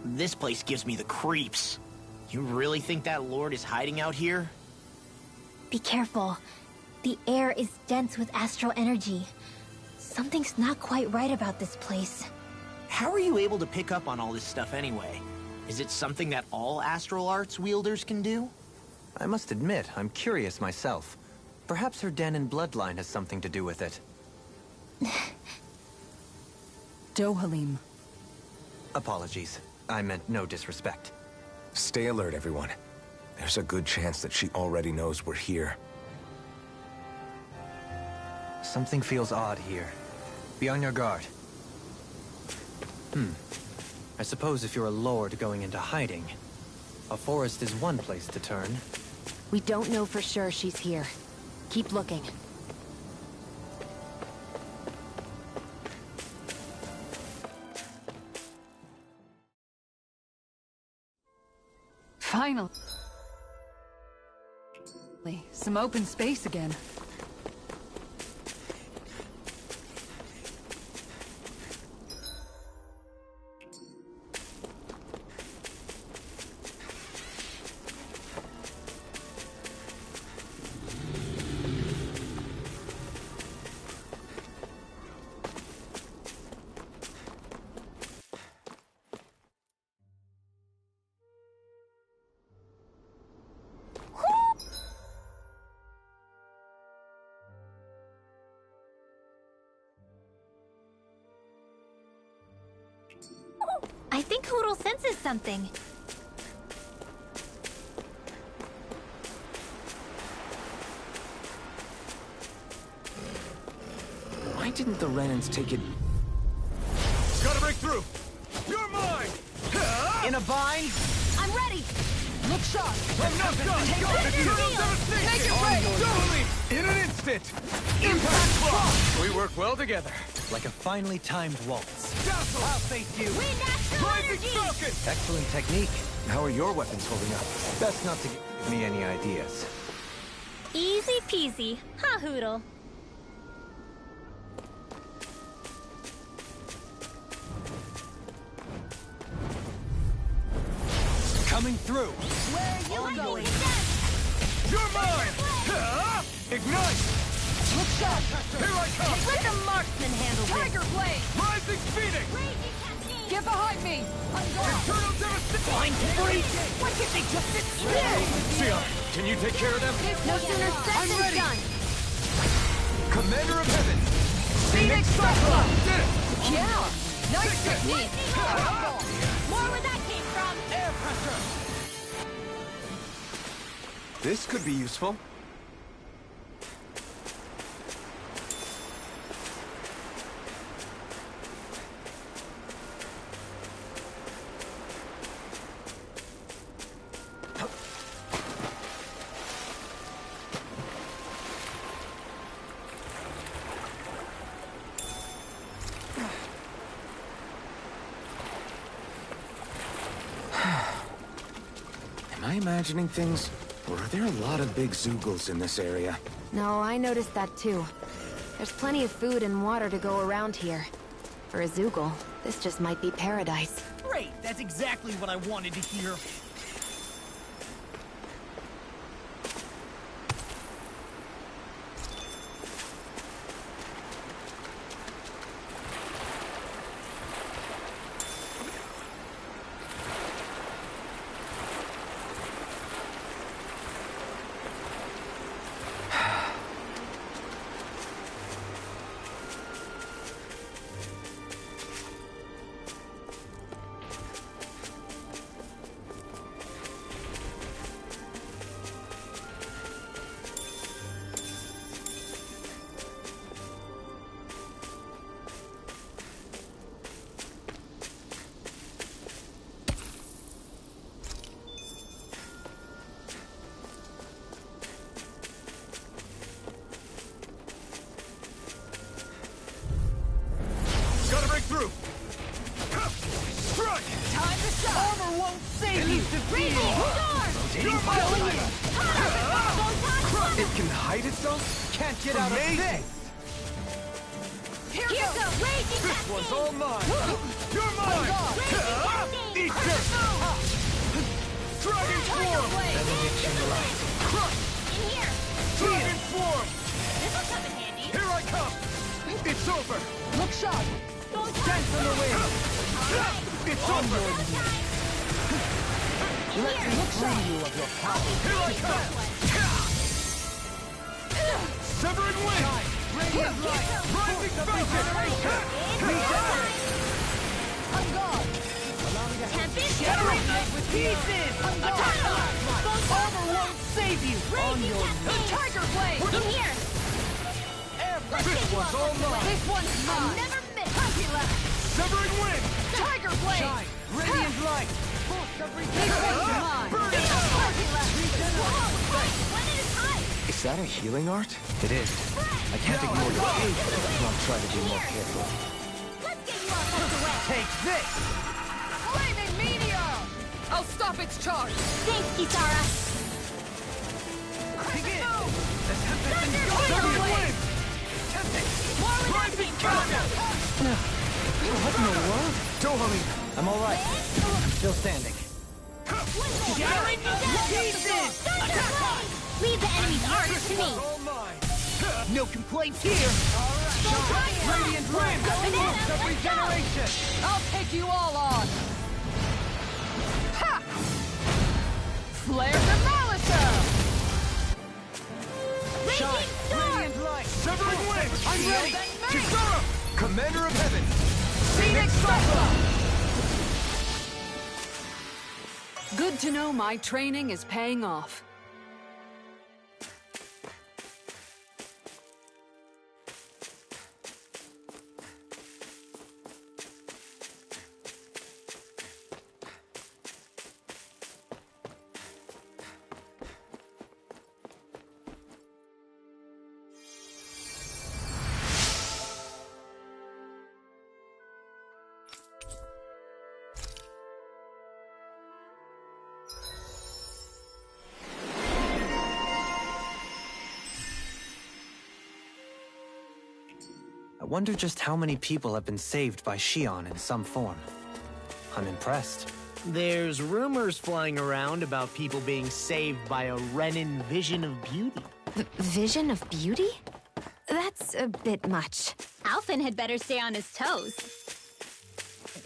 This place gives me the creeps. You really think that Lord is hiding out here? Be careful. The air is dense with astral energy. Something's not quite right about this place. How are you able to pick up on all this stuff anyway? Is it something that all astral arts wielders can do? I must admit, I'm curious myself. Perhaps her den and bloodline has something to do with it. Dohalim. Apologies. I meant no disrespect. Stay alert, everyone. There's a good chance that she already knows we're here. Something feels odd here. Be on your guard. I suppose if you're a lord going into hiding, a forest is one place to turn. We don't know for sure she's here. Keep looking. Finally. Some open space again. I think Hootle senses something. Why didn't the Renans take it? Gotta break through! You're mine! In a bind? I'm ready! Look sharp! I'm not done! Take Go! it, Eternal Seal! devastation! Take it right! Totally! In an instant! Impact block! We work well together. Like a finely timed waltz. Dazzle! I'll face you! Wind astral Rising energy! Falcon! Excellent technique. How are your weapons holding up? Best not to give me any ideas. Easy peasy. Ha, Hootle. Coming through! Where are you going? You're mine! Ignite! Look sharp! Here I come! Let the marksman handle this! Tiger Blade! Rising Phoenix! Get behind me! I'm gone! Eternal devastation! Blind freeze! Why can't they just sit still? Sion, can you take care of them? No sooner said than ready. done! Commander of Heaven! Phoenix Cyclone! Did it! Yeah! Nice technique! More where that came from. Air pressure! This could be useful. I imagining things? Or are there a lot of big Zoogles in this area? No, I noticed that too. There's plenty of food and water to go around here. For a Zoogle, this just might be paradise. Great! That's exactly what I wanted to hear. Gotta break through! Strike! Time to shine! Armor won't save you! Raging storm! You're my life! It can hide itself? Can't get out of this! Here goes! Raging This one's all mine! You're mine! Eat this! Dragon form! Benediction light! Crush! In here! Dragon form! This'll come in handy! Here I come! It's over! Look sharp! Dance on the wind! It's over! Let me free you of your power! Here I come! Severing wind! Radiant light! Rising fountain! On guard! Allow me to Tempest! shattering night with pieces! On guard! Armor won't save you! On your knees! Tiger blade! In here! This one's all mine! This one's mine! Never miss! Popular! Severing wind! Tiger blade! Shine! Radiant light! This one's mine! Burn it! Popular! Whoa! One at a time! Is that a healing art? It is. I can't ignore the cave. I'll try to be more careful. Let's get you all tucked away! Take this! Flaming meteor! I'll stop its charge! Thanks, Kisara. Begin! The Severing wind! Rising fountain! What in the world? Dohalim! I'm all right. Still standing. Shattering pieces! Leave the enemy's arc This to me! one's all mine! No complaints here! Radiant wind! Banana, Of regeneration! I'll take you all on! Ha! Flare Demolition! Raging storm! Radiant light! Severing wind! I'm ready! Kisara! Commander of Heaven! Phoenix Cyclone! Good to know my training is paying off. I wonder just how many people have been saved by Shion in some form. I'm impressed. There's rumors flying around about people being saved by a Renin vision of beauty. Vision of beauty? That's a bit much. Alphen had better stay on his toes.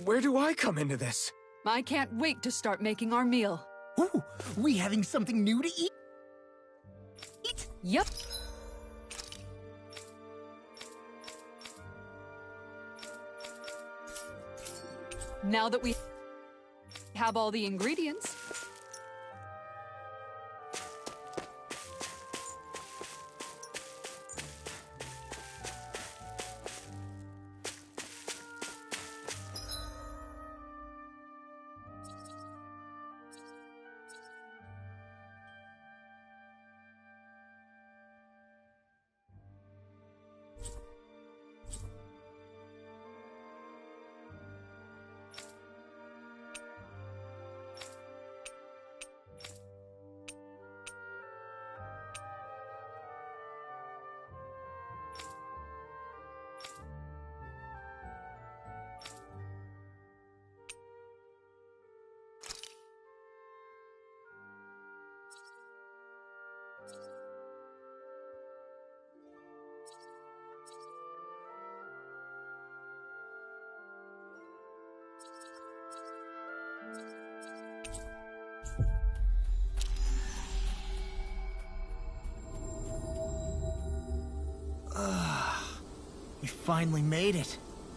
Where do I come into this? I can't wait to start making our meal. Ooh, we having something new to eat? Yep. Now that we have all the ingredients, finally made it.